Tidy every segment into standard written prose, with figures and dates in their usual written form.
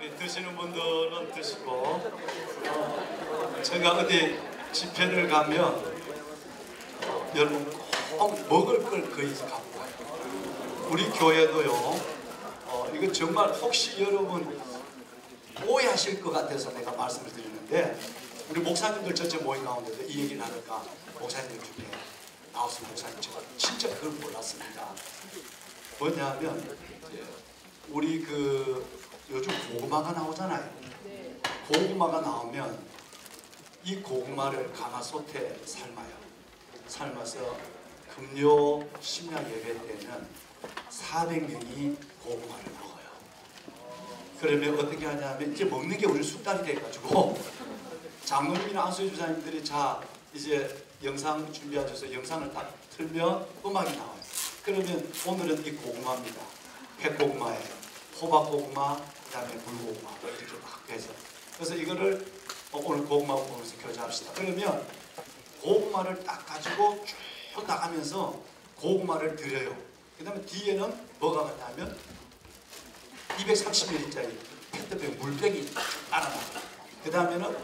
우리 드시는 분들은 드시고, 제가 어디 집회를 가면 여러분 꼭 먹을 걸 거의 갖고 와요. 우리 교회도요. 이거 정말 혹시 여러분 오해하실 것 같아서 내가 말씀을 드리는데, 우리 목사님들 전체 모임 가운데도 이 얘기를 하니까 목사님들 중에 나우스 목사님 제가 진짜 그걸 몰랐습니다. 뭐냐면 우리 요즘 고구마가 나오잖아요. 고구마가 나오면 이 고구마를 가마솥에 삶아서 금요 심야 예배 때는 400명이 고구마를 먹어요. 그러면 어떻게 하냐면 이제 먹는 게 우리 습관이 돼가지고 장로님이나 안수희 주사님들이 자 이제 영상 준비하셔서 영상을 딱 틀면 음악이 나와요. 그러면 오늘은 이 고구마입니다. 백고구마예요. 호박고구마, 그 다음에 물고구마 이렇게 막 해서, 그래서 이거를 오늘 고구마 보면서 교제합시다. 그러면 고구마를 딱 가지고 쭉 나가면서 고구마를 드려요. 그 다음에 뒤에는 뭐가 갔냐면 230ml짜리 페트병 물병이 따라 나가요. 그 다음에는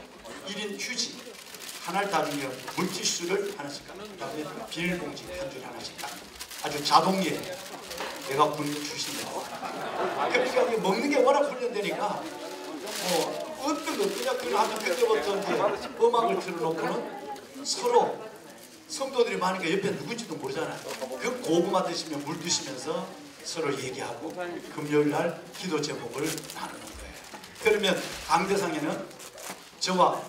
1인 휴지 하나를 따르면 물티슈를 하나씩 깎고, 그 다음에 비닐봉지 한 줄 하나씩 깎고, 아주 자동이에요. 내가 군인 출신이라고. 그러니까 먹는 게 워낙 훈련되니까 어떤 거 그냥 그걸 하면 그때부터 이제 음악을 틀어놓고는 서로 성도들이 많으니까 옆에 누군지도 모르잖아요. 그 고구마 드시면 물 드시면서 서로 얘기하고 금요일날 기도 제목을 나누는 거예요. 그러면 강대상에는 저와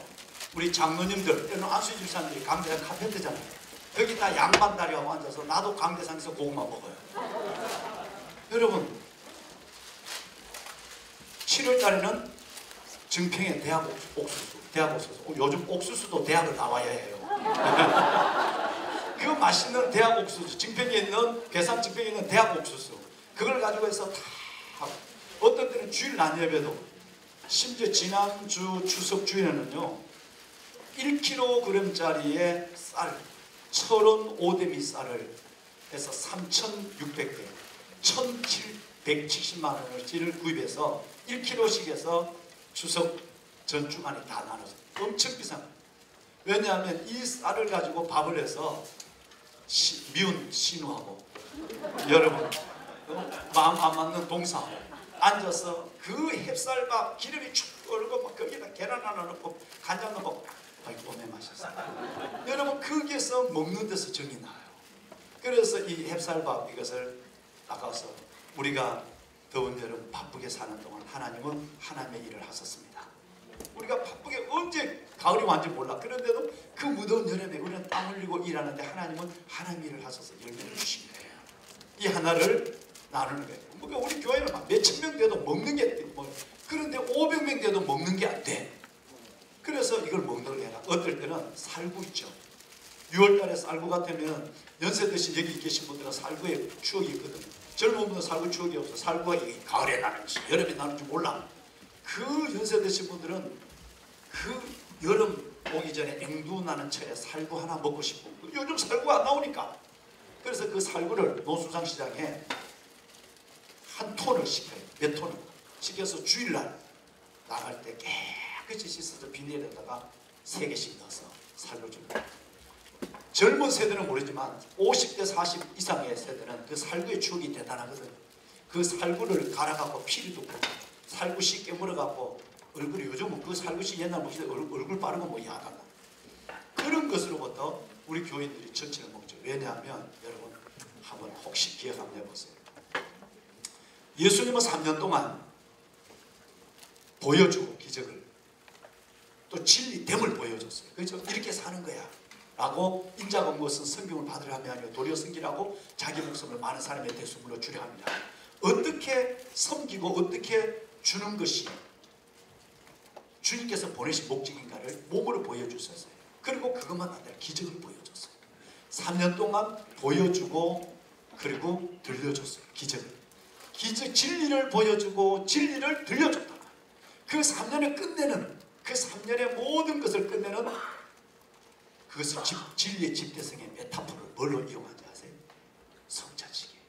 우리 장로님들 때는 안수희 집사님들이 강대상 카페트잖아요. 거기 다 양반다리하고 앉아서 나도 강대상에서 고구마 먹어요. 여러분 7월달에는 증평에 대학 옥수수. 요즘 옥수수도 대학을 나와야 해요. 그 맛있는 대학 옥수수, 증평에 있는 괴산 증평에 있는 대학 옥수수, 그걸 가지고 해서 다 어떤 때는 주일 난 예배도, 심지어 지난주 추석 주일에는요 1kg짜리의 쌀 1,005대미 쌀을 해서 3,600개 1,770만 원어치를 구입해서 1kg씩 해서 추석 전 주간에 다 나눠서 엄청 비싼 거예요. 왜냐하면 이 쌀을 가지고 밥을 해서 미운 신우하고 여러분 마음 안 맞는 동사하고 앉아서 그 햅쌀밥 기름이 쭉 흐르고 막 거기다 계란 하나 넣고 간장 넣고 오메 맛있어요. 여러분 거기에서 먹는 데서 정이 나요. 그래서 이 햅쌀밥 이것을 나가서 우리가 더운 여름 바쁘게 사는 동안 하나님은 하나님의 일을 하셨습니다. 우리가 바쁘게 언제 가을이 왔는지 몰라. 그런데도 그 무더운 여름에 우리는 땀 흘리고 일하는데 하나님은 하나님의 일을 하셔서 열매를 주신 거예요. 이 하나를 나누는 거예요. 그러니까 우리 교회는 막 몇천 명 돼도 먹는 게 그런데 500명 돼도 먹는 게 안 돼. 그래서 이걸 먹는 걸 해라. 어떨 때는 살구 있죠. 6월달에 살구 같으면 연세 드신 여기 계신 분들은 살구에 추억이 있거든요. 젊은 분들은 살구 추억이 없어. 살구가 가을에 나는지 여름에 나는지 몰라. 그 연세 드신 분들은 그 여름 오기 전에 앵두 나는 철에 살구 하나 먹고 싶고, 요즘 살구가 안 나오니까. 그래서 그 살구를 노수장시장에 한 톤을 시켜요. 몇 톤을 시켜서 주일날 나갈 때 깨끗이 씻어서 비닐에다가 3개씩 넣어서 살구 줍니다. 젊은 세대는 모르지만 50대 40 이상의 세대는 그 살구의 추억이 대단하거든요. 그 살구를 갈아갖고 피리도 고 살구씨 깨물어갖고 얼굴이, 요즘은 그 살구씨 옛날 먹기 얼굴 빠른 건 뭐 야하다. 그런 것으로부터 우리 교인들이 전체를 먹죠. 왜냐하면 여러분 한번 혹시 기억 한번 해보세요. 예수님은 3년 동안 보여주고 기적을, 또 진리됨을 보여줬어요. 그래서 이렇게 사는 거야 라고, 인자가 무엇은 성경을 받으려 함이 아니요 도리어 섬기라고 자기 목숨을 많은 사람의 대수물로 주려 합니다. 어떻게 섬기고 어떻게 주는 것이 주님께서 보내신 목적인가를 몸으로 보여주셨어요. 그리고 그것만 아니라 기적을 보여줬어요. 3년 동안 보여주고 그리고 들려줬어요. 기적을. 진리를 보여주고 진리를 들려줬다. 그 3년에 끝내는, 그 3년의 모든 것을 끝내는 그것을 진리의 집대성의 메타포를 뭘로 이용하는지 아세요? 성찬식이에요.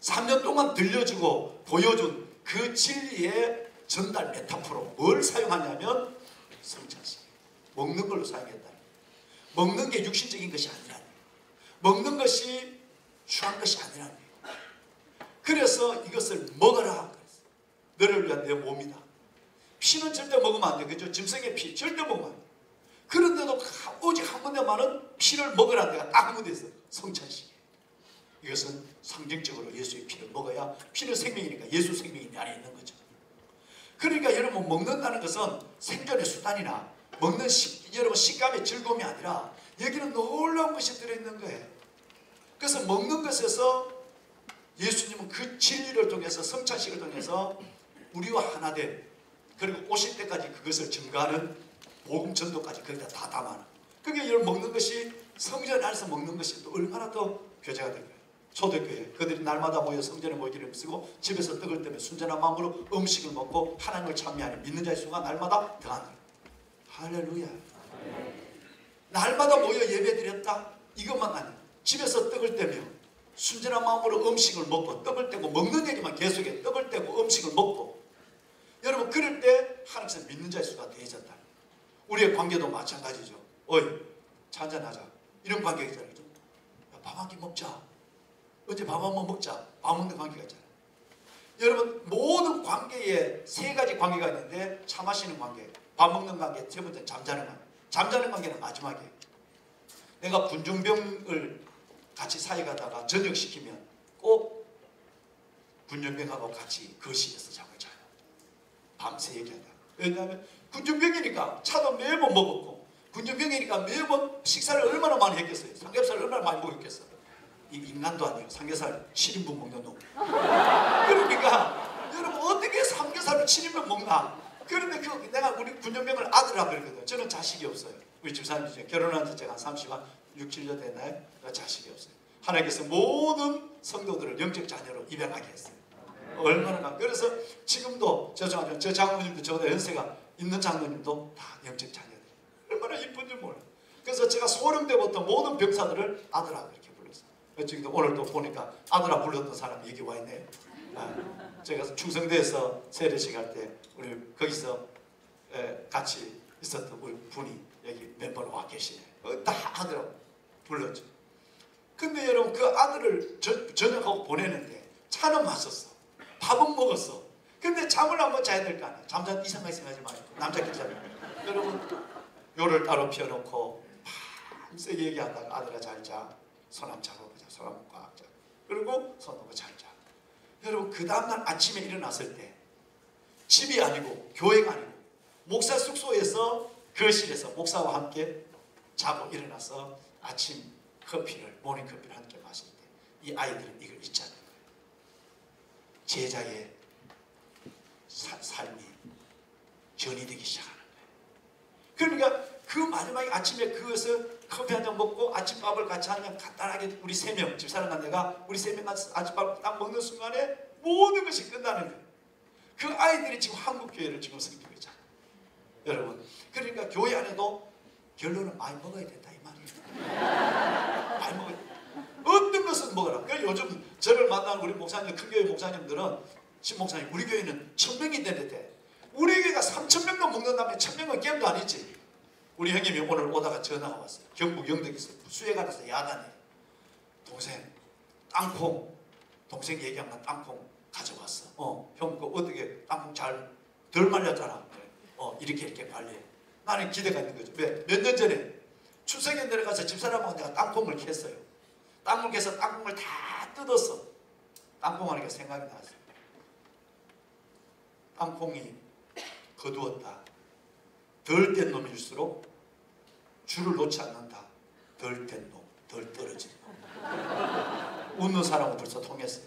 3년 동안 들려주고 보여준 그 진리의 전달 메타포로 뭘 사용하냐면 성찬식. 먹는 걸로 사용했다. 먹는 게 육신적인 것이 아니라, 먹는 것이 추한 것이 아니라. 그래서 이것을 먹어라. 너를 위한 내 몸이다. 피는 절대 먹으면 안 돼. 그죠? 짐승의 피 절대 먹으면 안 돼. 그런데도 오직 한 군데만은 피를 먹으라는 데가 딱 한 군데 있어. 성찬식. 이것은 상징적으로 예수의 피를 먹어야, 피는 생명이니까 예수 생명이 내 안에 있는 거죠. 그러니까 여러분, 먹는다는 것은 생존의 수단이나 먹는 여러분 식감의 즐거움이 아니라 여기는 놀라운 것이 들어있는 거예요. 그래서 먹는 것에서 예수님은 그 진리를 통해서, 성찬식을 통해서 우리와 하나됨, 그리고 오실 때까지 그것을 증거하는 복음 전도까지 거기다 다 담아놔. 그게 여러분 먹는 것이, 성전 안에서 먹는 것이 또 얼마나 더 교제가 된 거예요. 초대교회 그들이 날마다 모여 성전에 모이기를 쓰고 집에서 떡을 떼며 순전한 마음으로 음식을 먹고 하나님을 찬미하니 믿는 자의 수가 날마다 더하더라. 할렐루야. 날마다 모여 예배드렸다 이것만 아니야. 집에서 떡을 떼며 순전한 마음으로 음식을 먹고, 떡을 떼고 먹는 얘기만 계속해. 떡을 떼고 음식을 먹고. 여러분, 그럴 때 하나님께서 믿는 자의 수가 더해졌다. 우리의 관계도 마찬가지죠. 어이, 차 한잔하자. 이런 관계가 있잖아요. 밥 한 끼 먹자. 어제 밥 한번 먹자. 밥 먹는 관계가 있잖아요. 여러분, 모든 관계에 세 가지 관계가 있는데, 차 마시는 관계, 밥 먹는 관계, 세 번째는 잠자는 관계. 잠자는 관계는 마지막이에요. 내가 군중병을 같이 사역하다가 저녁시키면 꼭 군중병하고 같이 거실에서 잠을 자요. 밤새 얘기하다. 왜냐하면 군중병이니까 차도 매번 먹었고, 군중병이니까 매번 식사를 얼마나 많이 했겠어요. 삼겹살을 얼마나 많이 먹었겠어요. 이 인간도 아니에요. 삼겹살 7인분 먹는 놈. 그러니까 여러분, 어떻게 삼겹살을 7인분 먹나? 그런데 내가 우리 군중병을 아들이라 그러거든요. 저는 자식이 없어요. 우리 집사님이 이제 결혼한 지 제가 한 6, 7년 됐나요? 자식이 없어요. 하나님께서 모든 성도들을 영적 자녀로 입양하게 했어요. 얼마나. 그래서 지금도 저 장로님도, 저보다 연세가 있는 장로님도 다 영적 자녀들. 얼마나 이쁜지 몰라요. 그래서 제가 소령 때부터 모든 병사들을 아들아 이렇게 불렀어요. 지금도 오늘 또 보니까 아들아 불렀던 사람이 여기 와 있네요. 제가 충성대에서 세례식 할 때 우리 거기서 같이 있었던 우리 분이 여기 멤버로 와 계시네요. 다 아들아 불렀죠. 근데 여러분, 그 아들을 저녁하고 보내는데 차는 마셨어. 밥은 먹었어. 근데 잠을 한번 자야 될 거 아니야. 잠자는 이상하게 생각하지 말고. 남자끼리 자면. 여러분, 요를 따로 피워놓고 밤새 얘기하다가 아들아 잘 자. 손 한번 잡아보자. 손 한번 꽉 잡아. 그리고 손 놓고 잘 자. 여러분, 그 다음날 아침에 일어났을 때 집이 아니고 교회가 아니고 목사 숙소에서 거실에서 목사와 함께 자고 일어나서 아침 커피를, 모닝커피를 함께 마실 때 이 아이들은 이걸 잊지 않는 거예요. 제자의 삶이 전이 되기 시작하는 거예요. 그러니까 그 마지막에 아침에 그것을 커피 한 잔 먹고 아침밥을 같이 하면 간단하게 우리 3명, 집사람과 내가 우리 3명 같이 아침밥을 딱 먹는 순간에 모든 것이 끝나는 거예요. 그 아이들이 지금 한국교회를 지금 섬기고 있잖아요. 여러분, 그러니까 교회 안에도 결론은 많이 먹어야 된다 이 말이에요. 많이 먹어야 된다. 어떤 것은 먹어라. 그래서 요즘 저를 만나는 우리 목사님, 큰 교회 목사님들은, 신목사님, 우리 교회는 1000명이 되는데 우리 교회가 3000명도 먹는다면 1000명은 게임도 아니지. 우리 형님이 오늘 오다가 전화가 왔어요. 경북 영덕에서 수해관에서 야단에 동생 땅콩, 동생 얘기하면 땅콩 가져왔어. 형 그 어떻게 땅콩 잘 덜 말렸잖아. 이렇게 관리해. 나는 기대가 있는 거죠. 몇 년 전에 추석에 내려가서 집사람하고 내가 땅콩을 캤어요. 땅콩을 캐서 땅콩을 다 뜯었어. 땅콩 하니까 생각이 났어요. 땅콩이 거두었다. 덜 뗀 놈일수록 줄을 놓지 않는다. 덜 뗀 놈, 덜 떨어진 놈. 웃는 사람은 벌써 통했어요.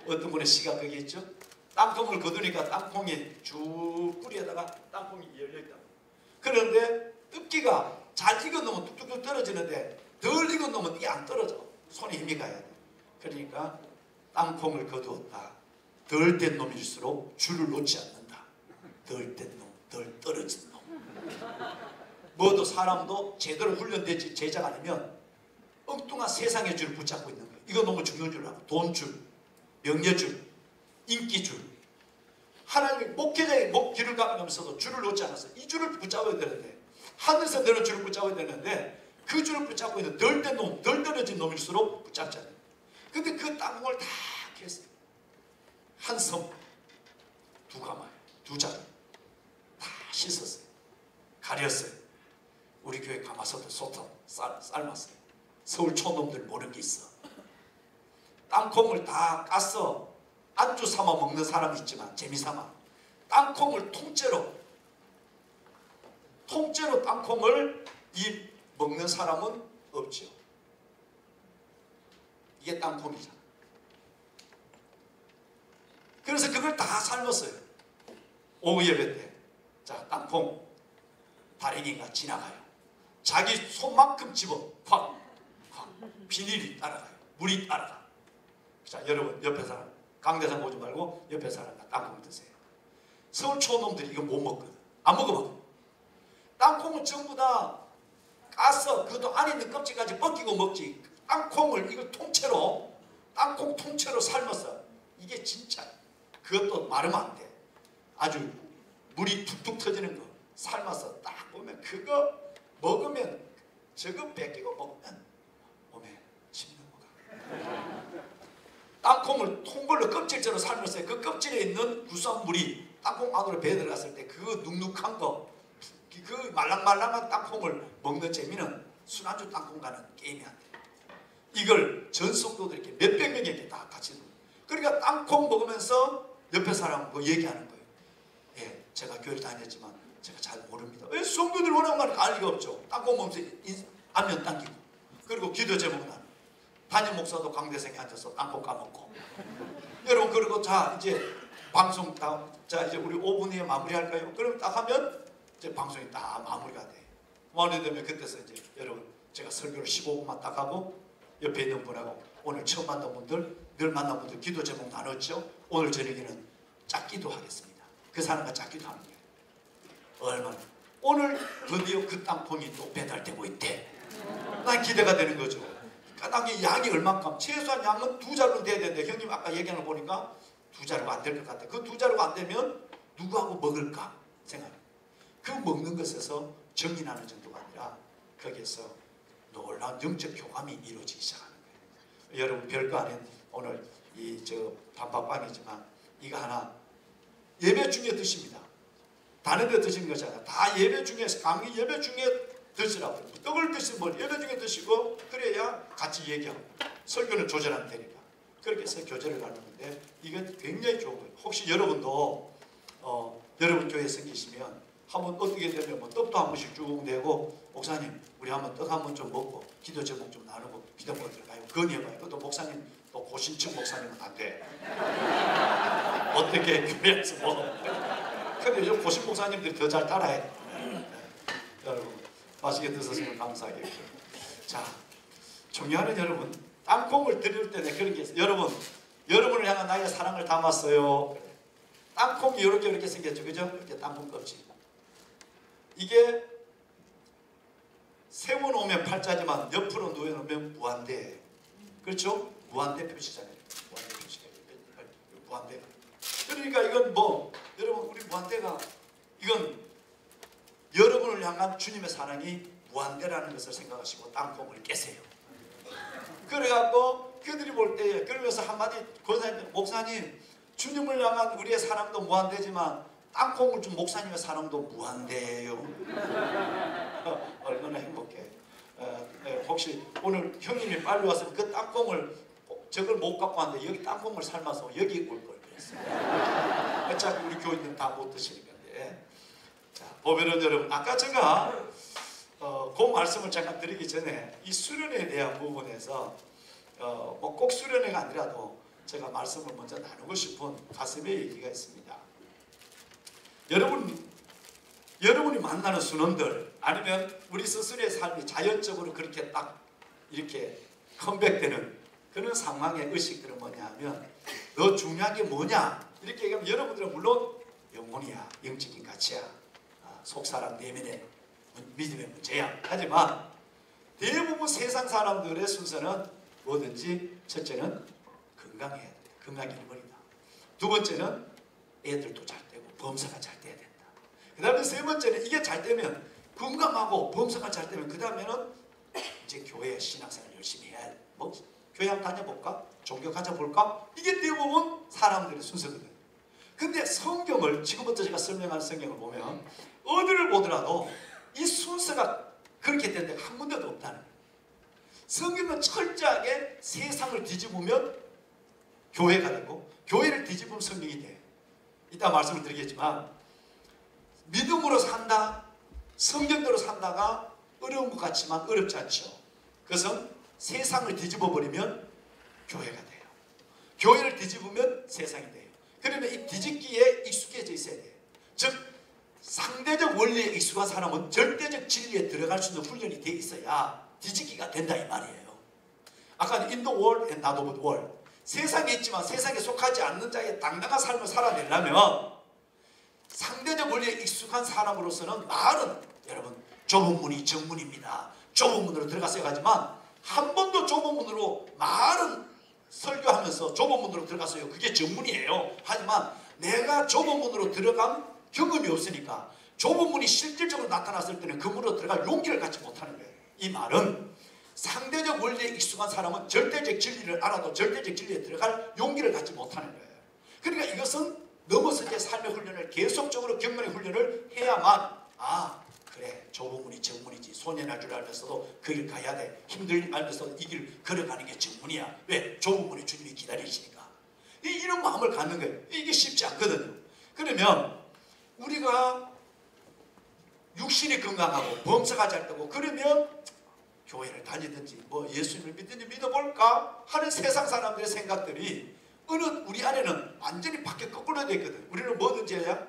어떤 분의 시가 거기 있죠? 땅콩을 거두니까 땅콩이 쭉 뿌리에다가 땅콩이 열려있다. 그런데 뜯기가 잘 익은 놈은 뚝뚝뚝 떨어지는데 덜 익은 놈은 이게 안 떨어져. 손에 힘이 가야 돼. 그러니까 땅콩을 거두었다. 덜 뗀 놈일수록 줄을 놓지 않는다. 덜 뗀 놈, 덜 떨어진 놈. 뭐도 사람도 제대로 훈련되지 제자가 아니면 엉뚱한 세상의 줄을 붙잡고 있는 거예요. 이거 너무 중요한 줄 알고 돈줄, 명예줄, 인기줄, 하나님이 목회자의 길을 가면서도 줄을 놓지 않았어요. 이 줄을 붙잡아야 되는데, 하늘에서 내려온 줄을 붙잡아야 되는데 그 줄을 붙잡고 있는 덜 떨어진 놈일수록 붙잡지 않아요. 근데 그 땅콩을 다 깼어요. 한 섬, 두 가마에, 두 자루 다 씻었어요. 가렸어요. 우리 교회 가마솥도 솥도 삶았어요. 서울 촌놈들 모르는 게 있어. 땅콩을 다 까서 안주 삼아 먹는 사람이 있지만 재미삼아 땅콩을 통째로 땅콩을 먹는 사람은 없죠. 이게 땅콩이잖아. 그래서 그걸 다 삶았어요. 오후 예배 때. 자, 땅콩 다리기가 지나가요. 자기 손만큼 집어 확 비닐이 따라가요. 물이 따라가. 자, 여러분 옆에 사람 강대상 보지 말고 옆에 사람 땅콩 드세요. 서울 초놈들이 이거 못 먹거든. 안 먹어봐. 땅콩은 전부 다 까서 그것도 안에 있는 껍질까지 벗기고 먹지. 땅콩을 이걸 땅콩 통째로 삶았어. 이게 진짜 그것도 마르면 안 돼. 아주 물이 툭툭 터지는 거 삶아서 딱 보면 그거 먹으면 저거 뺏기고 먹으면 몸에 침이 넘어가. 땅콩을 통걸로 껍질째로 삶았어요. 그 껍질에 있는 구수한 물이 땅콩 안으로 배 들어갔을 때 그 눅눅한 거, 그 말랑말랑한 땅콩을 먹는 재미는 술안주 땅콩과는 게임이 안 돼. 이걸 전 성도들 이렇게 몇백 명이 이렇게 다 같이 그러니까 땅콩 먹으면서 옆에 사람 뭐 얘기하는 거예요. 예, 제가 교회를 다녔지만 제가 잘 모릅니다. 왜 성도들 원하는 말을 알 리가 없죠. 땅콩 먹으면서 안면 당기고 그리고 기도 제목은 하는 담임 목사도 강대생에 앉아서 땅콩 까먹고 여러분 그리고 자 이제 방송 자 이제 우리 5분 후에 마무리할까요? 그럼 딱 하면 이제 방송이 딱 마무리가 돼. 마무리되면 그때서 이제 여러분 제가 설교를 15분만 딱 하고 옆에 있는 분하고 오늘 처음 만난 분들 늘 만난 분들 기도 제목 나눴죠. 오늘 저녁에는 짝기도 하겠습니다. 그 사람과 짝기도 하는 거예요. 얼마나 오늘 드디어 그 땅콩이 또 배달되고 있대. 난 기대가 되는 거죠. 까닭이 양이 얼만큼 최소한 양은 2자루는 돼야 되는데 형님 아까 얘기하는 거 보니까 2자루가 안 될 것 같아. 그 2자루가 안 되면 누구하고 먹을까 생각해. 그 먹는 것에서 정이 나는 정도가 아니라 거기에서 놀라운 영적 교감이 이루어지기 시작하는 거예요. 여러분 별거 아닌 오늘 이 단팥빵이지만 이거 하나 예배 중에 드십니다. 다른 데 드시는 것이 아니라 다 예배 중에 강의 예배 중에 드시라고. 떡을 드시면 예배 중에 드시고 그래야 같이 얘기하고 설교는 조절하면 되니까 그렇게 해서 교제를 나누는데 이건 굉장히 좋은 거예요. 혹시 여러분도 여러분 교회에 생기시면 한번 어떻게 되면 뭐 떡도 한 번씩 쭉 내고 목사님 우리 한번 떡 한번 좀 먹고 기도 제목 좀 나누고 기도 한번 들어가요. 건의해봐요. 그것도 목사님 또 고신층 목사님은 안 돼. 어떻게 교회에서 뭐 근데 요즘 고신 목사님들이 더 잘 따라해. 여러분 맛있게 드셨으면 감사하겠고요. 자, 존경하는 여러분, 땅콩을 드릴 때는 그런 게 있어요. 여러분을 향한 나의 사랑을 담았어요. 땅콩이 이렇게 생겼죠, 그죠? 이렇게 땅콩 껍질. 이게 세워놓으면 팔자지만 옆으로 누워놓으면 무한대. 그렇죠? 무한대 표시잖아요. 무한대 표시가 무한대. 그러니까 이건 뭐 여러분 우리 무한대가 이건 여러분을 향한 주님의 사랑이 무한대라는 것을 생각하시고 땅콩을 깨세요. 그래갖고 그들이 볼 때 그러면서 한마디 권사님, 목사님 주님을 향한 우리의 사랑도 무한대지만 땅콩을 준 목사님의 사랑도 무한대예요. 얼마나 행복해. 혹시 오늘 형님이 빨리 왔으면 그 땅콩을 저걸 못 갖고 왔는데 여기 땅콩을 삶아서 여기 올 걸 그랬어요. 어차피 우리 교인들은 다 못 드시는 건데. 자, 보면은 여러분 아까 제가 그 말씀을 잠깐 드리기 전에 이 수련회에 대한 부분에서 뭐 꼭 수련회가 아니라도 제가 말씀을 먼저 나누고 싶은 가슴의 얘기가 있습니다. 여러분이 만나는 순원들 아니면 우리 스스로의 삶이 자연적으로 그렇게 딱 이렇게 컴백되는 그런 상황의 의식들은 뭐냐 하면 너 중요한 게 뭐냐 이렇게 얘기하면 여러분들은 물론 영혼이야, 영적인 가치야, 속사람 내면의 믿음의 문제야. 하지만 대부분 세상 사람들의 순서는 뭐든지 첫째는 건강해야 돼. 건강이 1번이다. 두 번째는 애들도 잘 돼. 범사가 잘 돼야 된다. 그 다음에 세 번째는 이게 잘 되면, 건강하고 범사가 잘 되면 그 다음에는 이제 교회 신앙생활 열심히 해야 돼. 뭐 교회 한번 다녀볼까? 종교 가져볼까? 이게 대부분 사람들의 순서거든요. 근데 성경을, 지금부터 제가 설명하는 성경을 보면 어디를 보더라도 이 순서가 그렇게 된 데가 한 군데도 없다는 거예요. 성경은 철저하게 세상을 뒤집으면 교회가 되고, 교회를 뒤집으면 성경이 돼요. 이따 말씀을 드리겠지만, 믿음으로 산다, 성경대로 산다가 어려운 것 같지만 어렵지 않죠. 그것은 세상을 뒤집어 버리면 교회가 돼요. 교회를 뒤집으면 세상이 돼요. 그러면 이 뒤집기에 익숙해져 있어야 돼요. 즉 상대적 원리에 익숙한 사람은 절대적 진리에 들어갈 수 있는 훈련이 돼 있어야 뒤집기가 된다 이 말이에요. 아까 in the world and not of the world, 세상에 있지만 세상에 속하지 않는 자의 당당한 삶을 살아내려면 상대적 원리에 익숙한 사람으로서는 말은, 여러분, 좁은 문이 정문입니다, 좁은 문으로 들어가세요 하지만 한 번도 좁은 문으로, 말은 설교하면서 좁은 문으로 들어가세요, 그게 정문이에요. 하지만 내가 좁은 문으로 들어간 경험이 없으니까 좁은 문이 실질적으로 나타났을 때는 그 문으로 들어갈 용기를 갖지 못하는 거예요. 이 말은 상대적 원리에 익숙한 사람은 절대적 진리를 알아도 절대적 진리에 들어갈 용기를 갖지 못하는 거예요. 그러니까 이것은 넘어서게 삶의 훈련을, 계속적으로 경건의 훈련을 해야만, 아 그래, 좁은 문이 정문이지, 소년할 줄 알면서도 그 길 가야 돼, 힘들 알면서도 이 길 걸어가는 게 정문이야. 왜? 좁은 문에 주님이 기다리시니까. 이런 마음을 갖는 거예요. 이게 쉽지 않거든요. 그러면 우리가 육신이 건강하고 범사가 잘 되고 그러면 교회를 다니든지 뭐 예수님을 믿든지 믿어볼까 하는 세상 사람들의 생각들이 어느 우리 안에는 완전히 밖에 거꾸로 되어 있거든. 우리는 뭐든지 해야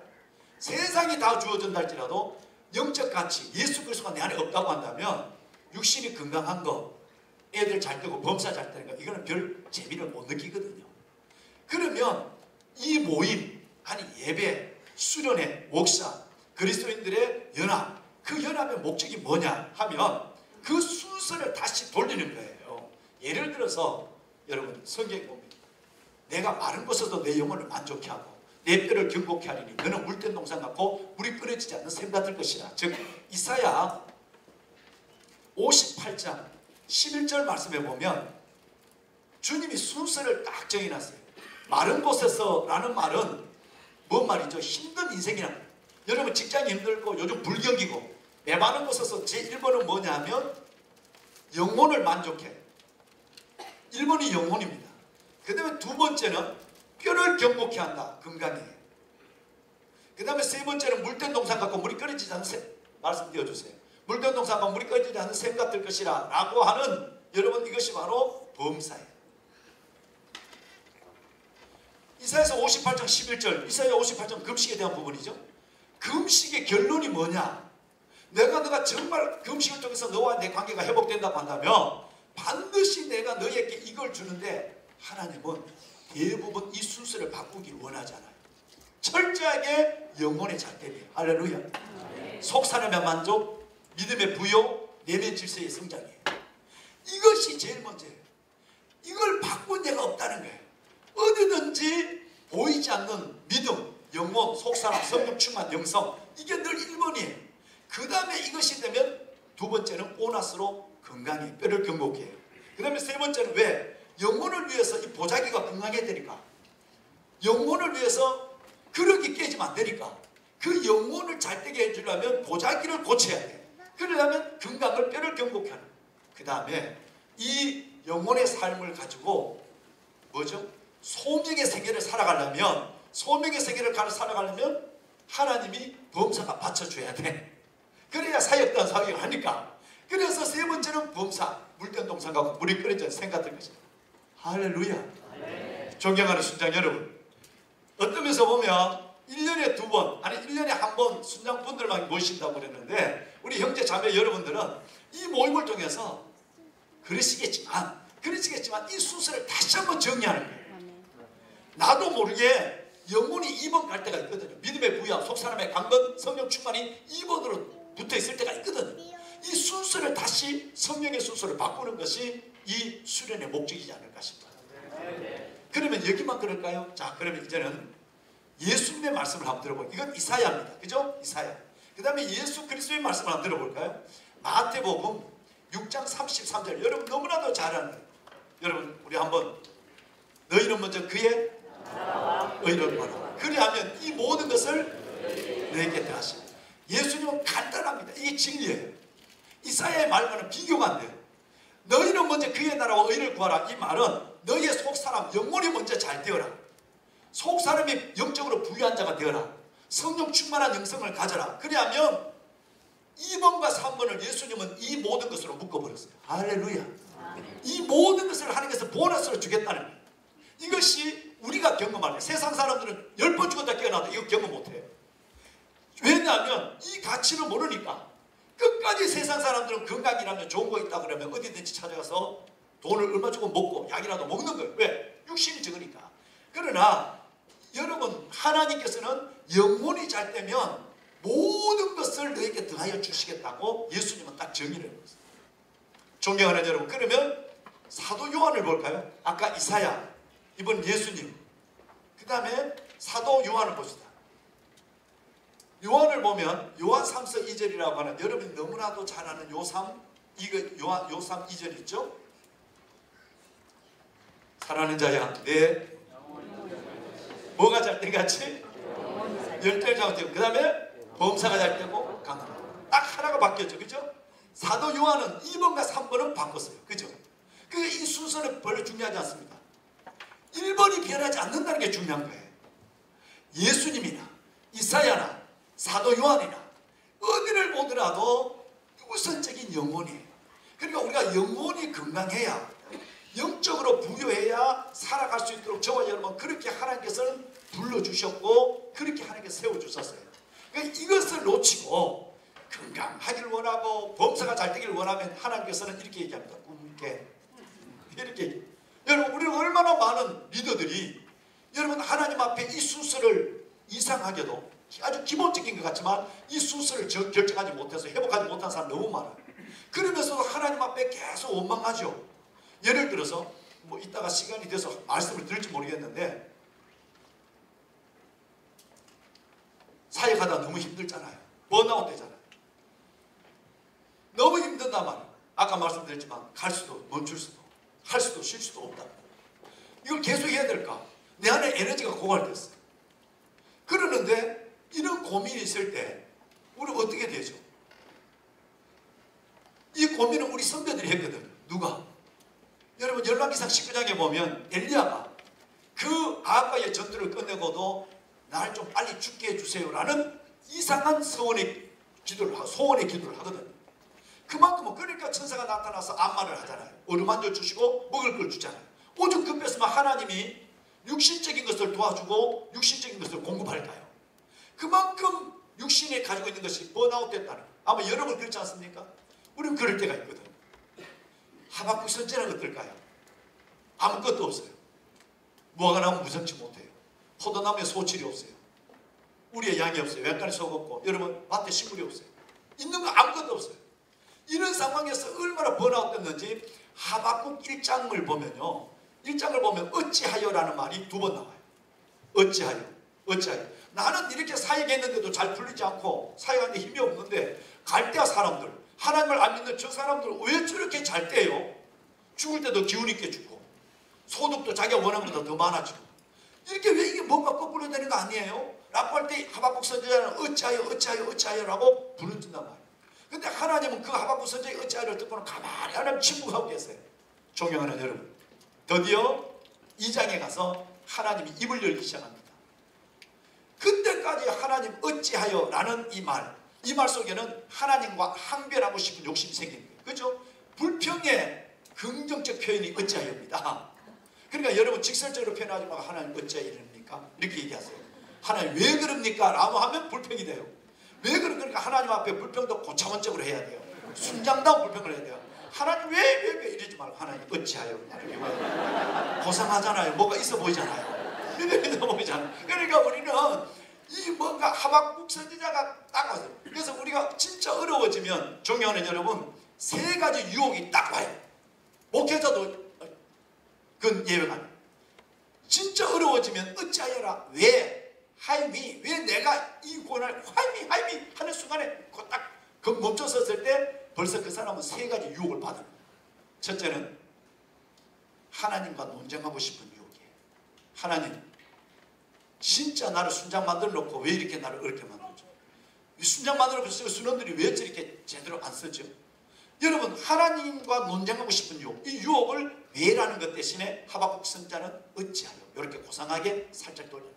세상이 다 주어진다 할지라도 영적 가치, 예수 그리스도가 내 안에 없다고 한다면 육신이 건강한 거, 애들 잘 되고 범사 잘 되는 거, 이거는 별 재미를 못 느끼거든요. 그러면 이 모임, 아니 예배, 수련회, 목사, 그리스도인들의 연합, 그 연합의 목적이 뭐냐 하면 그 순서를 다시 돌리는 거예요. 예를 들어서 여러분 성경에 보면 내가 마른 곳에서 내 영혼을 만족해 하고 내 뼈를 견고케 하리니 너는 물된 동산 같고 물이 끊어지지 않는 샘 같을 것이라. 즉 이사야 58장 11절 말씀에 보면 주님이 순서를 딱 정해놨어요. 마른 곳에서 라는 말은 뭔 말이죠? 힘든 인생이란, 여러분 직장이 힘들고 요즘 불경기고 메마른 곳에서 제1번은 뭐냐 하면 영혼을 만족해. 1번이 영혼입니다. 그 다음에 두 번째는 뼈를 견고케 한다, 건강해. 그 다음에 세 번째는 물된 동산 같고 물이 끓여지지 않는 샘, 말씀 띄워주세요. 물된 동산 같고 물이 끓여지지 않는 샘 같을 것이라 라고 하는, 여러분 이것이 바로 범사예요. 이사야서 58장 11절, 이사야 58장 금식에 대한 부분이죠. 금식의 결론이 뭐냐? 너가 정말 금식을 통해서 너와 내 관계가 회복된다고 한다면 반드시 내가 너에게 이걸 주는데, 하나님은 대부분 이 순서를 바꾸길 원하잖아요. 철저하게 영혼의 잘됨이에요. 할렐루야. 속사람의 만족, 믿음의 부요, 내면 질서의 성장이에요. 이것이 제일 먼저예요. 이걸 바꾼 데가 없다는 거예요. 어디든지 보이지 않는 믿음, 영혼, 속사람, 성령 충만, 영성, 이게 늘 1번이에요. 그 다음에 이것이 되면 두 번째는 보너스로 건강해, 뼈를 견고케 해요. 그 다음에 세 번째는 왜? 영혼을 위해서 이 보자기가 건강해야 되니까, 영혼을 위해서 그릇이 깨지면 안 되니까, 그 영혼을 잘 되게 해주려면 보자기를 고쳐야 돼. 그러려면 건강을, 뼈를 견고케 하는. 그 다음에 이 영혼의 삶을 가지고 뭐죠? 소명의 세계를 살아가려면, 소명의 세계를 살아가려면 하나님이 범사가 받쳐줘야 돼. 그래야 사역단 사역을 하니까. 그래서 세 번째는 범사, 물된 동산 같고 물이 끓여진 샘 같은 것이다. 할렐루야. 존경하는 순장 여러분, 어떤 면에서 보면 1년에 두 번, 아니 1년에 한 번 순장분들만 모신다고 그랬는데, 우리 형제 자매 여러분들은 이 모임을 통해서 그러시겠지만 이 순서를 다시 한번 정리하는 거예요. 나도 모르게 영혼이 2번 갈 때가 있거든요. 믿음의 부양, 속사람의 강건, 성령 충만이 2번으로 붙어 있을 때가 있거든요. 이 순서를 다시, 성령의 순서를 바꾸는 것이 이 수련의 목적이지 않을까 싶어요. 그러면 여기만 그럴까요? 자, 그러면 이제는 예수님의 말씀을 한번 들어볼까요? 이건 이사야입니다. 그죠? 이사야. 그 다음에 예수 그리스도의 말씀을 한번 들어볼까요? 마태복음 6장 33절. 여러분 너무나도 잘 아는 거예요. 여러분 우리 한번 너희는 먼저 그의 의를 바라. 그리하면 이 모든 것을 너희에게 더하시라. 예수님은 간단합니다. 이게 진리예요. 이사야의 말과는 비교가 안 돼요. 너희는 먼저 그의 나라와 의를 구하라. 이 말은 너희의 속사람 영혼이 먼저 잘 되어라. 속사람이 영적으로 부유한 자가 되어라. 성령 충만한 영성을 가져라. 그리하면 2번과 3번을 예수님은 이 모든 것으로 묶어버렸어요. 할렐루야. 이 모든 것을 하나님께서 보너스로 주겠다는 거예요. 이것이 우리가 경험하는 거예요. 세상 사람들은 10번 죽었다 깨어나도 이거 경험 못해요. 왜냐하면 이 가치를 모르니까. 끝까지 세상 사람들은 건강이라면 좋은 거 있다 그러면 어디든지 찾아가서 돈을 얼마 주고 먹고 약이라도 먹는 거예요. 왜? 육신이 적으니까. 그러나 여러분 하나님께서는 영혼이 잘 되면 모든 것을 너에게 더하여 주시겠다고 예수님은 딱 정의를 해버렸어요. 존경하는 여러분, 그러면 사도 요한을 볼까요? 아까 이사야, 이번 예수님, 그 다음에 사도 요한을 봅시다. 요한을 보면 요한 3서 2절이라고 하는 여러분이 너무나도 잘 아는 요삼 2절 있죠? 사랑하는 자야 내 뭐가 잘 된 같이 열대를 잘못되고 그 다음에 범사가 잘 되고 강하다. 딱 하나가 바뀌었죠. 그죠? 사도 요한은 2번과 3번은 바꿨어요. 그죠? 이 순서는 별로 중요하지 않습니다. 1번이 변하지 않는다는 게 중요한 거예요. 예수님이나 이사야나 사도 요한이나 어디를 보더라도 우선적인 영혼이에요. 그러니까 우리가 영혼이 건강해야 영적으로 부유해야 살아갈 수 있도록 저와 여러분 그렇게 하나님께서는 불러주셨고 그렇게 하나님께서 세워주셨어요. 그러니까 이것을 놓치고 건강하기를 원하고 범사가 잘 되기를 원하면 하나님께서는 이렇게 얘기합니다. 꿈깨 이렇게. 여러분 우리는 얼마나 많은 리더들이 여러분 하나님 앞에 이 순서를 이상하게도 아주 기본적인 것 같지만 이 순서를 결정하지 못해서 회복하지 못한 사람 너무 많아요. 그러면서도 하나님 앞에 계속 원망하죠. 예를 들어서 뭐 이따가 시간이 돼서 말씀을 드릴지 모르겠는데 사역하다 너무 힘들잖아요. 번아웃 되잖아요. 너무 힘든단 말이에요. 아까 말씀드렸지만 갈 수도 멈출 수도 할 수도 쉴 수도 없다. 이걸 계속 해야 될까? 내 안에 에너지가 고갈됐어요. 그러는데 이런 고민이 있을 때 우리는 어떻게 되죠? 이 고민은 우리 선배들이 했거든요. 누가? 여러분 열왕기상 19장에 보면 엘리야가 그 아합과의 전투를 끝내고도 날 좀 빨리 죽게 해주세요라는 이상한 소원의 기도를 하거든요. 그만큼은 그러니까 천사가 나타나서 암말을 하잖아요. 어루만져 주시고 먹을 걸 주잖아요. 오죽 급했으면 하나님이 육신적인 것을 도와주고 육신적인 것을 공급할까요? 그만큼 육신에 가지고 있는 것이 번아웃 됐다는 거예요. 아마 여러분 그렇지 않습니까? 우리는 그럴 때가 있거든. 하박국 선지자는 어떨까요? 아무것도 없어요. 무화과 나무 무성치 못해요. 포도나무에 소질이 없어요. 우리의 양이 없어요. 외간에 속 없고 여러분 밭에 식물이 없어요. 있는 거 아무것도 없어요. 이런 상황에서 얼마나 번아웃 됐는지 하박국 1장을 보면요. 1장을 보면 어찌하여라는 말이 2번 나와요. 어찌하여. 나는 이렇게 사역했는데도 잘 풀리지 않고 사역하는데 힘이 없는데 갈대아 사람들 하나님을 안 믿는 저 사람들 왜 저렇게 잘 떼요? 죽을 때도 기운 있게 죽고 소득도 자기가 원하는 것보다 더 많아지고 이렇게 왜 이게 뭔가 거꾸로 되는 거 아니에요? 라고 할 때 하박국 선지자는 어찌하여라고 부르짖단 말이에요. 근데 하나님은 그 하박국 선지자의 어찌하여를 듣고는 가만히 하나님 침묵하고 계세요. 존경하는 여러분, 드디어 2장에 가서 하나님이 입을 열기 시작합니다. 그때까지 하나님 어찌하여라는 이 말 속에는 하나님과 항변하고 싶은 욕심이 생기는 거예요. 그죠? 불평의 긍정적 표현이 어찌하여입니다. 그러니까 여러분 직설적으로 표현하지 말고 하나님 어찌하여입니까? 이렇게 얘기하세요. 하나님 왜 그럽니까? 라고 하면 불평이 돼요. 왜 그러니까 하나님 앞에 불평도 고차원적으로 해야 돼요. 순장다운 불평을 해야 돼요. 하나님 왜 이러지 말고 하나님 어찌하여 고상하잖아요. 뭐가 있어 보이잖아요. 믿음이 보이잖아요. 그러니까 우리는 이 뭔가 하박국 선지자가 딱 와서 그래서 우리가 진짜 어려워지면 존경하는 여러분 3가지 유혹이 딱 와요. 목회자도 그건 예외가 아니에요. 진짜 어려워지면 어찌하여라. 왜? 하이미, 왜 내가 이 고난을 하이미 하는 순간에 딱 멈춰섰을 때 벌써 그 사람은 세 가지 유혹을 받은 거예요. 첫째는 하나님과 논쟁하고 싶은 유혹이에요. 하나님, 진짜 나를 순장 만들어 놓고 왜 이렇게 나를 어렵게 만들죠? 이 순장 만들어 놓고 순원들이 왜 저렇게 제대로 안 쓰죠? 여러분, 하나님과 논쟁하고 싶은 유혹, 이 유혹을 왜라는 것 대신에 하박국 선자는 어찌하여 이렇게 고상하게 살짝 돌려놨어요.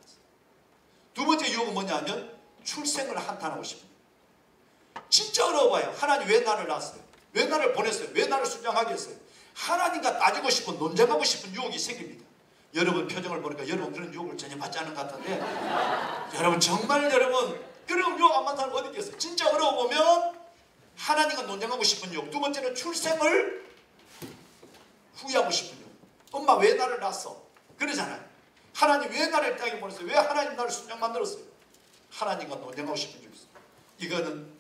두 번째 유혹은 뭐냐면 출생을 한탄하고 싶은 거예요. 진짜 어려워요. 하나님 왜 나를 낳았어요? 왜 나를 보냈어요? 왜 나를 순장하게 했어요? 하나님과 따지고 싶은, 논쟁하고 싶은 유혹이 생깁니다. 여러분 표정을 보니까 여러분 그런 유혹을 전혀 받지 않은 것 같은데 여러분 정말 여러분 그런 유혹 안 받는 사람 어디 있겠어요? 진짜 어려워보면 하나님과 논쟁하고 싶은 유혹. 두 번째는 출생을 후회하고 싶은 유혹. 엄마 왜 나를 낳았어? 그러잖아요. 하나님 왜 나를 땅에 보냈어요? 왜 하나님 나를 순장 만들었어요? 하나님과 논쟁하고 싶은 유혹이 있어요. 이거는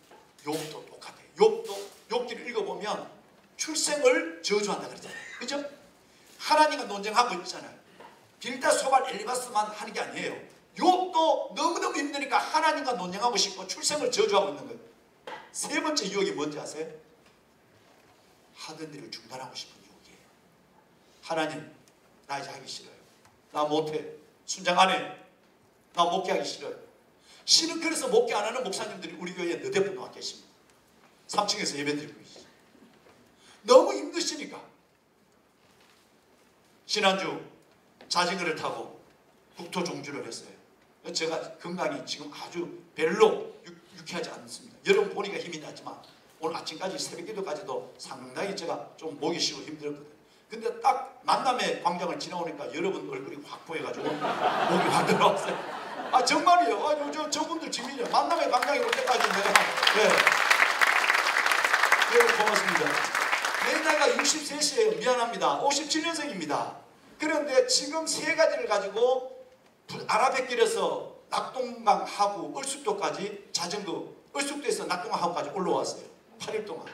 욥도 똑같아요. 욥기를 읽어보면 출생을 저주한다 그러잖아요. 그죠? 하나님과 논쟁하고 있잖아요. 빌다 소발 엘리바스만 하는 게 아니에요. 욥도 너무너무 힘드니까 하나님과 논쟁하고 싶고 출생을 저주하고 있는 거예요. 세 번째 유혹이 뭔지 아세요? 하던 일을 중단하고 싶은 유혹이에요. 하나님, 나 이제 하기 싫어요. 나 못해. 순장 안 해. 나 목회하기 싫어요. 실은 그래서 목회 안 하는 목사님들이 우리 교회에 너댓 분 와 계십니다. 3층에서 예배 드리고 계시죠. 너무 힘드시니까. 지난주 자전거를 타고 국토 종주를 했어요. 제가 건강이 지금 아주 별로 유쾌하지 않습니다. 여러분 보니까 힘이 나지만 오늘 아침까지 새벽기도까지도 상당히 제가 좀 목이 쉬고 힘들었거든요. 근데 딱 만남의 광장을 지나오니까 여러분 얼굴이 확 보여가지고 목이 확 들어왔어요. 아 정말이에요. 저분들 증인이에요. 만남의 광장에 올 때까지 내가 여러분 고맙습니다. 내 나이가 63세예요. 미안합니다. 57년생입니다. 그런데 지금 세 가지를 가지고 아라뱃길에서 낙동강 하구 얼숙도까지 자전거 얼숙도에서 낙동강 하구까지 올라왔어요. 8일 동안.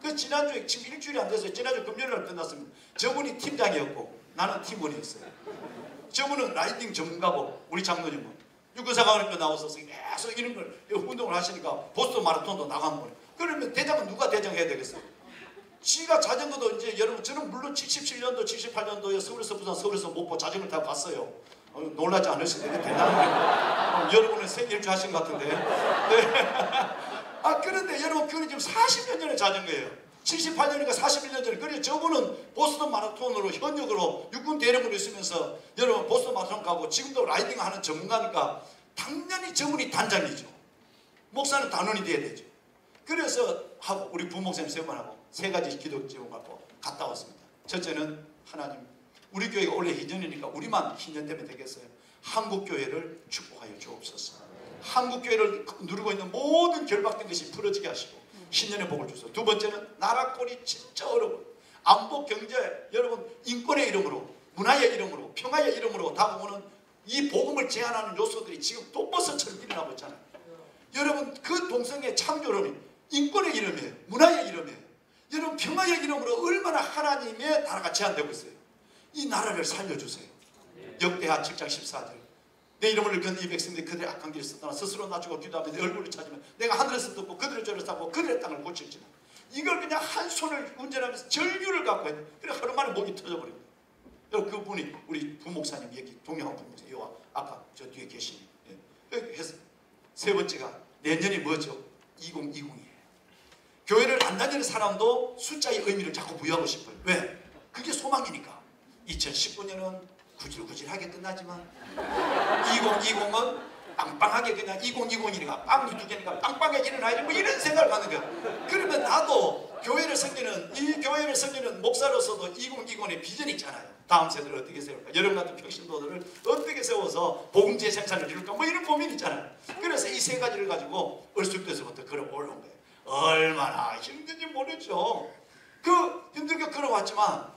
그 지난주에 지금 일주일이 안 됐어요. 지난주 금요일날 끝났습니다. 저분이 팀장이었고 나는 팀원이었어요. 저분은 라이딩 전문가고 우리 장로님은 육군사관학교 나와서 계속 이런 걸 운동을 하시니까 보스턴 마라톤도 나간 거예요. 그러면 대장은 누가 대장해야 되겠어요? 지가 자전거도 이제 여러분 저는 물론 77년도 78년도에 서울에서 부산 서울에서 목포 자전거 타고 갔어요. 놀라지 않으시는데 대단한 거예요. 여러분은 생일주 하신 것 같은데. 네. 그런데 여러분 그건 지금 40년 전의 자전거예요. 78년이니까 41년 전에. 그래서 저분은 보스턴 마라톤으로 현역으로 육군 대령으로 있으면서 여러분 보스턴 마라톤 가고 지금도 라이딩 하는 전문가니까 당연히 저분이 단장이죠. 목사는 단원이 돼야 되죠. 그래서 하고 우리 부목사님 세 번 하고 세 가지 기도 제목 갖고 갔다 왔습니다. 첫째는 하나님 우리 교회가 원래 희년이니까 우리만 희년되면 되겠어요. 한국교회를 축복하여 주옵소서. 한국교회를 누르고 있는 모든 결박된 것이 풀어지게 하시고 신년의 복을 주소서. 두 번째는 나라꼴이 진짜 어려워요. 안보, 경제, 여러분 인권의 이름으로 문화의 이름으로 평화의 이름으로 다가오는 이 복음을 제한하는 요소들이 지금 독버섯처럼 일어나고 있잖아요. 여러분 그 동성애 창조론이 인권의 이름이에요. 문화의 이름이에요. 여러분 평화의 이름으로 얼마나 하나님의 나라가 제한되고 있어요. 이 나라를 살려주세요. 역대하 7장 14절 내 이름을 일컫는 이 백성들이 그들의 악한 길을 썼다나 스스로 낮추고 기도하며 내 얼굴을 찾으면 내가 하늘에서 듣고 그들의 죄를 쌓고 그들의 땅을 고칠지라. 이걸 그냥 한 손을 운전하면서 절규를 갖고 해요. 그래 하루 만에 목이 터져버립니다. 여러분 그분이 우리 부목사님 얘기 동영한 부목사님 여와 아까 저 뒤에 계시니 해서 세 번째가 내년이 뭐죠? 2020이에요. 교회를 안 다니는 사람도 숫자의 의미를 자꾸 부여하고 싶어요. 왜? 그게 소망이니까. 2019년은 구질구질하게 끝나지만 2020은 빵빵하게 그냥 2020이니까 빵이 두 개니까 빵빵하게 일어나야지 뭐 이런 생각을 갖는 거야. 그러면 나도 교회를 섬기는 이 교회를 섬기는 목사로서도 2020의 비전이 있잖아요. 다음 세대를 어떻게 세울까? 여러분 같은 평신도들을 어떻게 세워서 복음제 생산을 이룰까? 뭐 이런 고민이 있잖아요. 그래서 이 세 가지를 가지고 얼쑥도에서부터 걸어 올라온 거예요. 얼마나 힘든지 모르죠. 그 힘들게 걸어왔지만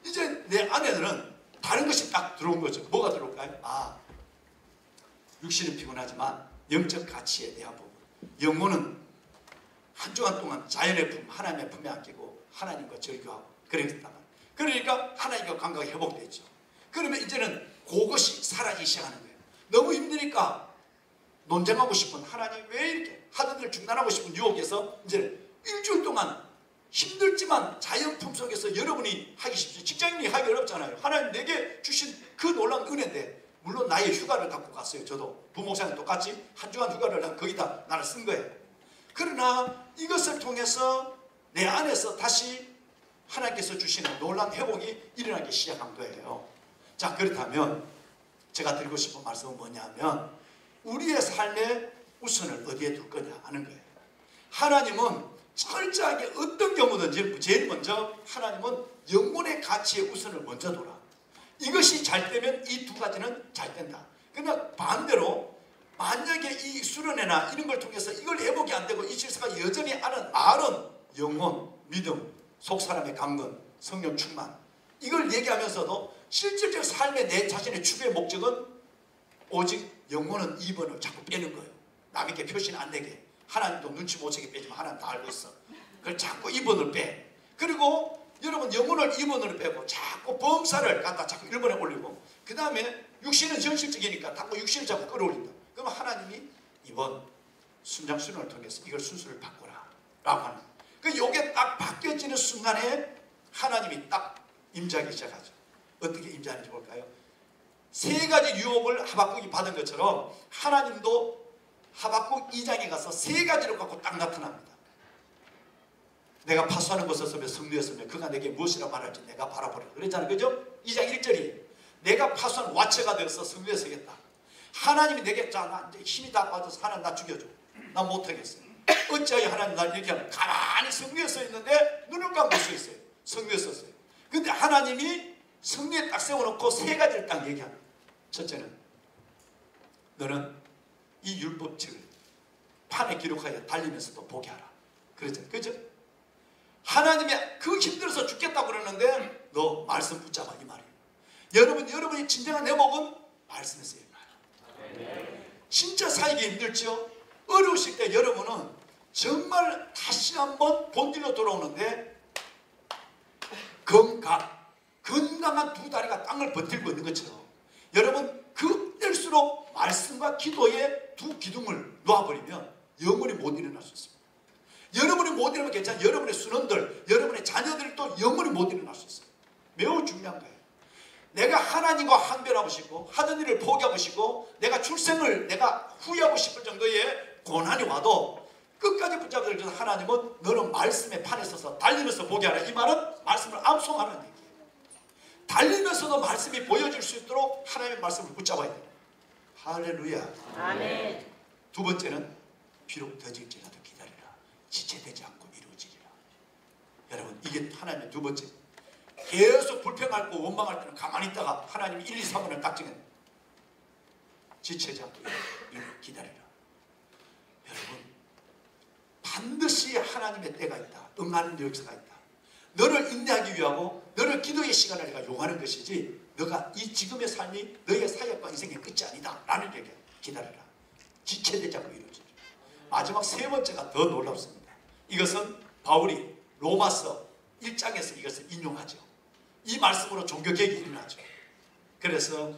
이제 내 안에는 다른 것이 딱 들어온 거죠. 뭐가 들어올까요? 육신은 피곤하지만 영적 가치에 대한 부분. 영혼은 한 주간 동안 자연의 품, 하나님의 품에 안기고 하나님과 절교하고 그랬단 말이에요. 그러니까 하나님과 관계가 회복됐죠. 그러면 이제는 그것이 사라지기 시작하는 거예요. 너무 힘드니까 논쟁하고 싶은, 하나님 왜 이렇게 하던 일 중단하고 싶은 유혹에서 이제 일주일 동안 힘들지만 자연 품속에서 여러분이 하기 쉽죠. 직장인이 하기 어렵잖아요. 하나님 내게 주신 그 놀라운 은혜인데, 물론 나의 휴가를 갖고 갔어요. 저도 부목사님 똑같이 한 주간 휴가를 거기다 나를 쓴 거예요. 그러나 이것을 통해서 내 안에서 다시 하나님께서 주시는 놀라운 회복이 일어나기 시작한 거예요. 자, 그렇다면 제가 드리고 싶은 말씀은 뭐냐면, 우리의 삶의 우선을 어디에 둘 거냐 하는 거예요. 하나님은 철저하게 어떤 경우든지 제일 먼저 하나님은 영혼의 가치의 우선을 먼저 둬라. 이것이 잘 되면 이 두 가지는 잘 된다. 그러나 반대로 만약에 이 수련회나 이런 걸 통해서 이걸 회복이 안 되고 이 질서가 여전히 하는 말은 영혼, 믿음, 속 사람의 강건, 성령 충만, 이걸 얘기하면서도 실질적 삶의 내 자신의 추구의 목적은 오직 영혼은 2번을 자꾸 빼는 거예요. 남에게 표시는 안 되게. 하나님도 눈치 못 채게 빼지만 하나님 다 알고 있어. 그걸 자꾸 2번을 빼. 그리고 여러분 영혼을 2번으로 빼고 자꾸 범사를 갖다 자꾸 1번에 올리고, 그 다음에 육신은 현실적이니까 자꾸 육신을 자꾸 끌어올린다. 그러면 하나님이 2번 순장순원을 통해서 이걸 순수를 바꾸라 라고 하는 거예요. 그 요게 딱 바뀌어지는 순간에 하나님이 딱 임재하기 시작하죠. 어떻게 임재하는지 볼까요? 세 가지 유혹을 하박국이 받은 것처럼 하나님도 하박국 2장에 가서 세 가지를 갖고 딱 나타납니다. 내가 파수하는 곳에 서면 성루였으며 그가 내게 무엇이라 말할지 내가 바라보라 그랬잖아요. 그죠? 2장 1절이 내가 파수한 와체가 되어서 성루에 서겠다. 하나님이 내게 자, 나 이제 힘이 다 빠져서 하나님 나 죽여줘. 나 못하겠어. 어찌하여 하나님 날 이렇게 하면 가만히 성루에 서 있는데 눈을 감고 서 있어요. 성루에 섰어요. 근데 하나님이 성루에 딱 세워놓고 세 가지를 딱 얘기합니다. 첫째는 너는 이 율법책을 판에 기록하여 달리면서도 보게 하라. 그렇죠? 그죠? 하나님이 그 힘들어서 죽겠다고 그러는데 너 말씀 붙잡아 이 말이에요. 여러분이 진정한 내목은 말씀에서 일어나요. 진짜 살기 힘들죠? 어려우실 때 여러분은 정말 다시 한번 본질로 돌아오는데 건강한 두 다리가 땅을 버티고 있는 것처럼 여러분 그때일수록 말씀과 기도의 두 기둥을 놓아버리면 영원히 못 일어날 수 있습니다. 여러분이 못 일어나면 괜찮아요. 여러분의 순원들, 여러분의 자녀들이 또 영원히 못 일어날 수 있어요. 매우 중요한 거예요. 내가 하나님과 항변하고 싶고 하던 일을 포기하고 싶고 내가 출생을 내가 후회하고 싶을 정도의 고난이 와도 끝까지 붙잡을 때 하나님은 너는 말씀의 판에 서서 달리면서 보게 하라. 이 말은 말씀을 암송하는 얘기예요. 달리면서도 말씀이 보여줄 수 있도록 하나님의 말씀을 붙잡아야 돼요. 할렐루야. 아멘. 두 번째는 비록 더딜지라도 기다리라. 지체되지 않고 이루어지리라. 여러분 이게 하나님의 두 번째. 계속 불평할 거 원망할 때는 가만히 있다가 하나님이 1, 2, 3번을 딱 정해. 지체지 않고 기다리라. 여러분 반드시 하나님의 때가 있다. 응하는 역사가 있다. 너를 인내하기 위하고 너를 기도의 시간을 내가 요구하는 것이지 너가 이 지금의 삶이 너의 사역과 인생의 끝이 아니다 라는 얘기야. 기다리라. 지체되지 않고 이루어지리라. 마지막 세 번째가 더 놀랍습니다. 이것은 바울이 로마서 1장에서 이것을 인용하죠. 이 말씀으로 종교개혁이 일어나죠. 그래서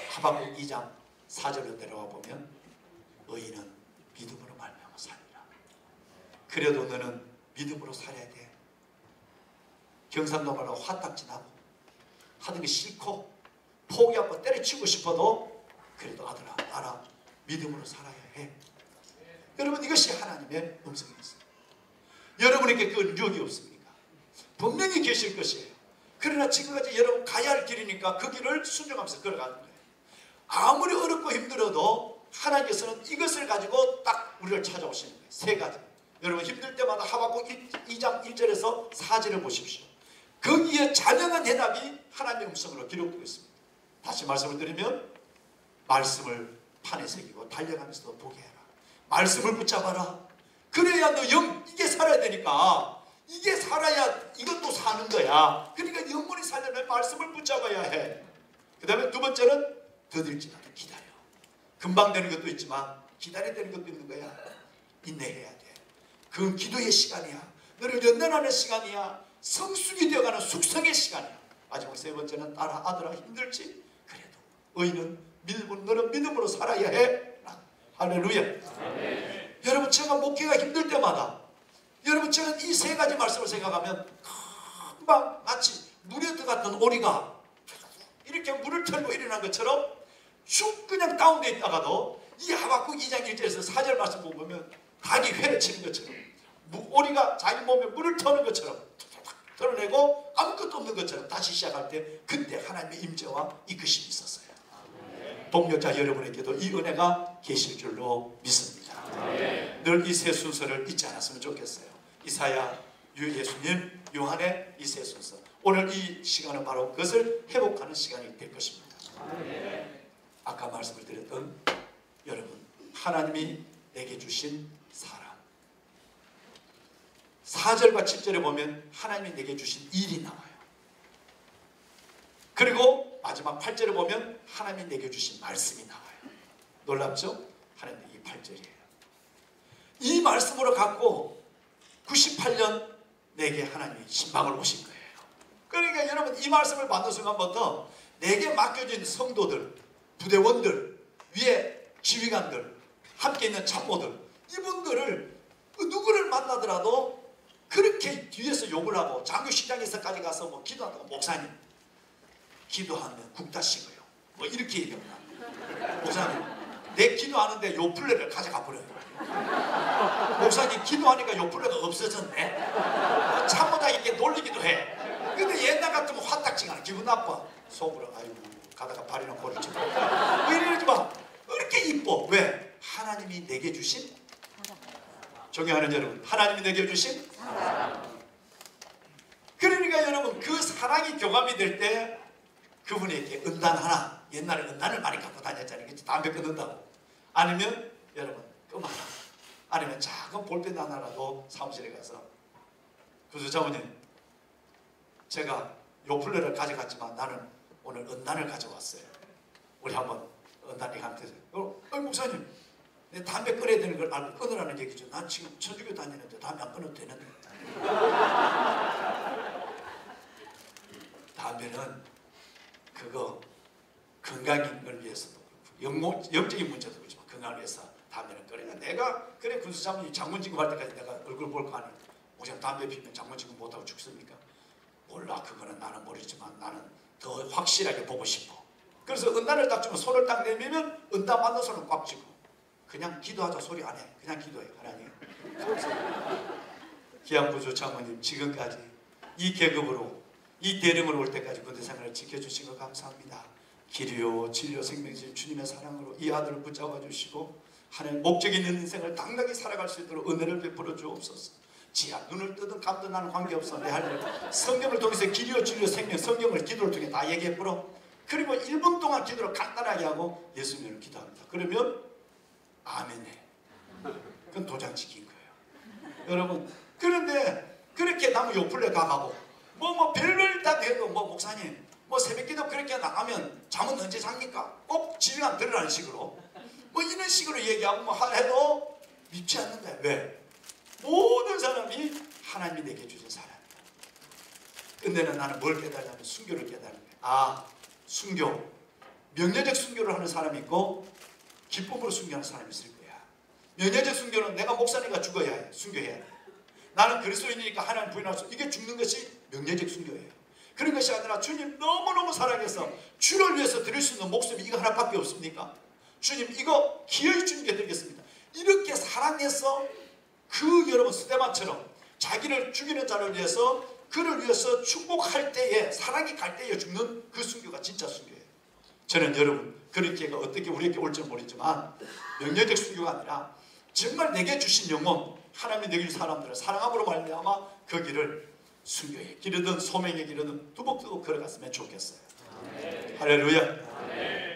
하박국 2장 4절로 내려와 보면 의인은 믿음으로 말미암아 살리라. 그래도 너는 믿음으로 살아야 돼. 경상도 말로 화딱지나고 하는 게 싫고 포기하고 때려치고 싶어도 그래도 아들아 알아 믿음으로 살아야 해. 여러분 이것이 하나님의 음성이 있어요. 여러분에게 그 유혹이 없습니까? 분명히 계실 것이에요. 그러나 지금까지 여러분 가야 할 길이니까 그 길을 순종하면서 걸어가는 거예요. 아무리 어렵고 힘들어도 하나님께서는 이것을 가지고 딱 우리를 찾아오시는 거예요. 세 가지. 여러분 힘들 때마다 하박국 2장 1절에서 4절을 보십시오. 거기에 자명한 대답이 하나님의 음성으로 기록되어 있습니다. 다시 말씀을 드리면 말씀을 판에 새기고 달려가면서도 보게 해라. 말씀을 붙잡아라. 그래야 너 이게 살아야 되니까 이게 살아야 이것도 사는 거야. 그러니까 영원히 살려면 말씀을 붙잡아야 해. 그 다음에 두 번째는 더딜지라도 기다려. 금방 되는 것도 있지만 기다려야 되는 것도 있는 거야. 인내해야 돼. 그건 기도의 시간이야. 너를 연단하는 시간이야. 성숙이 되어가는 숙성의 시간이야. 마지막 세 번째는 아들아 힘들지? 그래도 의인은 너는 믿음으로 살아야 해. 할렐루야. 여러분, 제가 목회가 힘들 때마다 여러분, 제가 이 세 가지 말씀을 생각하면 금방 마치 물에 들어갔던 오리가 이렇게 물을 털고 일어난 것처럼 쭉 그냥 다운되어 있다가도 이 하박국 2장 1절에서 4절 말씀 보면 닭이 회를 치는 것처럼 오리가 자기 몸에 물을 터는 것처럼 털어내고 아무것도 없는 것처럼 다시 시작할 때 그때 하나님의 임재와 이끄심이 있었어요. 동역자 여러분에게도 이 은혜가 계실 줄로 믿습니다. 늘 이 세 순서를 잊지 않았으면 좋겠어요. 이사야, 예수님, 요한의 이 세 순서. 오늘 이 시간은 바로 그것을 회복하는 시간이 될 것입니다. 아까 말씀을 드렸던 여러분, 하나님이 내게 주신 사랑. 4절과 7절에 보면 하나님이 내게 주신 일이 나와요. 그리고 마지막 8절에 보면 하나님이 내게 주신 말씀이 나와요. 놀랍죠? 하나님, 이 8절이에요. 이 말씀으로 갖고 98년 내게 하나님이 신방을 오신 거예요. 그러니까 여러분, 이 말씀을 받는 순간부터 내게 맡겨진 성도들, 부대원들, 위에 지휘관들, 함께 있는 참모들, 이분들을 누구를 만나더라도 그렇게 뒤에서 욕을 하고 장교식장에서까지 가서 뭐 기도한다고, 목사님 기도하면 국다 식어요, 뭐 이렇게 얘기합니다. 목사님, 내 기도하는데 요플레를 가져가 버려요. 목사님, 기도하니까 요플레가 없어졌네. 참모장에게 놀리기도 해. 근데 옛날 같으면 화딱지가 나, 기분 나빠. 속으로 아이고 가다가 발이나 꼬리 치고 이러지 마. 이렇게 이뻐. 왜? 하나님이 내게 주신, 존경하는 여러분, 하나님이 내게 주신 사랑. 그러니까 여러분, 그 사랑이 교감이 될 때 그분에게 은단 하나, 옛날에 은단을 많이 갖고 다녔잖아요. 담배 끊는다고. 아니면 여러분 껌 하나, 아니면 작은 볼펜 하나라도 사무실에 가서, 구수자원님, 제가 요플레를 가져갔지만 나는 오늘 은단을 가져왔어요. 우리 한번 은단이한테, 목사님, 내 담배 끊어야 되는 걸 알고 끊으라는 얘기죠. 난 지금 천주교 다니는데 담배 안 끊어도 되는데. 담배는 그거 건강을 위해서도 그렇고 영적인 문제도 그렇지만 건강을 위해서 담배는 끊어야. 내가 그래, 군수장님이 장군 진급할 때까지 내가 얼굴 볼 거 아니에요. 목사님, 담배 피우면 장군 진급 못하고 죽습니까? 몰라, 그거는 나는 모르지만 나는 더 확실하게 보고 싶어. 그래서 은단을 딱 주면 손을 딱 내밀면 은단 받는 손은 꽉 쥐고 그냥 기도하자 소리 안 해. 그냥 기도해. 하나님, 기안부조 장모님, 지금까지 이 계급으로, 이 대령으로 올 때까지 군대 생활을 지켜주신 거 감사합니다. 기료, 진료, 생명실 주님의 사랑으로 이 아들을 붙잡아 주시고 하나님 목적 있는 인생을 당당히 살아갈 수 있도록 은혜를 베풀어 주옵소서. 지하 눈을 뜨든 감든 나는 관계없어. 내 할 일 성경을 통해서 기료, 진료, 생명, 성경을 기도를 통해 다 얘기해 풀어. 그리고 1분 동안 기도를 간단하게 하고 예수님을 기도합니다. 그러면 아멘해. 그건 도장 지킨 거예요. 여러분, 그런데 그렇게 나무 요플레 가가고 뭐 별별 다 해도 목사님 새벽기도 그렇게 나가면 잠은 언제 잡니까? 꼭 지휘관 들으라는 식으로 이런 식으로 얘기하고 해도 믿지 않는다. 왜? 모든 사람이 하나님이 내게 주신 사람이야. 근데는 나는 뭘 깨달냐면 순교를 깨달은 거야. 아, 순교, 명예적 순교를 하는 사람이 있고 기쁨으로 순교하는 사람이 있을 거야. 명예적 순교는 내가 목사니까 죽어야 해. 순교해야 돼. 나는 그리스도인이니까 하나님 부인할 수, 이게 죽는 것이 명예적 순교예요. 그런 것이 아니라 주님 너무너무 사랑해서 주를 위해서 드릴 수 있는 목숨이 이거 하나밖에 없습니까? 주님, 이거 기어이 주님께 드리겠습니다. 이렇게 사랑해서 그 여러분 스데반처럼 자기를 죽이는 자를 위해서, 그를 위해서 축복할 때에, 사랑이 갈 때에 죽는 그 순교가 진짜 순교예요. 저는 여러분 그런 기회가 어떻게 우리에게 올지 모르지만 명예적 순교가 아니라 정말 내게 주신 영혼, 하나님이 내게 주신 사람들을 사랑함으로 말미암아 그 길을 순교의 길이든 소명의 길이든 두벅두벅 걸어갔으면 좋겠어요. 할렐루야.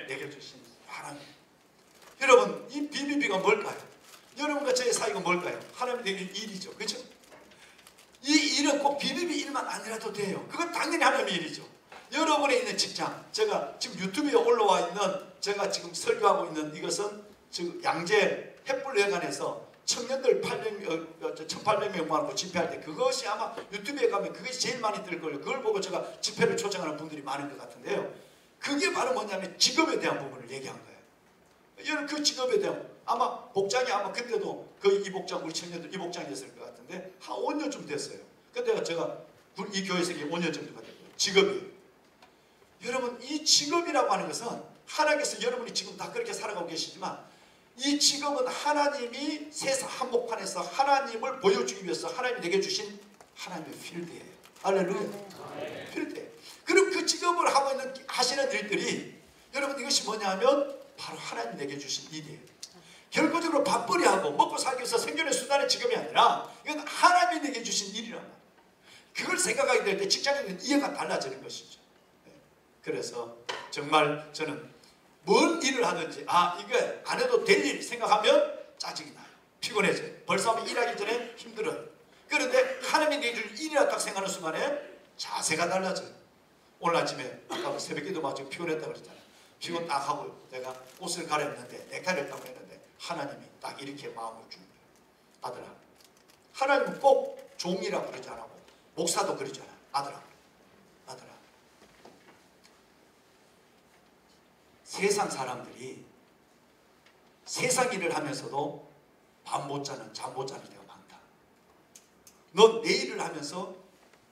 내게 주신 사랑. 여러분, 이 비비비가 뭘까요? 여러분과 저의 사이가 뭘까요? 하나님이 내게 일이죠. 그렇죠? 이 일은 꼭 비비비 일만 아니라도 돼요. 그건 당연히 하나님의 일이죠. 여러분의 있는 직장, 제가 지금 유튜브에 올라와 있는, 제가 지금 설교하고 있는 이것은 지금 양재 햇불회관에서 청년들 1800명 모아놓고 집회할 때, 그것이 아마 유튜브에 가면 그것이 제일 많이 뜰 거예요. 그걸 보고 제가 집회를 초청하는 분들이 많은 것 같은데요. 그게 바로 뭐냐면 직업에 대한 부분을 얘기한 거예요. 여러분, 그 직업에 대한, 아마 복장이 아마 그때도 거의 이 복장, 우리 청년들 이 복장이었을 것 같은데 한 5년쯤 됐어요. 그때가 제가 이 교회 생긴 5년 정도가 됐고요. 직업이. 여러분 이 직업이라고 하는 것은 하나님께서 여러분이 지금 다 그렇게 살아가고 계시지만 이 직업은 하나님이 세상 한복판에서 하나님을 보여주기 위해서 하나님이 내게 주신 하나님의 필드예요. 할렐루야. 필드예요. 그럼 그 직업을 하고 있는 하시는 일들이 여러분 이것이 뭐냐면 바로 하나님이 내게 주신 일이에요. 결과적으로 밥벌이 하고 먹고 살기 위해서 생존의 수단의 직업이 아니라 이건 하나님이 내게 주신 일이란 말이에요. 그걸 생각하게 될 때 직장에는 이해가 달라지는 것이죠. 그래서 정말 저는 뭔 일을 하든지 이거 안 해도 될 일 생각하면 짜증이 나요. 피곤해져요. 벌써 한번 일하기 전에 힘들어요. 그런데 하나님이 내게 주신 일이라 딱 생각하는 순간에 자세가 달라져요. 오늘 아침에 아까 새벽기도 마치고 피곤했다고 그랬잖아요. 피곤 딱 하고 내가 옷을 갈아입는데 넥타이를 따고 했는데 하나님이 딱 이렇게 마음을 주는 거예요. 아들아, 하나님은 꼭 종이라 그러지 않고 목사도 그러지 않아요. 아들아, 세상 사람들이 세상 일을 하면서도 밤 못 자는, 잠 못 자는 때가 많다. 넌 내 일을 하면서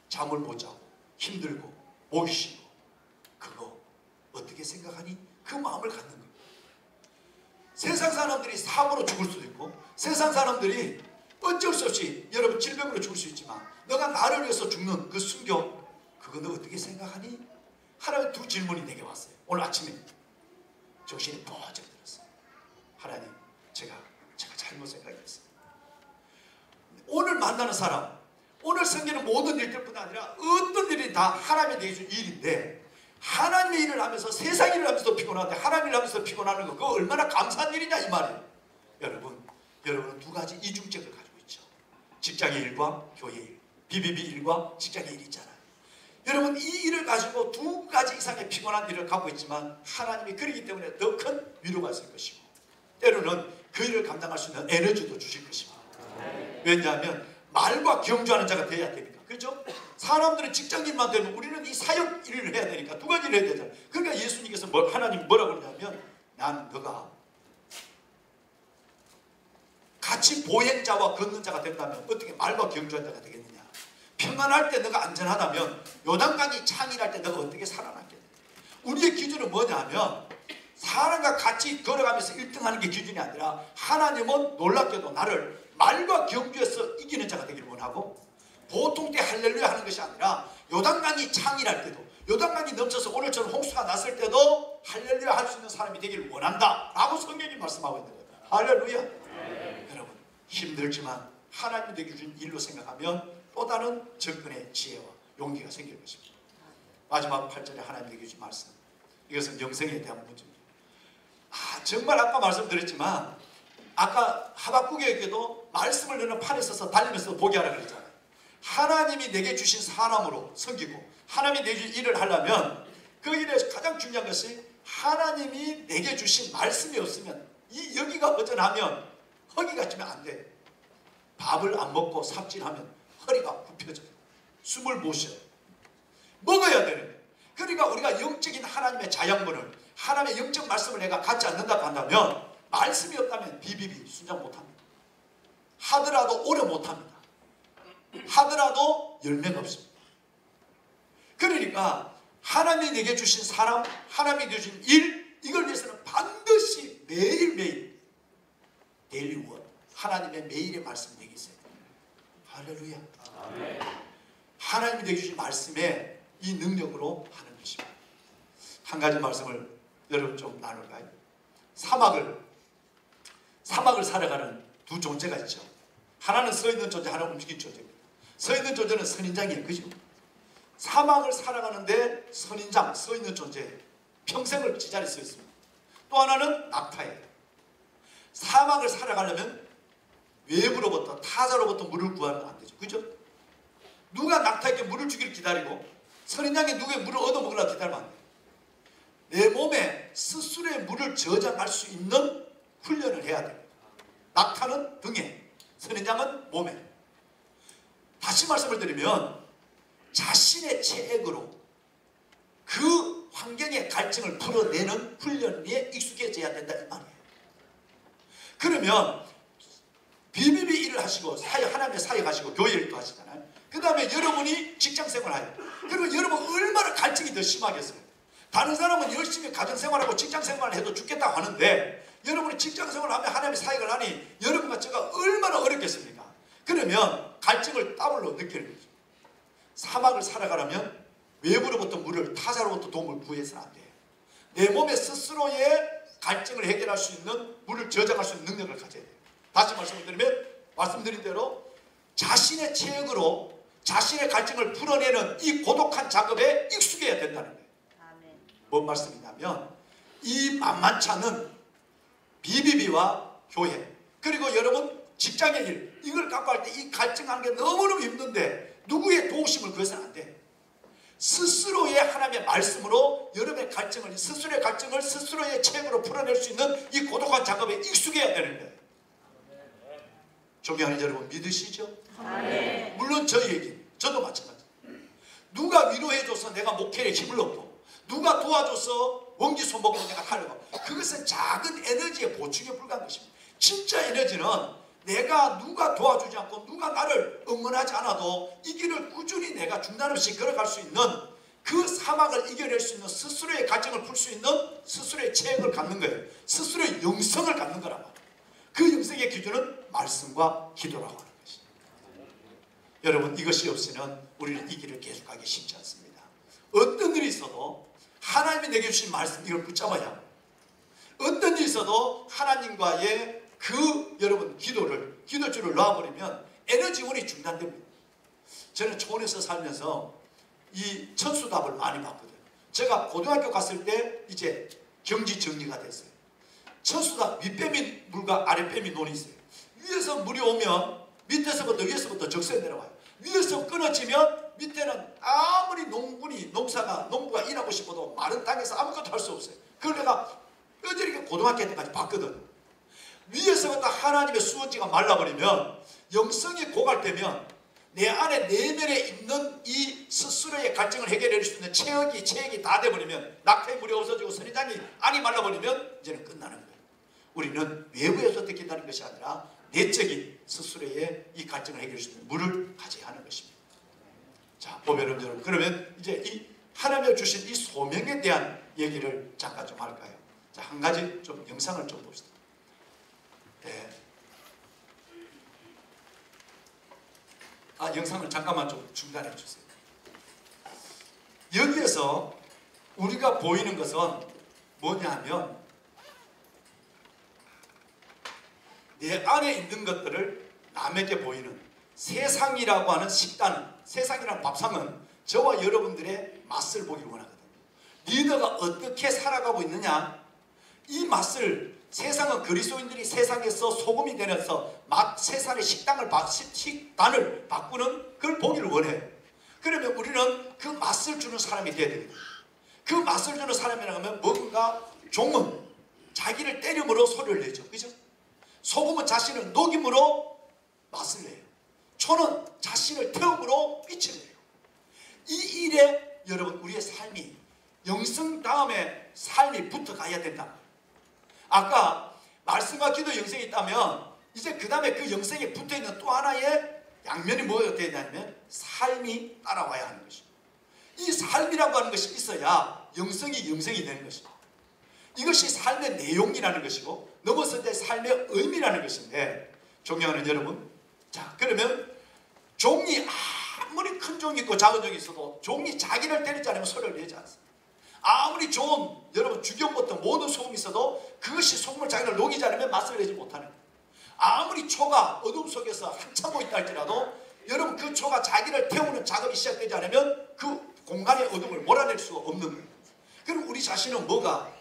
잠을 못 자고 힘들고 목이 쉬고 그거 어떻게 생각하니? 그 마음을 갖는 거예요. 세상 사람들이 사고로 죽을 수도 있고 세상 사람들이 어쩔 수 없이 여러분 질병으로 죽을 수 있지만 너가 나를 위해서 죽는 그 순교 그거 너 어떻게 생각하니? 하나님 두 질문이 내게 왔어요. 오늘 아침에 정신이 뻗어 들었어요. 하나님 제가 잘못 생각했어요. 오늘 만나는 사람 오늘 생기는 모든 일들뿐 아니라 어떤 일이 다 하나님이 내준 일인데 하나님의 일을 하면서 세상 일을 하면서 피곤한데 하나님 일을 하면서 피곤하는 거 그거 얼마나 감사한 일이냐 이 말이에요. 여러분은 두 가지 이중적을 가지고 있죠. 직장의 일과 교회의 일, BBB 일과 직장의 일이 있잖아요. 여러분 이 일을 가지고 두 가지 이상의 피곤한 일을 갖고 있지만 하나님이 그러기 때문에 더 큰 위로가 있을 것이고 때로는 그 일을 감당할 수 있는 에너지도 주실 것이고 왜냐하면 말과 경주하는 자가 되어야 되니까. 그렇죠? 사람들은 직장인만 되면 우리는 이 사역 일을 해야 되니까 두 가지를 해야 되잖아요. 그러니까 예수님께서 하나님 뭐라고 그러냐면 난 너가 같이 보행자와 걷는 자가 된다면 어떻게 말과 경주한 자가 되겠느냐. 평안할 때 너가 안전하다면 요단강이 창이랄 때 너가 어떻게 살아남겠냐. 우리의 기준은 뭐냐면 사람과 같이 걸어가면서 1등하는 게 기준이 아니라 하나님은 놀랍게도 나를 말과 경주에서 이기는 자가 되기를 원하고 보통 때 할렐루야 하는 것이 아니라 요단강이 창이랄 때도 요단강이 넘쳐서 오늘처럼 홍수가 났을 때도 할렐루야 할 수 있는 사람이 되기를 원한다 라고 성경이 말씀하고 있는 거예요. 할렐루야. 여러분 힘들지만 하나님이 내게 주신 일로 생각하면 또 다른 접근의 지혜와 용기가 생길 것입니다. 마지막 8절에 하나님 내게 주신 말씀 이것은 영생에 대한 문제입니다. 정말 아까 말씀드렸지만 아까 하박국에게도 말씀을 너는 판에 서서 달리면서 보게 하라 그랬잖아요. 하나님이 내게 주신 사람으로 섬기고 하나님이 내게 주신 일을 하려면 그 일에 가장 중요한 것이 하나님이 내게 주신 말씀이 없으면 이 여기가 허전하면 허기가 지면 안 돼. 밥을 안 먹고 삽질하면 허리가 굽혀져요. 숨을 못 쉬어요. 먹어야 되는데 그러니까 우리가 영적인 하나님의 자양분을 하나님의 영적 말씀을 내가 갖지 않는다고 한다면 말씀이 없다면 비비비 순장 못합니다. 하더라도 오래 못합니다. 하더라도 열매가 없습니다. 그러니까 하나님이 내게 주신 사람 하나님이 내게 주신 일 이걸 위해서는 반드시 매일매일 데일리 원 하나님의 매일의 말씀이 내게 있어야 됩니다. 할렐루야. 아멘. 하나님이 내게 주신 말씀에 이 능력으로 하는 것입니다. 한 가지 말씀을 여러분 좀 나눌까요? 사막을 살아가는 두 존재가 있죠. 하나는 서 있는 존재, 하나는 움직이는 존재입니다. 서 있는 존재는 선인장이에요. 그죠? 사막을 살아가는데 선인장, 서 있는 존재, 평생을 지자리에 서 있습니다. 또 하나는 낙타예요. 사막을 살아가려면 외부로부터 타자로부터 물을 구하면 안 되죠. 그죠? 누가 낙타에게 물을 주기를 기다리고 선인장이 누구의 물을 얻어먹으려고 기다리면 안 돼요. 내 몸에 스스로의 물을 저장할 수 있는 훈련을 해야 됩니다. 낙타는 등에, 선인장은 몸에. 다시 말씀을 드리면 자신의 체액으로 그 환경의 갈증을 풀어내는 훈련에 익숙해져야 된다 이 말이에요. 그러면 비비비 일을 하시고 하나님의 사역하시고 교회 일도 하시잖아요. 그 다음에 여러분이 직장생활 하요. 그리고 여러분 얼마나 갈증이 더 심하겠어요. 다른 사람은 열심히 가정생활하고 직장생활을 해도 죽겠다고 하는데 여러분이 직장생활을 하면 하나님의 사역을 하니 여러분과 제가 얼마나 어렵겠습니까? 그러면 갈증을 더블로 느끼는 거죠. 사막을 살아가려면 외부로부터 물을, 타자로부터 도움을 구해서는 안 돼요. 내 몸에 스스로의 갈증을 해결할 수 있는, 물을 저장할 수 있는 능력을 가져야 돼요. 다시 말씀을 드리면 말씀드린 대로 자신의 체력으로 자신의 갈증을 풀어내는 이 고독한 작업에 익숙해야 된다는 거예요. 아멘. 뭔 말씀이냐면 이 만만치 않은 비비비와 교회, 그리고 여러분 직장의 일, 이걸 갖고 할 때 이 갈증하는 게 너무너무 힘든데 누구의 도우심을 구해서는 안 돼. 스스로의 하나님의 말씀으로 여러분의 갈증을, 스스로의 갈증을 스스로의 체력으로 풀어낼 수 있는 이 고독한 작업에 익숙해야 되는 거예요. 존경하는 여러분 믿으시죠? 네. 물론 저도 마찬가지. 누가 위로해줘서 내가 목회에 힘을 얻고 누가 도와줘서 원기소 먹고 내가 하려고, 그것은 작은 에너지의 보충에 불과한 것입니다. 진짜 에너지는 내가 누가 도와주지 않고 누가 나를 응원하지 않아도 이 길을 꾸준히 내가 중단 없이 걸어갈 수 있는, 그 사막을 이겨낼 수 있는, 스스로의 갈증을 풀 수 있는 스스로의 체력을 갖는 거예요. 스스로의 영성을 갖는 거란 말이에요. 그 영성의 기준은 말씀과 기도라고 하는 것입니다. 여러분 이것이 없이는 우리는 이 길을 계속하기 쉽지 않습니다. 어떤 일이 있어도 하나님이 내게 주신 말씀, 이걸 붙잡아야 합니다. 어떤 일이 있어도 하나님과의 그 여러분 기도줄을 놔버리면 에너지원이 중단됩니다. 저는 초원에서 살면서 이 천수답을 많이 봤거든요. 제가 고등학교 갔을 때 이제 경지 정리가 됐어요. 천수답 윗뱀이 물과 아랫뱀이 논이 있어요. 위에서 물이 오면 위에서부터 적셔 내려와요. 위에서 끊어지면 밑에는 아무리 농부가 일하고 싶어도 마른 땅에서 아무것도 할 수 없어요. 그걸 내가 뼈저리게 고등학교 때까지 봤거든. 위에서부터 하나님의 수원지가 말라버리면, 영성이 고갈되면 내 안에 내면에 있는 이 스스로의 갈증을 해결해 줄 수 있는 체액이 다 돼버리면, 낙태의 물이 없어지고 선인장이 안이 말라버리면 이제는 끝나는 거예요. 우리는 외부에서 느낀다는 것이 아니라 내적인 스스로의 이 갈증을 해결할 수 있는 물을 가져야 하는 것입니다. 자, 보면 여러분, 그러면 이제 이 하나님이 주신 이 소명에 대한 얘기를 잠깐 좀 할까요? 자, 한 가지 좀 영상을 좀 봅시다. 네. 영상을 잠깐만 좀 중단해 주세요. 여기에서 우리가 보이는 것은 뭐냐 하면 내 안에 있는 것들을 남에게 보이는 세상이라고 하는 식단은, 세상이라는 밥상은 저와 여러분들의 맛을 보기를 원하거든요. 리더가 어떻게 살아가고 있느냐, 이 맛을, 세상은 그리스도인들이 세상에서 소금이 되면서 세상의 식단을 바꾸는 그걸 보기를 원해요. 그러면 우리는 그 맛을 주는 사람이 돼야 됩니다. 그 맛을 주는 사람이라고 하면 뭔가 종은 자기를 때림으로 소리를 내죠. 그죠? 소금은 자신을 녹임으로 맛을 내요. 초는 자신을 태움으로 빛을 내요. 이 일에 여러분 우리의 삶이, 영성 다음에 삶이 붙어가야 된다. 아까 말씀과 기도 영성이 있다면 이제 그 다음에 그 영성에 붙어있는 또 하나의 양면이 뭐가 되냐면 삶이 따라와야 하는 것입니다. 이 삶이라고 하는 것이 있어야 영성이 되는 것입니다. 이것이 삶의 내용이라는 것이고 넘어서 내 삶의 의미라는 것인데, 존경하는 여러분, 자, 그러면 종이 아무리 큰 종이 있고 작은 종이 있어도 종이 자기를 때리지 않으면 소리를 내지 않습니다. 아무리 좋은 여러분 주경부터 모든 소금이 있어도 그것이 소금을 자기를 녹이지 않으면 맛을 내지 못하는 거예요. 아무리 초가 어둠 속에서 한참고 있다 할지라도 여러분 그 초가 자기를 태우는 작업이 시작되지 않으면 그 공간의 어둠을 몰아낼 수가 없는 거예요. 그럼 우리 자신은 뭐가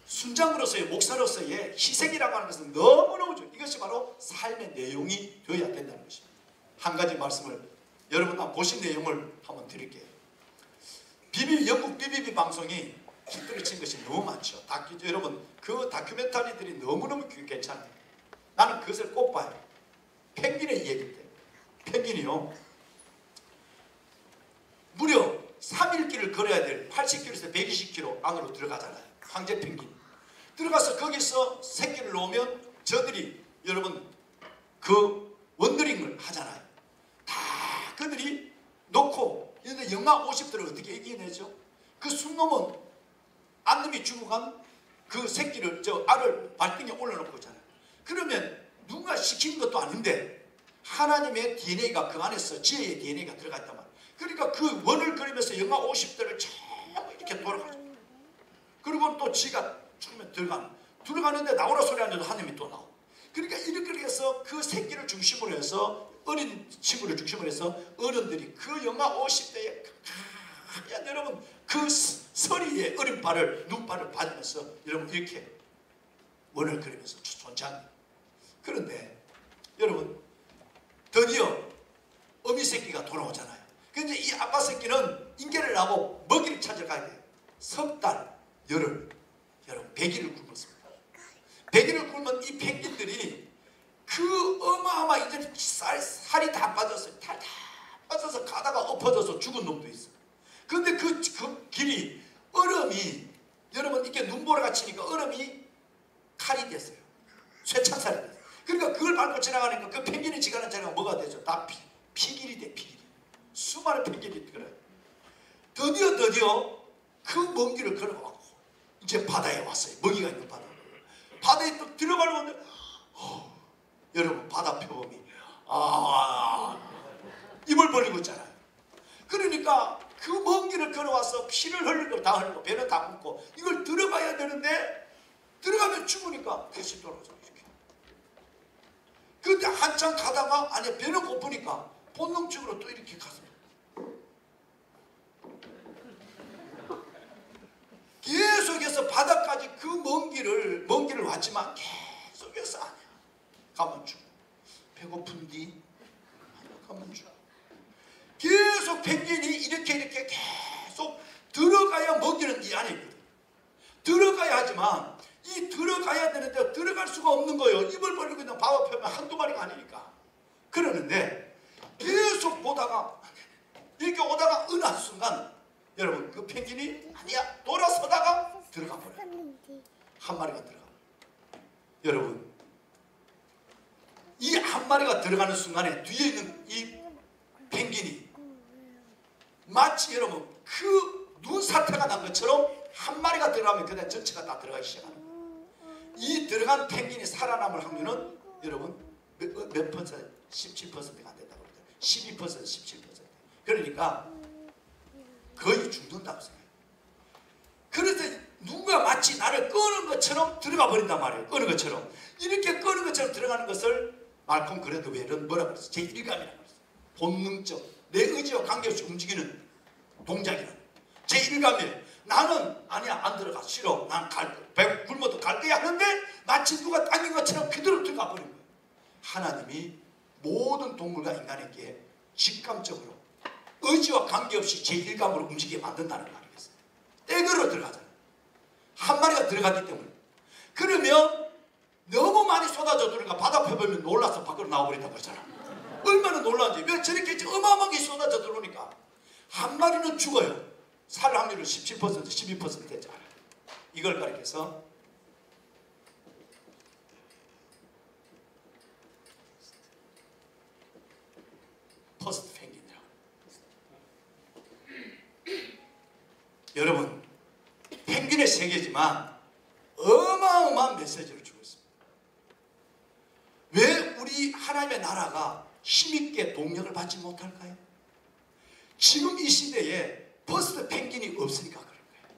순장으로서의, 목사로서의 희생이라고 하는 것은 너무너무 좋아요. 이것이 바로 삶의 내용이 되어야 된다는 것입니다. 한 가지 말씀을 여러분 다 보신 내용을 한번 드릴게요. 영국 BBB 방송이 히트를 친 것이 너무 많죠. 여러분 그 다큐멘터리들이 너무너무 괜찮아요. 나는 그것을 꼭 봐요. 펭귄의 이야기 때문에. 펭귄이요, 무려 3일길을 걸어야 될 80km에서 120km 안으로 들어가잖아요. 황제 펭귄 들어가서 거기서 새끼를 놓으면 저들이 여러분 그 원더링을 하잖아요. 다 그들이 놓고 영하 50도를 어떻게 이겨내죠? 그 순놈은 안놈이 죽어간 그 새끼를 알을 발등에 올려놓고 있잖아요. 그러면 누가 시킨 것도 아닌데 하나님의 DNA가 그 안에서 지혜의 DNA가 들어가 있단 말이에요. 그러니까 그 원을 그리면서 영하 50도를 전부 이렇게 돌아가죠. 그리고 또 지가 죽으면 들어가는데 나오라 소리 하는데도 하나님이 또 나오고. 그러니까 이렇게 해서 그 새끼를 중심으로 해서 어린 친구를 중심으로 해서 어른들이 그 영하 50도에 여러분 그 서리에 어린 발을 눈발을 받으면서 여러분 이렇게 원을 그리면서 존재합니다. 그런데 여러분 드디어 어미 새끼가 돌아오잖아요. 근데 이 아빠 새끼는 인계를 하고 먹이를 찾으러 가야 돼요. 석 달, 열흘, 여러분 100일을 굶었습니다. 100일을 굶은 이 펭귄들이 그 어마어마 이제 살이 다 빠졌어요. 다 빠져서 가다가 엎어져서 죽은 놈도 있어요. 근데 그 길이 얼음이 여러분 이렇게 눈보라가 치니까 얼음이 칼이 됐어요. 쇠창살이 됐어요. 그러니까 그걸 밟고 지나가니까 그 펭귄이 지나가는 자리가 뭐가 되죠? 다 피길이 돼. 피길이. 수많은 펭귄이 들어요. 드디어 그 먼 길을 걸어가고 이제 바다에 왔어요. 먹이가 있는 바다. 바다에 또 들어가려고 여러분 바다 표범이 입을 벌리고 있잖아요. 그러니까 그 먼 길을 걸어와서 피를 흘리고 다 흘리고 배는 다 굶고 이걸 들어가야 되는데 들어가면 죽으니까 다시 돌아오죠. 이렇게. 근데 한참 가다가 아니 배는 고프니까 본능적으로 또 이렇게 갔습니다. 계속해서 바다까지 그 먼 길을 왔지만 계속해서 아니야. 가면 죽어. 배고픈디 가면 죽어. 계속 펭귄이 이렇게 계속 들어가야 먹이는 이 안에 있거든. 들어가야 하지만 이 들어가야 되는데 들어갈 수가 없는 거예요. 입을 벌리고 그냥 바로 펴면 한두 마리가 아니니까. 그러는데 계속 보다가 이렇게 오다가 어느 한순간 여러분 그 펭귄이 아니야 돌아서다가 들어가 버려요. 한 마리가 들어가. 여러분 이 한 마리가 들어가는 순간에 뒤에 있는 이 펭귄이 마치 여러분 그 눈사태가 난 것처럼 한 마리가 들어가면 그냥 전체가 다 들어가기 시작하는 거예요. 이 들어간 펭귄이 살아남을 확률은 여러분 몇 퍼센트? 17%가 안 된다고 그러죠. 12%, 17%. 그러니까 거의 죽는다고 생각해요. 그래서 누가 마치 나를 끄는 것처럼 들어가 버린단 말이에요. 끄는 것처럼. 이렇게 끄는 것처럼 들어가는 것을 말콤 그래도 웰은 뭐라고 그랬어요? 제1감이라고 그랬어요. 본능적, 내 의지와 관계없이 움직이는 동작이라는 제1감이에요. 나는 아니야 안 들어가 싫어. 난 배 굶어도 갈 거야 하는데 마치 누가 당긴 것처럼 그대로 들어가 버린 거예요. 하나님이 모든 동물과 인간에게 직감적으로 의지와 관계없이 제1감으로 움직이게 만든다는 거 아니겠어요? 떼거로 들어가잖아요. 한 마리가 들어가기 때문에. 그러면 너무 많이 쏟아져 들어가 바다 펴보면 놀라서 밖으로 나와버린다고 그러잖아. 얼마나 놀라운지. 왜 저렇게 어마어마하게 쏟아져 들어오니까 한 마리는 죽어요. 살 확률은 17%, 12% 되지 않아요. 이걸 가리켜서 퍼스트 펭귄이라고. 여러분 펭귄의 세계지만 어마어마한 메시지를 주고 있습니다. 왜 우리 하나님의 나라가 힘있게 동력을 받지 못할까요? 지금 이 시대에 퍼스트 펭귄이 없으니까 그런 거예요.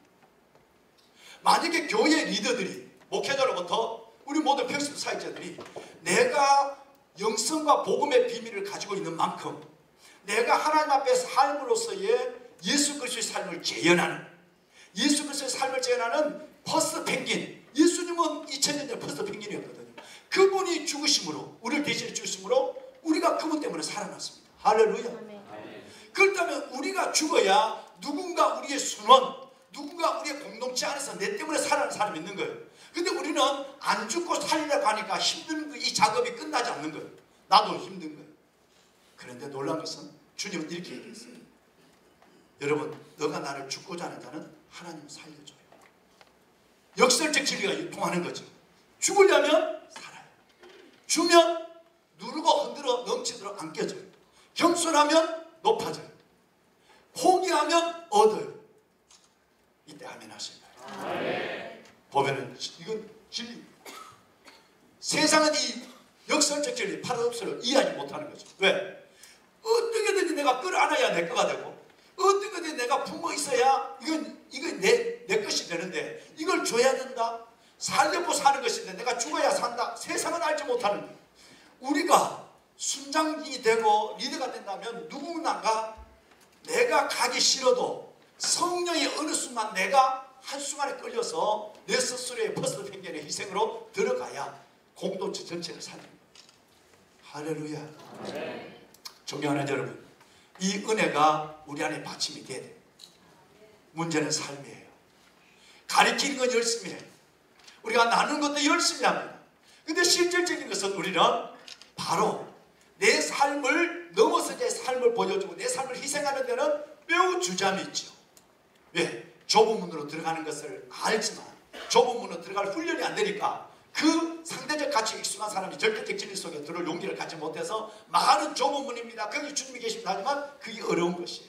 만약에 교회 리더들이 목회자로부터 우리 모든 평신 사역자들이 내가 영성과 복음의 비밀을 가지고 있는 만큼 내가 하나님 앞에 삶으로서의 예수 그리스도의 삶을 재현하는 예수 그리스도의 삶을 재현하는 퍼스트 펭귄. 예수님은 2000년 전 퍼스트 펭귄이었거든요. 그분이 죽으심으로 우리를 대신해 주심으로 우리가 그분 때문에 살아났습니다. 할렐루야. 그렇다면 우리가 죽어야 누군가 우리의 순원, 누군가 우리의 공동체 안에서 내 때문에 살아나는 사람이 있는 거예요. 근데 우리는 안 죽고 살리려고 하니까 힘든 이 작업이 끝나지 않는 거예요. 나도 힘든 거예요. 그런데 놀라운 것은 주님은 이렇게 얘기했어요. 여러분, 너가 나를 죽고자 하는 자는 하나님을 살려줘요. 역설적 진리가 통하는 거죠. 죽으려면 살아요. 주면 누르고 흔들어 넘치도록 안겨줘요. 겸손하면 높아져요. 포기하면 얻어요. 이때 아멘 하실까요? 보면은 이건 진리. 세상은 이 역설적 진리, 파라독스를 이해하지 못하는 거죠. 왜? 어떻게든지 내가 끌어안아야 내 거가 되고, 어떻게든지 내가 품어 있어야 이건 내 것이 되는데, 이걸 줘야 된다. 살려고 사는 것인데 내가 죽어야 산다. 세상은 알지 못하는 거예요. 우리가 순장이 되고 리더가 된다면 누군가 내가 가기 싫어도 성령의 어느 순간 내가 한순간에 끌려서 내 스스로의 퍼스널 편견의 희생으로 들어가야 공동체 전체를 살립니다. 할렐루야. 존경하는 여러분, 이 은혜가 우리 안에 받침이 돼야 돼요. 문제는 삶이에요. 가르치는 건 열심히 해요. 우리가 나누는 것도 열심히 합니다. 근데 실질적인 것은 우리는 바로 내 삶을 넘어서 내 삶을 보여주고 내 삶을 희생하는 데는 매우 주저함이 있죠. 왜? 좁은 문으로 들어가는 것을 알지만 좁은 문으로 들어갈 훈련이 안 되니까 그 상대적 가치에 익숙한 사람이 절대적 진리 속에 들어올 용기를 갖지 못해서 많은 좁은 문입니다. 거기 주님이 계십니다. 하지만 그게 어려운 것이에요.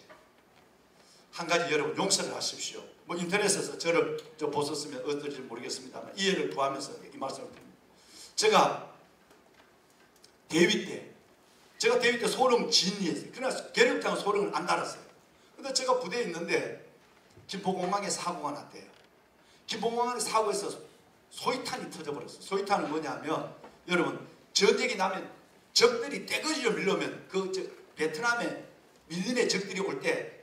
한 가지 여러분 용서를 하십시오. 뭐 인터넷에서 저를 보셨으면 어떨지 모르겠습니다만 이해를 구하면서 이 말씀을 드립니다. 제가 대위 때 소령 진이었어요. 그러나 계력장은 소령을 안 달았어요. 근데 제가 부대에 있는데 김포공항에 사고가 났대요. 김포공항에 사고에서 소위탄이 터져버렸어요. 소위탄은 뭐냐면 여러분 전쟁이 나면 적들이 떼거지로 밀려오면 베트남에 밀림의 적들이 올 때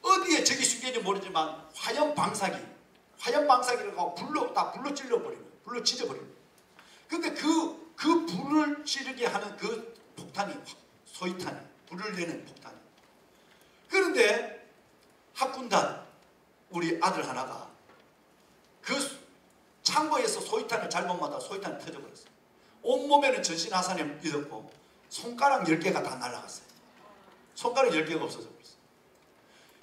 어디에 적이 숨겨진지 모르지만 화염방사기를 하고 불로 찔러버리는 거예요. 불로 찢어버리는 거예요. 근데 그 불을 찌르게 하는 그 폭탄이 소위탄이 불을 내는 폭탄이. 그런데 학군단 우리 아들 하나가 그 창고에서 소위탄을 잘못 맞아 소위탄이 터져버렸어요. 온몸에는 전신화산이 잊었고 손가락 10개가 다 날아갔어요. 손가락 10개가 없어져 버렸어요.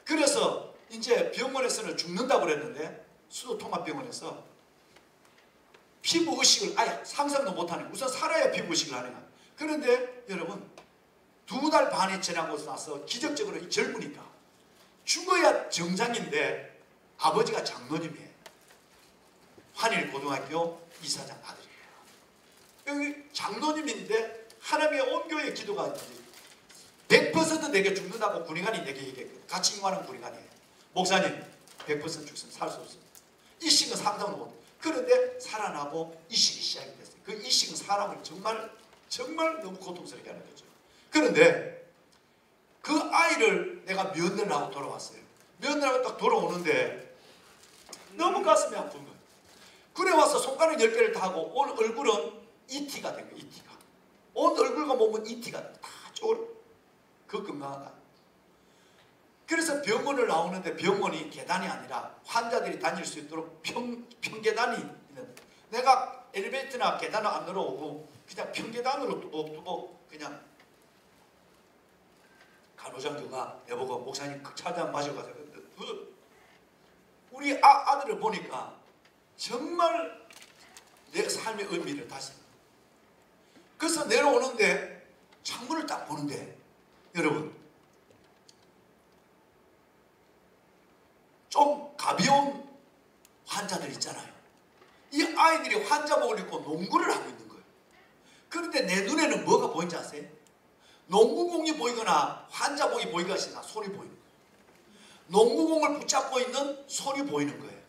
그래서 이제 병원에서는 죽는다고 그랬는데 수도통합병원에서 피부의식을 아예 상상도 못하는 우선 살아야 피부의식을 하는 거예요. 그런데 여러분 2달 반이 지나고 나서 기적적으로 이 젊으니까 죽어야 정상인데 아버지가 장로님이에요. 환일고등학교 이사장 아들이에요. 여기 장로님인데 하나님의 온 교회 기도가 100% 내게 죽는다고 군의관이 내게 얘기했거든요. 같이 인하는 군의관이에요. 목사님 100% 죽으면 살 수 없습니다. 이식은 상상도 못해요. 그런데 살아나고 이식이 시작이 됐어요. 그 이식은 사람을 정말 너무 고통스럽게 하는 거죠. 그런데 그 아이를 내가 면회를 하고 돌아왔어요. 면회를 하고 딱 돌아오는데 너무 가슴이 아픈 거예요. 그래 와서 손가락 10개를 다 하고 온 얼굴은 이티가 된 거예요. 이티가. 온 얼굴과 몸은 이티가 다 쪼그려. 그 건강하다. 그래서 병원을 나오는데 병원이 계단이 아니라 환자들이 다닐 수 있도록 평계단이 있는데 내가 엘리베이터나 계단을 안 들어오고 그냥 평계단으로 두고 그냥 간호장교가 내보고 목사님 그 차도 안 마셔가지고 우리 아들을 보니까 정말 내 삶의 의미를 다시 그래서 내려오는데 창문을 딱 보는데 여러분 좀 가벼운 환자들 있잖아요. 이 아이들이 환자복을 입고 농구를 하고 있는 거예요. 그런데 내 눈에는 뭐가 보이는지 아세요? 농구공이 보이거나 환자복이 보이거나 손이 보이는 거예요. 농구공을 붙잡고 있는 손이 보이는 거예요.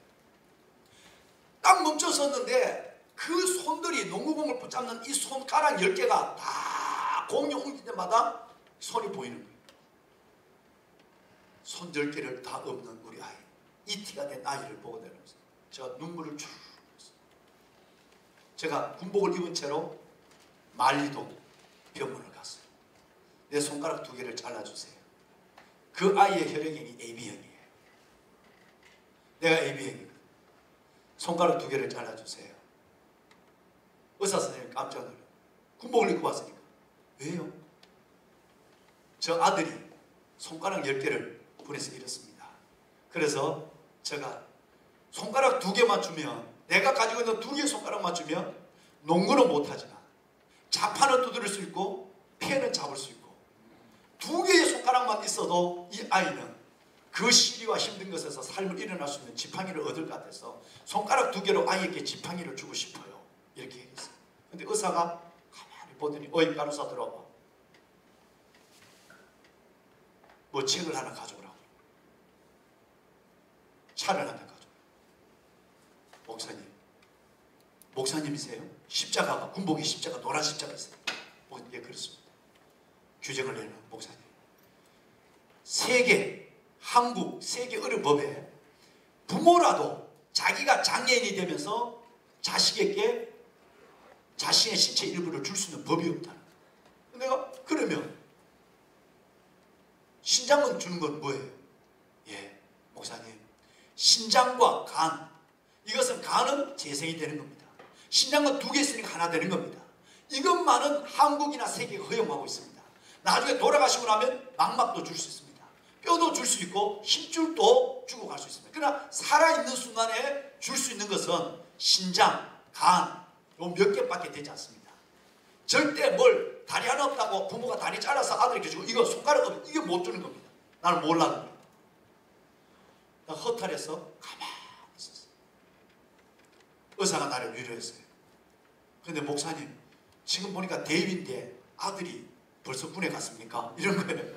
딱 멈춰섰는데 그 손들이 농구공을 붙잡는 이 손가락 10개가 다 공이 옮길 때마다 손이 보이는 거예요. 손 10개를 다 없는 우리 아이. 이티가 된 아이를 보고 내려오면서 제가 눈물을 쭉 흘렸어요. 제가 군복을 입은 채로 만리동 병원을 갔어요. 내 손가락 2개를 잘라주세요. 그 아이의 혈액형이 AB형이에요. 내가 AB형이거든. 손가락 2개를 잘라주세요. 의사 선생님 깜짝 놀라요. 군복을 입고 왔으니까. 왜요? 저 아들이 손가락 10개를 군에서 잃었습니다. 그래서 제가 손가락 2개만 주면 내가 가지고 있는 2개의 손가락만 주면 농구는 못하지만 좌판은 두드릴 수 있고 폐는 잡을 수 있고, 두 개의 손가락만 있어도 이 아이는 그 시리와 힘든 것에서 삶을 일어날 수 있는 지팡이를 얻을 것 같아서 손가락 두 개로 아이에게 지팡이를 주고 싶어요. 이렇게 얘기했어요. 근데 의사가 가만히 보더니 어이 간호사 들어와, 뭐 책을 하나 가져오라고, 차를 하나 가져오라고. 목사님이세요? 십자가가, 군복이 십자가, 노란 십자가 있어요. 예, 그렇습니다. 규정을 내는 목사님. 한국 세계 어느 법에 부모라도 자기가 장애인이 되면서 자식에게 자신의 신체 일부를 줄 수 있는 법이 없다는 거예요. 내가 그러면 신장은 주는 건 뭐예요? 예, 목사님, 신장과 간, 이것은 간은 재생이 되는 겁니다. 신장은 두 개 있으니까 하나 되는 겁니다. 이것만은 한국이나 세계가 허용하고 있습니다. 나중에 돌아가시고 나면 망막도 줄 수 있습니다. 뼈도 줄 수 있고 힘줄도 주고 갈 수 있습니다. 그러나 살아있는 순간에 줄 수 있는 것은 신장, 간, 요 몇 개밖에 되지 않습니다. 절대 뭘 다리 하나 없다고 부모가 다리 잘라서 아들에게 주고 이거 손가락 없으면 이게 못 주는 겁니다. 나는 몰라는 거예요. 나 허탈해서 가만히 있었어요. 의사가 나를 위로했어요. 근데 목사님, 지금 보니까 대위인데 아들이 벌써 군에 갔습니까? 이런 거예요.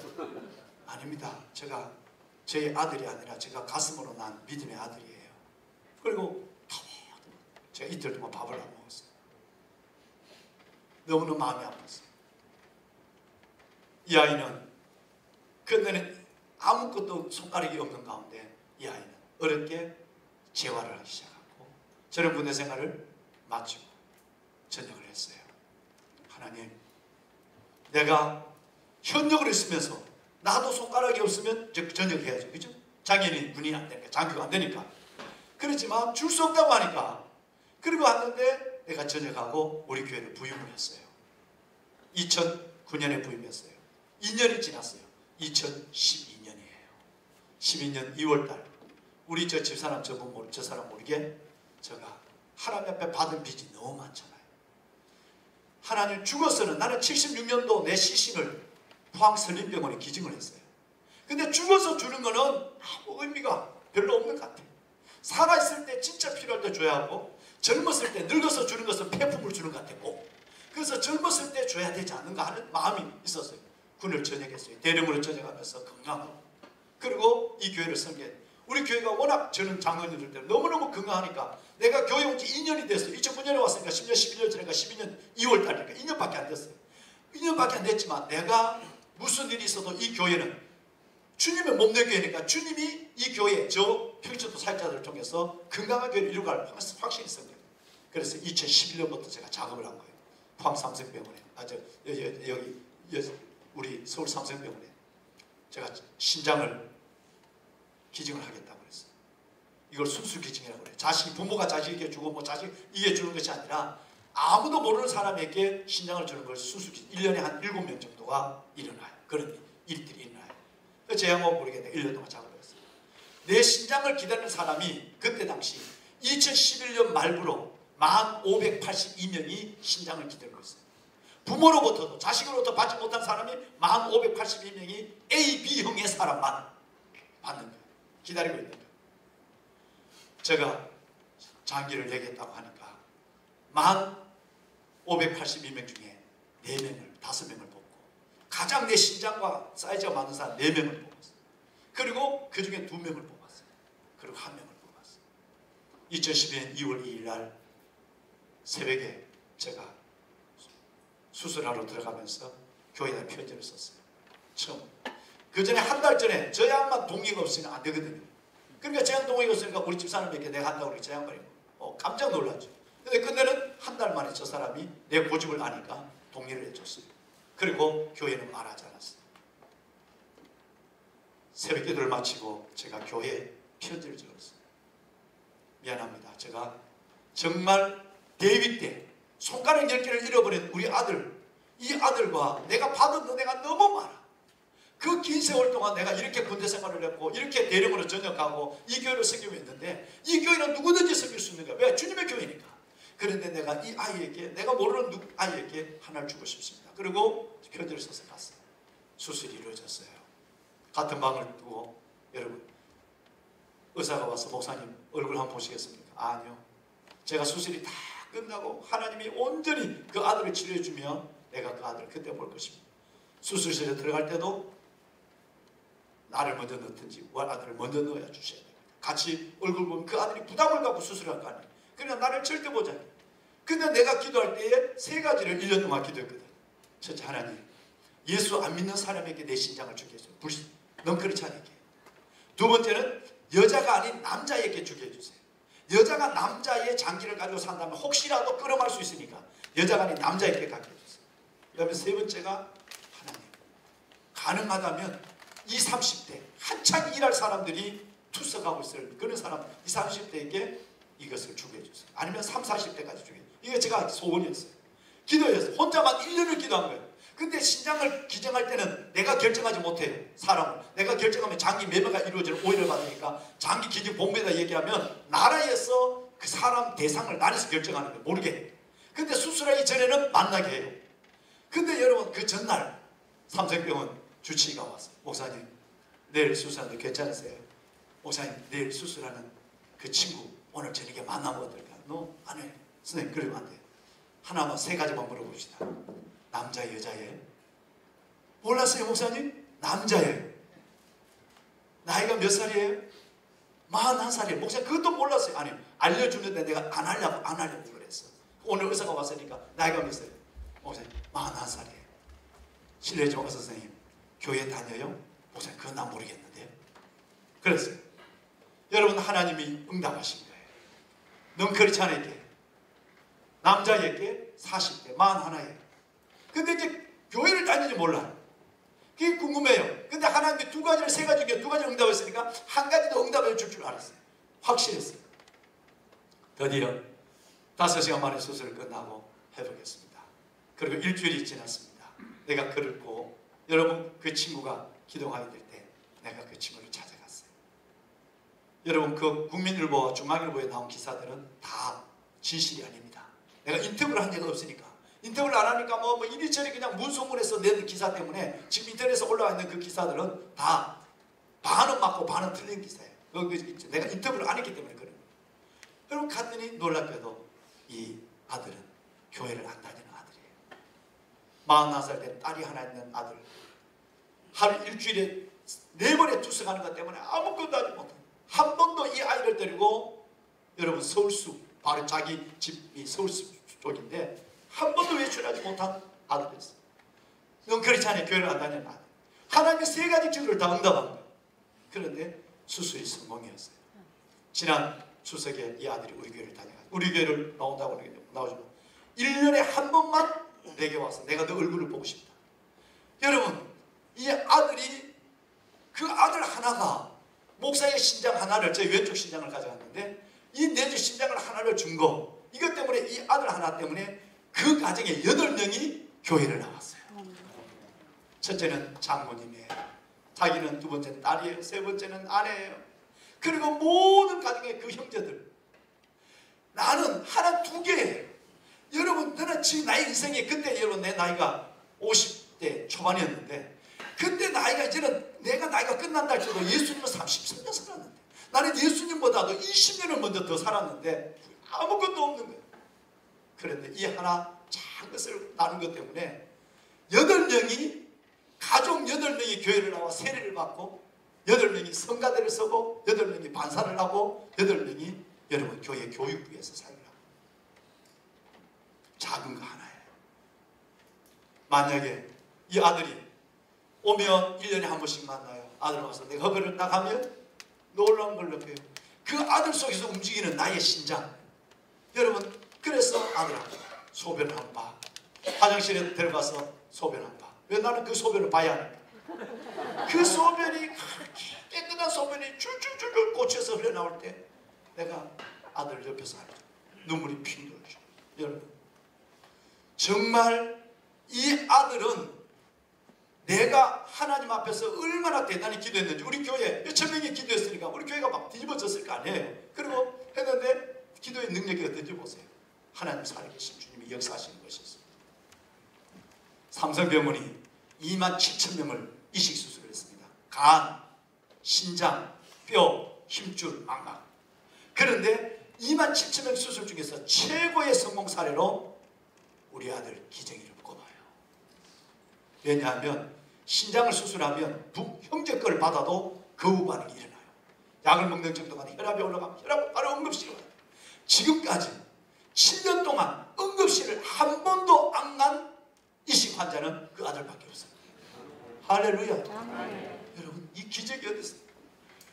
아닙니다. 제가 제 아들이 아니라 제가 가슴으로 난 믿음의 아들이에요. 그리고 제가 이틀 동안 밥을 안 먹었어요. 너무너무 마음이 아팠어요. 이 아이는 그때는 아무것도 손가락이 없는 가운데 이 아이는 어렵게 재활을 하기 시작하고 저는 군대 생활을 마치고 전역을 했어요. 하나님, 내가 현역을 했으면서 나도 손가락이 없으면 전역해야죠. 그죠? 장애인이 군인이 안 되니까, 장교가 안 되니까. 그렇지만 줄 수 없다고 하니까 그리고 왔는데 내가 전역하고 우리 교회를 부임을 했어요. 2009년에 부임했어요. 2년이 지났어요. 2012년이에요. 12년 2월달 우리 저 집사람 저 사람 모르게 제가 하나님 앞에 받은 빚이 너무 많잖아요. 하나님, 죽어서는 나는 76년도 내 시신을 포항설림병원에 기증을 했어요. 근데 죽어서 주는 거는 아무 의미가 별로 없는 것 같아요. 살아있을 때 진짜 필요할 때 줘야 하고 젊었을 때 늙어서 주는 것은 폐품을 주는 것 같았고, 그래서 젊었을 때 줘야 되지 않는가 하는 마음이 있었어요. 군을 전역했어요. 대령으로 전역하면서 건강하고, 그리고 이 교회를 섬겨요. 우리 교회가 워낙 저는 장로님들 때 너무너무 건강하니까 내가 교회 온 지 2년이 됐어요. 2009년에 왔으니까 10년, 11년 전이니까 12년 2월 달이니까 2년밖에 안 됐어요. 2년밖에 안 됐지만 내가 무슨 일이 있어도 이 교회는 주님의 몸된 교회니까 주님이 이 교회, 저 평촌도 사역자들을 통해서 건강한 교회를 이루갈 확신이 있습니다. 그래서 2011년부터 제가 작업을 한 거예요. 포항 삼성병원에, 여기 우리 서울 삼성병원에 제가 신장을 기증을 하겠다고 그랬어요. 이걸 순수 기증이라고 그래요. 부모가 자식에게 주고 뭐 자식에게 주는 것이 아니라 아무도 모르는 사람에게 신장을 주는 걸 순수 기증. 1년에 한 7명 정도가 일어나요. 그런 일들이 일어나요. 제 양반 모르겠는데 1년 동안 작업을 했어요. 내 신장을 기다리는 사람이 그때 당시 2011년 말부로 1582명이 신장을 기다리고 있어요. 부모로부터도 자식으로부터 받지 못한 사람이 1582명이 A, B형의 사람만 받는 거예요. 기다리고 있는 거예요. 제가 장기를 내겠다고 하니까 1582명 중에 4명을, 5명을 뽑고 가장 내 신장과 사이즈가 맞는 사람 4명을 뽑았어요. 그리고 그 중에 2명을 뽑았어요. 그리고 1명을 뽑았어요. 2012년 2월 2일 날 새벽에 제가 수술하러 들어가면서 교회에 편지를 썼어요. 처음. 그 전에 한 달 전에 저 양반 동의가 없으면 안 되거든요. 그러니까 저 양 동의가 없으니까 우리 집사람에게 내가 한다고 그러니까 저 양반이 깜짝 놀랐죠. 근데 그때는 한 달 만에 저 사람이 내 고집을 아니까 동의를 해줬어요. 그리고 교회는 말하지 않았어요. 새벽 기도를 마치고 제가 교회에 편지를 적었어요. 미안합니다. 제가 정말 대위 때 손가락 10개를 잃어버린 우리 아들, 이 아들과 내가 받은 은혜가 너무 많아. 그 긴 세월 동안 내가 이렇게 군대 생활을 했고 이렇게 대령으로 전역하고 이 교회를 섬기고 있는데 이 교회는 누구든지 섬길 수 있는 거야. 왜? 주님의 교회니까. 그런데 내가 이 아이에게, 내가 모르는 아이에게 하나를 주고 싶습니다. 그리고 편지를 써서 갔어요. 수술이 이루어졌어요. 같은 방을 두고, 여러분, 의사가 와서 목사님 얼굴 한번 보시겠습니까? 아니요. 제가 수술이 다 끝나고 하나님이 온전히 그 아들을 치료해 주면 내가 그 아들을 그때 볼 것입니다. 수술실에 들어갈 때도 나를 먼저 넣든지 아들을 먼저 넣어야 주셔야 됩니다. 같이 얼굴 보면 그 아들이 부담을 갖고 수술할 거 아니에요. 그냥 나를 절대 보지 않아요. 근데 내가 기도할 때에 세 가지를 1년 동안 기도했거든. 첫째, 하나님, 예수 안 믿는 사람에게 내 신장을 주게 해주세요. 넝크리치 않게. 두 번째는 여자가 아닌 남자에게 주게 해주세요. 여자가 남자의 장기를 가지고 산다면 혹시라도 끌어말 수 있으니까 여자가 아닌 남자에게 갖게 해주세요. 그 다음에 세 번째가, 하나님, 가능하다면 20, 30대 한창 일할 사람들이 투석하고 있을 그런 사람 20, 30대에게 이것을 주게 해주세요. 아니면 30, 40대까지 주게 해주세요. 이게 제가 소원이었어요. 기도했어요. 혼자만 1년을 기도한 거예요. 근데 신장을 기증할 때는 내가 결정하지 못해요. 사람을. 내가 결정하면 장기 매매가 이루어지는 오해를 받으니까 장기 기증 본부에다 얘기하면 나라에서 그 사람 대상을 나라에서 결정하는 거예요. 모르게. 근데 수술하기 전에는 만나게 해요. 근데 여러분, 그 전날 삼성병원 주치의가 왔어요. 목사님, 내일 수술하는데 괜찮으세요? 목사님, 내일 수술하는 그 친구 오늘 저녁에 만나면 어떨까? 너 안 해. 선생님, 그러면 안 돼요. 하나만, 세 가지만 물어봅시다. 남자예요, 여자예요? 몰랐어요, 목사님? 남자예요. 나이가 몇 살이에요? 41살이에요. 목사님, 그것도 몰랐어요. 아니, 알려주는데 내가 안 하려고 그랬어. 오늘 의사가 왔으니까 나이가 몇 살이에요? 목사님, 41살이에요. 실례지만 의사 선생님, 교회 다녀요? 목사님, 그건 난 모르겠는데요. 그랬어요. 여러분, 하나님이 응답하신 거예요. 넝크리치 않게 남자에게 40대, 41이에요. 근데 이제 교회를 다니는지 몰라요. 그게 궁금해요. 근데 하나님이 두 가지를, 세 가지 중에 두 가지를 응답했으니까 한 가지도 응답해 줄 줄 알았어요. 확실했어요. 드디어 5시간 만에 수술을 끝나고 회복했습니다. 그리고 일주일이 지났습니다. 내가 글을 보고, 여러분, 그 친구가 기도하게 될 때 내가 그 친구를 찾아갔어요. 여러분, 그 국민일보와 중앙일보에 나온 기사들은 다 진실이 아닙니다. 내가 인터뷰를 한 적이 없으니까. 인터뷰를 안 하니까 뭐 이리저리 그냥 문송문에서 낸 기사 때문에 지금 인터넷에 올라와 있는 그 기사들은 다 반은 맞고 반은 틀린 기사예요. 내가 인터뷰를 안 했기 때문에 그런 거예요. 여러분, 갔더니 놀랍게도 이 아들은 교회를 안 다니는 아들이에요. 44살 된 딸이 하나 있는 아들. 하루 일주일에 4번에 투석하는 것 때문에 아무것도 하지 못해요. 한 번도 이 아이를 데리고, 여러분, 서울수, 바로 자기 집이 서울수 쪽인데 한 번도 외출하지 못한 아들이었어요. 넝크리치 않게 교회를 안 다니는 아들. 하나님의 세 가지 기도를 다 응답한 거예요. 그런데 수술이 성공이었어요. 지난 추석에 이 아들이 우리 교회를 다녀가지고, 우리 교회를 나온다고 나오지만 1년에 한 번만 내게 와서 내가 너 얼굴을 보고 싶다. 여러분, 이 아들이, 그 아들 하나가 목사의 신장 하나를, 제 왼쪽 신장을 가져갔는데 이 내주 신장을 하나를 준 거, 이것 때문에, 이 아들 하나 때문에 그 가정에 8명이 교회를 나왔어요. 첫째는 장모님이에요. 자기는 두 번째는 딸이에요. 세 번째는 아내예요. 그리고 모든 가정의 그 형제들. 나는 하나 두 개예요. 여러분, 나는 지금 나의 인생에, 그때 여러분 내 나이가 50대 초반이었는데, 그때 나이가, 이제는 내가 나이가 끝난다 할지라도 예수님은 33년 살았는데, 나는 예수님보다도 20년을 먼저 더 살았는데 아무것도 없는 거예요. 그런데 이 하나 작은 것을 나눈 것 때문에 8명이, 가족 8명이 교회를 나와 세례를 받고, 8명이 성가대를 서고, 8명이 반사를 하고, 8명이 여러분 교회 교육부에서 사역을 하고. 작은 거 하나예요. 만약에 이 아들이 오면 1년에 한 번씩 만나요. 아들 와서 내가 허그를 딱 하면 놀라운 걸 느껴요. 그 아들 속에서 움직이는 나의 신장. 여러분, 그래서 아들하고 소변을 한번 봐. 화장실에 들어가서 소변 한번 봐. 왜? 나는 그 소변을 봐야 하니까. 그 소변이, 깨끗한 소변이 줄줄줄 꽂혀서 흘러나올 때 내가 아들 옆에서 알죠. 눈물이 핑 돌죠. 여러분, 정말 이 아들은 내가 하나님 앞에서 얼마나 대단히 기도했는지, 우리 교회 몇천 명이 기도했으니까 우리 교회가 막 뒤집어졌을 거 아니에요. 그리고 했는데 기도의 능력이 어떤지 보세요. 하나님 살아계신 주님이 역사하시는 것이었습니다. 삼성병원이 27,000명을 이식수술을 했습니다. 간, 신장, 뼈, 힘줄, 망막. 그런데 27,000명 수술 중에서 최고의 성공 사례로 우리 아들 기정이를 꼽아요. 왜냐하면 신장을 수술하면 형제 거를 받아도 거부 반응이 일어나요. 약을 먹는 정도가 혈압이 올라가면 혈압을 바로 응급실로 가요. 지금까지 7년 동안 응급실을 한 번도 안 간 이식 환자는 그 아들밖에 없어요. 할렐루야. 여러분, 이 기적이 어디 있어요?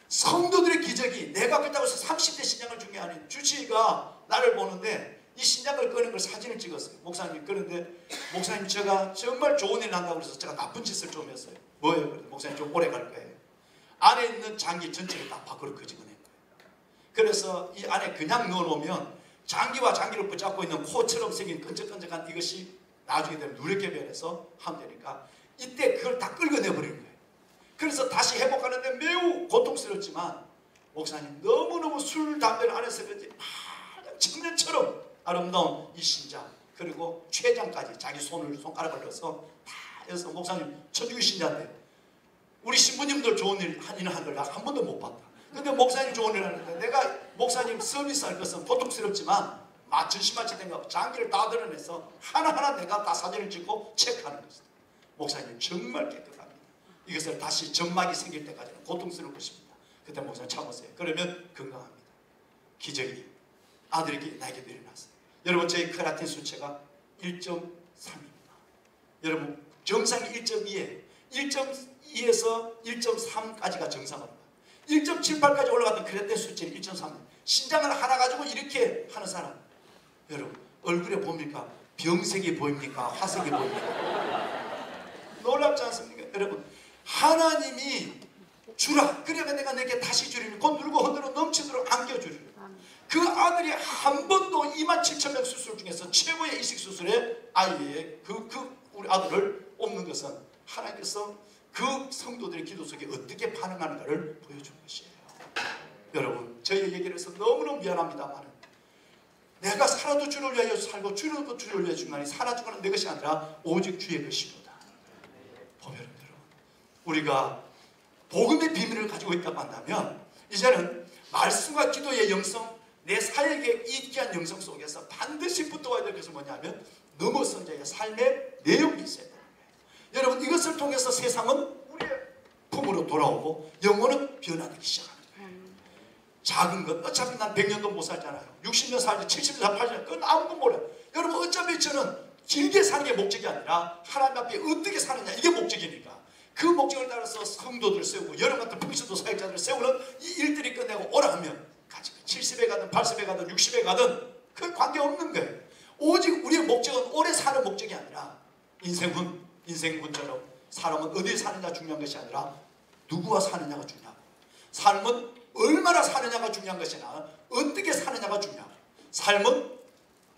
성도들의 기적이. 내가 그렇다고 해서 30대 신장을 준 게 아닌, 주치의가 나를 보는데 이 신장을 꺼낸 걸 사진을 찍었어요. 목사님, 그런데 목사님 제가 정말 좋은 일 한다고 해서 제가 나쁜 짓을 좀 했어요. 뭐예요? 그런데 목사님 좀 오래 갈 거예요. 안에 있는 장기 전체를 다 밖으로 끄집어낸 거예요. 그래서 이 안에 그냥 넣어놓으면 장기와 장기를 붙잡고 있는 코처럼 생긴 끈적끈적한 이것이 나중에 되면 누렇게 변해서 하면 되니까 이때 그걸 다 긁어내버리는 거예요. 그래서 다시 회복하는데 매우 고통스럽지만 목사님 너무너무 술, 담배를 안 해서 그런지 파란 청년처럼 아름다운 이 신장, 그리고 췌장까지 자기 손가락을 넣어서 다 해서, 목사님 천주교 신자인데 우리 신부님들 좋은 일 하는 걸 한 번도 못 봤다. 근데 목사님 좋은 일 하는데 내가 목사님 서비스 할 것은 고통스럽지만 전신마취 된 거 장기를 다 드러내서 하나하나 내가 다 사진을 찍고 체크하는 것입니다. 목사님 정말 깨끗합니다. 이것을 다시 점막이 생길 때까지는 고통스러울 것입니다. 그때 목사님 참으세요. 그러면 건강합니다. 기적이 아들에게 나에게도 일어났어요. 여러분, 저희 크라틴 수치가 1.3입니다. 여러분, 정상이 1.2에 1.2에서 1.3까지가 정상입니다. 1.78까지 올라갔던 크레틴 수치는 1.3. 신장을 하나 가지고 이렇게 하는 사람, 여러분 얼굴에 봅니까? 병색이 보입니까? 화색이 보입니까? 놀랍지 않습니까? 여러분, 하나님이 주라 그러면 내가 내게 다시 주리니 곧 누르고 흔들어 넘치도록 안겨주리라. 그 아들이 한 번도 27,000명 수술 중에서 최고의 이식 수술에 아이의 우리 아들을 옮는 것은 하나님께서 그 성도들의 기도 속에 어떻게 반응하는가를 보여준 것이에요. 여러분, 저희 얘기를 해서 너무너무 미안합니다만 내가 살아도 주를 위하여 살고 주를 위하여 죽나니 살아 죽어는 내 것이 아니라 오직 주의 것이로다. 보면 여러분, 우리가 복음의 비밀을 가지고 있다고 한다면 이제는 말씀과 기도의 영성, 내 사역의 이 귀한 영성 속에서 반드시 붙어와야 될 것은 뭐냐면 넘어선 자의 삶의 내용이 있어야 됩니다. 여러분, 이것을 통해서 세상은 우리의 품으로 돌아오고 영혼은 변화되기 시작합니다. 작은 것, 어차피 난 100년도 못 살잖아요. 60년 살지 70년 80년, 그건 아무도 몰라요. 여러분, 어차피 저는 길게 사는 게 목적이 아니라 하나님 앞에 어떻게 사느냐, 이게 목적이니까 그 목적을 따라서 성도들을 세우고 여러 같은 평신도 사역자들을 세우는 이 일들이 끝내고 오라 하면 가지 70에 가든 80에 가든 60에 가든 그 관계없는 거예요. 오직 우리의 목적은 오래 사는 목적이 아니라 인생군처럼 사람은 어디에 사느냐 중요한 것이 아니라 누구와 사느냐가 중요하고, 삶은 얼마나 사느냐가 중요한 것이 아니라 어떻게 사느냐가 중요하고, 삶은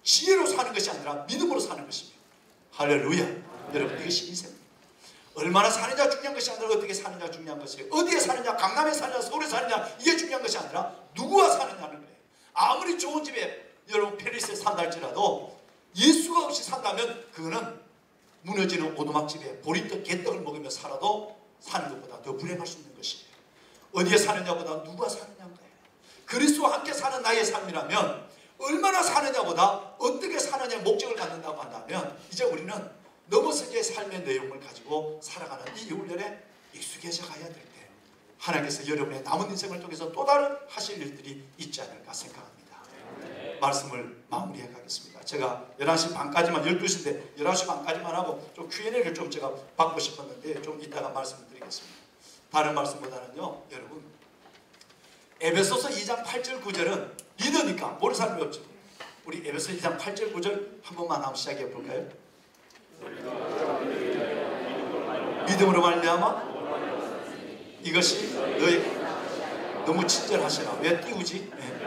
지혜로 사는 것이 아니라 믿음으로 사는 것입니다. 할렐루야. 여러분, 이것이 인생입니다. 얼마나 사느냐 중요한 것이 아니라 어떻게 사느냐가 중요한 것이에요. 어디에 사느냐, 강남에 사느냐, 서울에 사느냐, 이게 중요한 것이 아니라 누구와 사느냐는 거예요. 아무리 좋은 집에 여러분 페리스에 산다 할지라도 예수가 없이 산다면 그거는 무너지는 오두막집에 보리떡 개떡을 먹으며 살아도 사는 것보다 더 불행할 수 있는 것이에요. 어디에 사느냐보다 누가 사느냐인 거예요. 그리스도와 함께 사는 나의 삶이라면 얼마나 사느냐보다 어떻게 사느냐의 목적을 갖는다고 한다면 이제 우리는 넘어서기의 삶의 내용을 가지고 살아가는 이 훈련에 익숙해져 가야 될 때 하나님께서 여러분의 남은 인생을 통해서 또 다른 하실 일들이 있지 않을까 생각합니다. 말씀을 마무리해 가겠습니다. 제가 11시 반까지만, 12시인데 11시 반까지만 하고 좀 Q&A를 좀 제가 받고 싶었는데 좀 이따가 말씀을 드리겠습니다. 다른 말씀보다는요, 여러분, 에베소서 2장 8절 9절은 믿으니까 모르는 사람이 없죠. 우리 에베소서 2장 8절 9절 한 번만 한번 시작해 볼까요? 믿음으로 말미암아 이것이 너희, 너무 친절하시나 왜 띄우지? 네.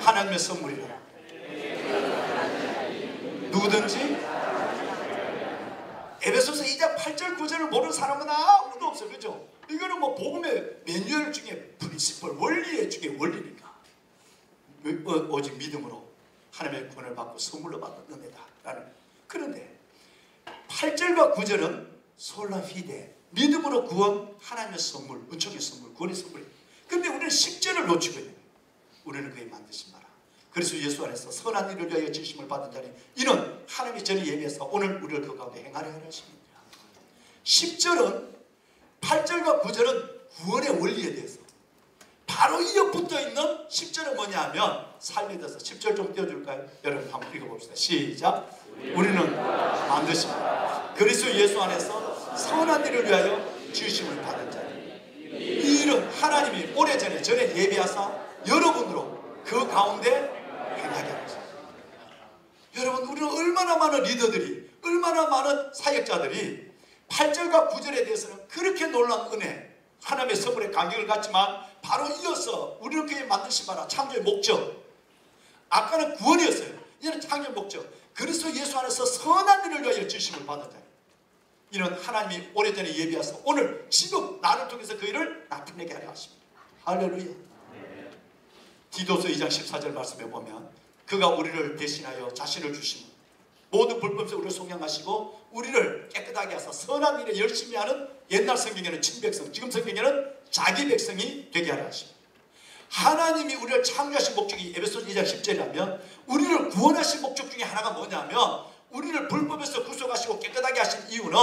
하나님의 선물이라 누구든지. 에베소서 2장 8절 9절을 모르는 사람은 아무도 없어요. 그죠? 이거는 뭐 복음의 매뉴얼 중에 프린시플, 원리의 중에 원리니까. 오직 믿음으로 하나님의 구원을 받고 선물로 받은 은혜다. 그런데 8절과 9절은 솔라 피데, 믿음으로 구원, 하나님의 선물, 은총의 선물, 구원의 선물. 그런데 우리는 10절을 놓치고 있는 거예요. 우리는 그의 만드신 바라. 그래서 예수 안에서 선한 일을 위하여 지심을 받은 자니 이는 하나님이 전에 예비해서 오늘 우리를 그 가운데 행하려 하십니다. 10절은 8절과 9절은 구원의 원리에 대해서 바로 이어 붙어 있는 10절은 뭐냐 하면 삶에 대해서 10절 좀 띄워줄까요? 여러분 한번 읽어봅시다. 시작. 우리는 만드신 그리스도 예수 안에서 선한 일을 위하여 지으심을 받은 자니 이 일은 하나님이 오래전에 전에 예비하사 여러분으로 그 가운데 행하게 하셨습니다. 여러분 우리는 얼마나 많은 리더들이 얼마나 많은 사역자들이 8절과 9절에 대해서는 그렇게 놀라운 은혜 하나님의 선물에 감격을 갖지만 바로 이어서 우리를 그에 만드신 바라 창조의 목적, 아까는 구원이었어요. 이제는 창조의 목적, 그리스도 예수 안에서 선한 일을 위하여 지으심을 받은 자. 이는 하나님이 오래전에 예비하사 오늘 지금 나를 통해서 그 일을 나타내게 하려 하십니다. 할렐루야. 디도서 2장 14절 말씀에 보면 그가 우리를 대신하여 자신을 주시고 모든 불법에서 우리를 속량하시고 우리를 깨끗하게 하사 선한 일에 열심히 하는 옛날 성경에는 친백성, 지금 성경에는 자기 백성이 되게 하려 하십니다. 하나님이 우리를 창조하신 목적이 에베소서 2장 10절이라면 우리를 구원하신 목적 중에 하나가 뭐냐면 우리를 불법에서 구속하시고 깨끗하게 하신 이유는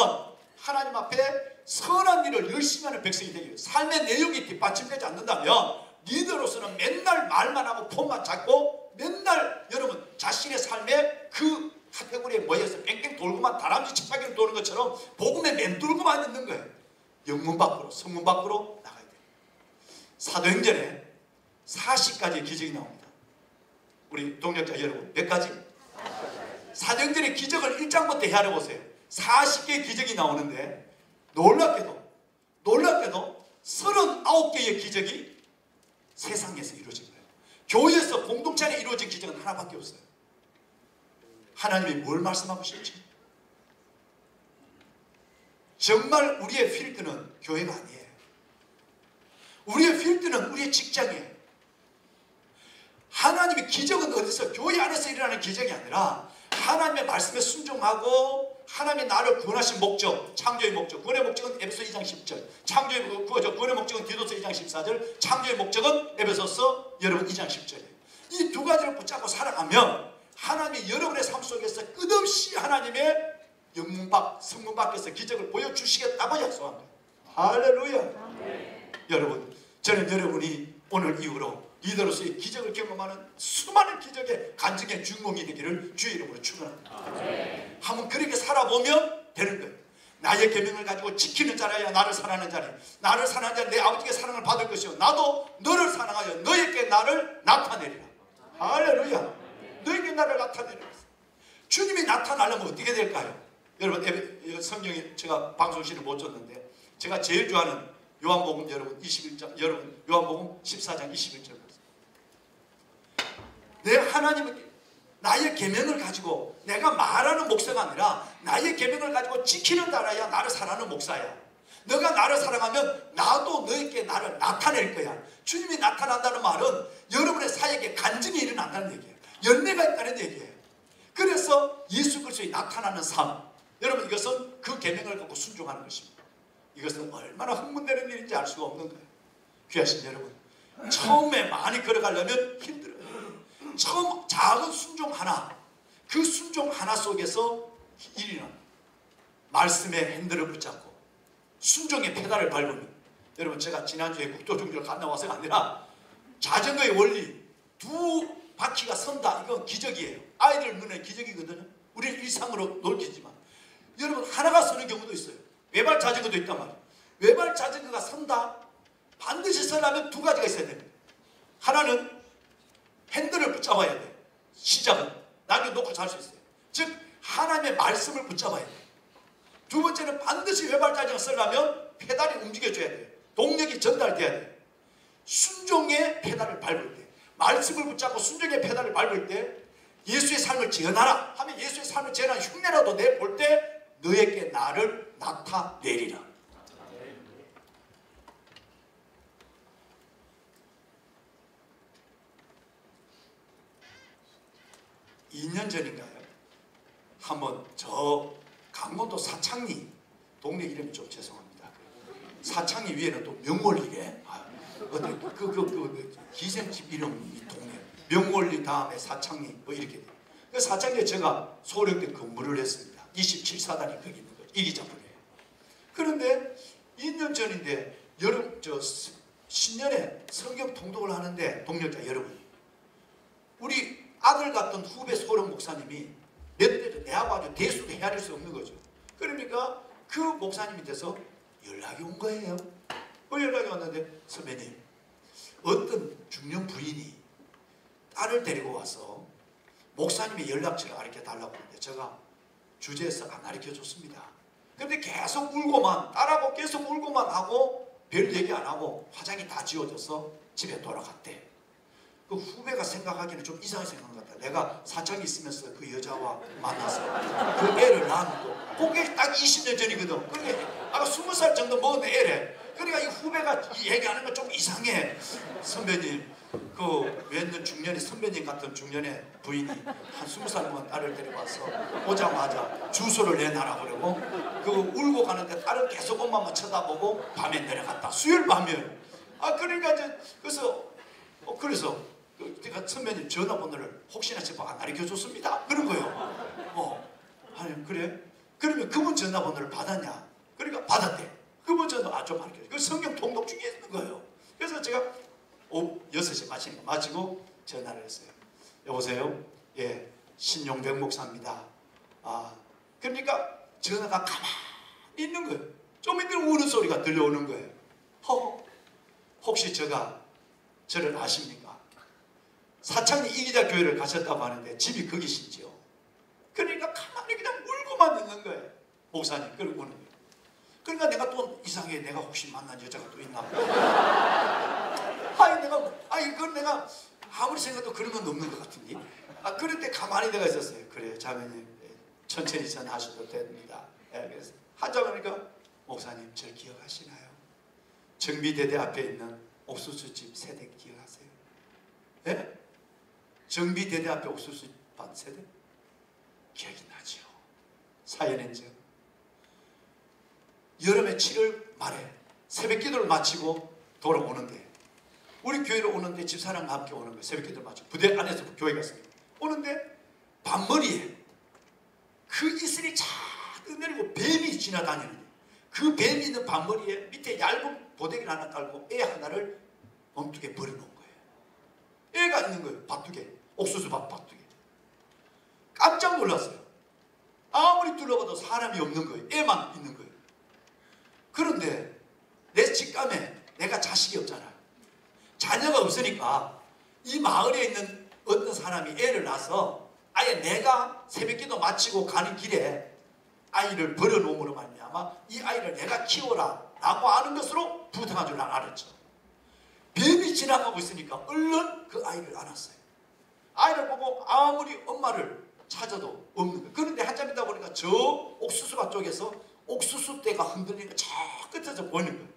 하나님 앞에 선한 일을 열심히 하는 백성이 되기 위해 삶의 내용이 뒷받침되지 않는다면 리더로서는 맨날 말만 하고 폰만 잡고 맨날 여러분 자신의 삶에 그 카테고리에 모여서 뺑뺑 돌고만 다람쥐 쳇바퀴를 도는 것처럼 복음에 맴돌고만 있는 거예요. 영문 밖으로 성문 밖으로 나가야 돼요. 사도행전에 40가지의 기적이 나옵니다. 우리 동역자 여러분 몇 가지? 사도행전의 기적을 1장부터 헤아려 보세요. 40개의 기적이 나오는데 놀랍게도 39개의 기적이 세상에서 이루어진 거예요. 교회에서 공동체 안에 이루어진 기적은 하나밖에 없어요. 하나님이 뭘 말씀하고 싶지? 정말 우리의 필드는 교회가 아니에요. 우리의 필드는 우리의 직장이에요. 하나님의 기적은 어디서? 교회 안에서 일어나는 기적이 아니라 하나님의 말씀에 순종하고 하나님의 나를 구원하신 목적, 창조의 목적, 구원의 목적은 에베소 2장 10절, 구원의 목적은 디도서 2장 14절, 창조의 목적은 에베소서 여러분 2장 10절이에요. 이 두 가지를 붙잡고 살아가면 하나님이 여러분의 삶 속에서 끝없이 하나님의 영문 밖, 성문 밖에서 기적을 보여주시겠다고 약속합니다. 할렐루야. 여러분, 저는 여러분이 오늘 이후로 리더로서의 기적을 경험하는 수많은 기적의 간증의 주인공이 되기를 주의 이름으로 축원합니다. 한번 그렇게 살아보면 되는 거예요. 나의 계명을 가지고 지키는 자라야 나를 사랑하는 자니 나를 사랑하는 자는 내 아버지께 사랑을 받을 것이요 나도 너를 사랑하여 너에게 나를 나타내리라. 할렐루야. 너에게 나를 나타내리라. 주님이 나타나려면 어떻게 될까요? 여러분 성경에 제가 방송실을 못 줬는데 제가 제일 좋아하는 요한복음 여러분 21장 여러분 요한복음 14장 21절 내 하나님은 나의 계명을 가지고 내가 말하는 목사가 아니라 나의 계명을 가지고 지키는 자라야 나를 사랑하는 목사야. 너가 나를 사랑하면 나도 너에게 나를 나타낼 거야. 주님이 나타난다는 말은 여러분의 사역에 간증이 일어난다는 얘기예요. 열매가 있다는 얘기예요. 그래서 예수 그리스도의 나타나는 삶, 여러분 이것은 그 계명을 갖고 순종하는 것입니다. 이것은 얼마나 흥분되는 일인지 알 수가 없는 거예요. 귀하신 여러분, 처음에 많이 걸어가려면 힘들어요. 처음 작은 순종 하나, 그 순종 하나 속에서 일이는 말씀의 핸들을 붙잡고 순종의 페달을 밟으면, 여러분 제가 지난주에 국도종교를 갔다 와서가 아니라 자전거의 원리, 두 바퀴가 선다, 이건 기적이에요. 아이들 눈에 기적이거든요. 우리는 일상으로 놀기지만 여러분 하나가 서는 경우도 있어요. 외발 자전거도 있단 말이에요. 외발 자전거가 선다, 반드시 서려면 두 가지가 있어야 됩니다. 하나는 핸들을 붙잡아야 돼요. 시작은 남겨놓고 잘 수 있어요. 즉 하나님의 말씀을 붙잡아야 돼요. 두 번째는 반드시 외발 자전거 쓰려면 페달이 움직여줘야 돼요. 동력이 전달돼야 돼요. 순종의 페달을 밟을 때, 말씀을 붙잡고 순종의 페달을 밟을 때 예수의 삶을 재현하라 하면 예수의 삶을 재현한 흉내라도 내볼 때 너에게 나를 나타내리라. 2년 전인가요? 한번 저 강원도 사창리 동네 이름이 좀 죄송합니다. 사창리 위에는 또 명월리래. 기생집 이름 이 동네 명월리 다음에 사창리 뭐 이렇게 돼. 그 사창리에 제가 소령 때 근무를 했습니다. 27사단이 거기 있는 거 이기자분이에요. 그런데 2년 전인데 여러분 저 신년에 성경 통독을 하는데 동력자 여러분 우리 아들 같은 후배 소령 목사님이 내하고 아주 대수도 헤아릴 수 없는 거죠. 그러니까 그 목사님 밑에서 연락이 온 거예요. 그 연락이 왔는데 선배님 어떤 중년 부인이 딸을 데리고 와서 목사님의 연락처를 가르쳐 달라고 하는데 제가 주제에서 안 가르쳐 줬습니다. 근데 계속 울고만 딸하고 계속 울고만 하고 별 얘기 안 하고 화장이 다 지워져서 집에 돌아갔대. 그 후배가 생각하기는 좀 이상하게 생각한 것 같다. 내가 사창이 있으면서 그 여자와 만나서 그 애를 낳았고 그게 딱 20년 전이거든. 그러니까 아까 20살 정도 먹은 애래. 그러니까 이 후배가 이 얘기하는 거 좀 이상해. 선배님 그 웬 중년의 선배님 같은 중년의 부인이 한 20살 먹은 딸을 데려와서 오자마자 주소를 내놔라 그러고 그 울고 가는데 딸은 계속 엄마만 쳐다보고 밤에 내려갔다. 수요일 밤이에요. 아 그러니까 이제 그래서 제가 선배님 전화번호를 혹시나 싶어 안 가르쳐줬습니다. 그런 거예요. 아니 그래? 그러면 그분 전화번호를 받았냐? 그러니까 받았대. 그분 전화 좀 가르쳐줘. 그 성경 통독 중에 있는 거예요. 그래서 제가 6시 마치는 거 마치고 전화를 했어요. 여보세요? 예, 신용백 목사입니다. 그러니까 전화가 가만히 있는 거예요. 좀 있으면 우는 소리가 들려오는 거예요. 혹시 저를 아십니까? 사창리 이기자 교회를 가셨다고 하는데 집이 거기시지요. 그러니까 가만히 그냥 울고만 있는 거예요. 목사님 그러고 우는 거예요. 그러니까 내가 또 이상해. 내가 혹시 만난 여자가 또 있나 그건 내가 아무리 생각해도 그런 건 없는 것 같은데. 그런데 가만히 내가 있었어요. 그래요 자매님 천천히 전화하셔도 됩니다. 그래서 하자마니까 목사님 절 기억하시나요? 정비대대 앞에 있는 옥수수집 세대 기억하세요? 예? 정비대대 앞에 옥수수집 세대? 기억이 나죠. 사연한 적. 여름에 7월 말에 새벽 기도를 마치고 돌아오는데 우리 교회로 오는데 집사람과 함께 오는 거예요. 새벽 기도를 마치고 부대 안에서 교회 갔습니다. 오는데 밤머리에 그 이슬이 자꾸 내리고 뱀이 지나다니는 거예요. 그 뱀이 있는 밤머리에 밑에 얇은 보대기를 하나 깔고 애 하나를 엉뚱하게 버려놓은 거예요. 애가 있는 거예요. 밭두개. 옥수수밭 밭두개. 깜짝 놀랐어요. 아무리 둘러봐도 사람이 없는 거예요. 애만 있는 거예요. 그런데 내 직감에 내가 자식이 없잖아요. 자녀가 없으니까 이 마을에 있는 어떤 사람이 애를 낳아서 아예 내가 새벽기도 마치고 가는 길에 아이를 버려놓음으로 말미암아 이 아이를 내가 키워라 라고 하는 것으로 부탁한 줄 난 알았죠. 뱀이 지나가고 있으니까 얼른 그 아이를 안았어요. 아이를 보고 아무리 엄마를 찾아도 없는 거예요. 그런데 한참 있다 보니까 저 옥수수밭 쪽에서 옥수수 떼가 흔들리는 저 끝에서 보이는 거예요.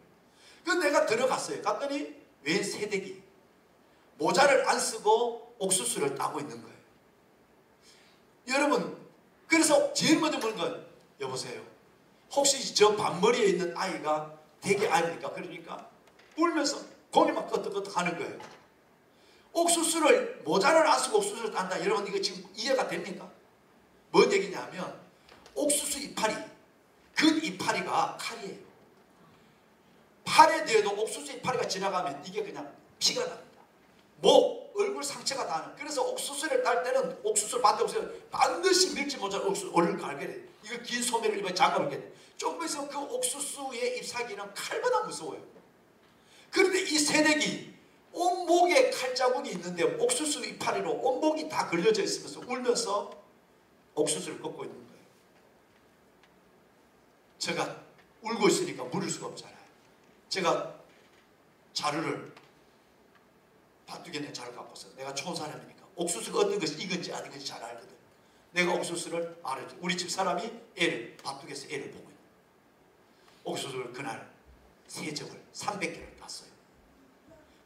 그래서 내가 들어갔어요. 갔더니 웬 새댁이 모자를 안 쓰고 옥수수를 따고 있는 거예요. 여러분 그래서 제일 먼저 보는 건 여보세요. 혹시 저 밤머리에 있는 아이가 댁의 아이입니까? 그러니까 울면서 고개만 끄덕끄덕 하는 거예요. 옥수수를 모자를 안 쓰고 옥수수를 딴다. 여러분 이거 지금 이해가 됩니까? 뭔 얘기냐면 옥수수 이파리 그 이파리가 칼이에요. 팔에 대해도 옥수수 이파리가 지나가면 이게 그냥 피가 납니다. 목, 얼굴 상처가 다 나요. 그래서 옥수수를 딸 때는 옥수수를 밭에 옥수수를 반드시 밀지 못할 옥수수를 갈게 돼요. 이거 긴 소매를 입어 장갑을 끼게 돼요. 조금 있으면 그 옥수수의 잎사귀는 칼보다 무서워요. 그런데 이 새댁이 온목에 칼자국이 있는데 옥수수 이파리로 온목이 다 걸려져 있으면서 울면서 옥수수를 꺾고 있는 거예요. 제가 울고 있으니까 물을 수가 없잖아요. 제가 자루를 밭두개 내 자루 갖고서 내가 좋은 사람이니까 옥수수가 어떤 것이 익은지 아닌 것이 잘 알거든. 내가 옥수수를 말해줘. 우리 집 사람이 애를 밭두개에서 애를 보고 있는 옥수수를 그날 3접을 300개를 땄어요.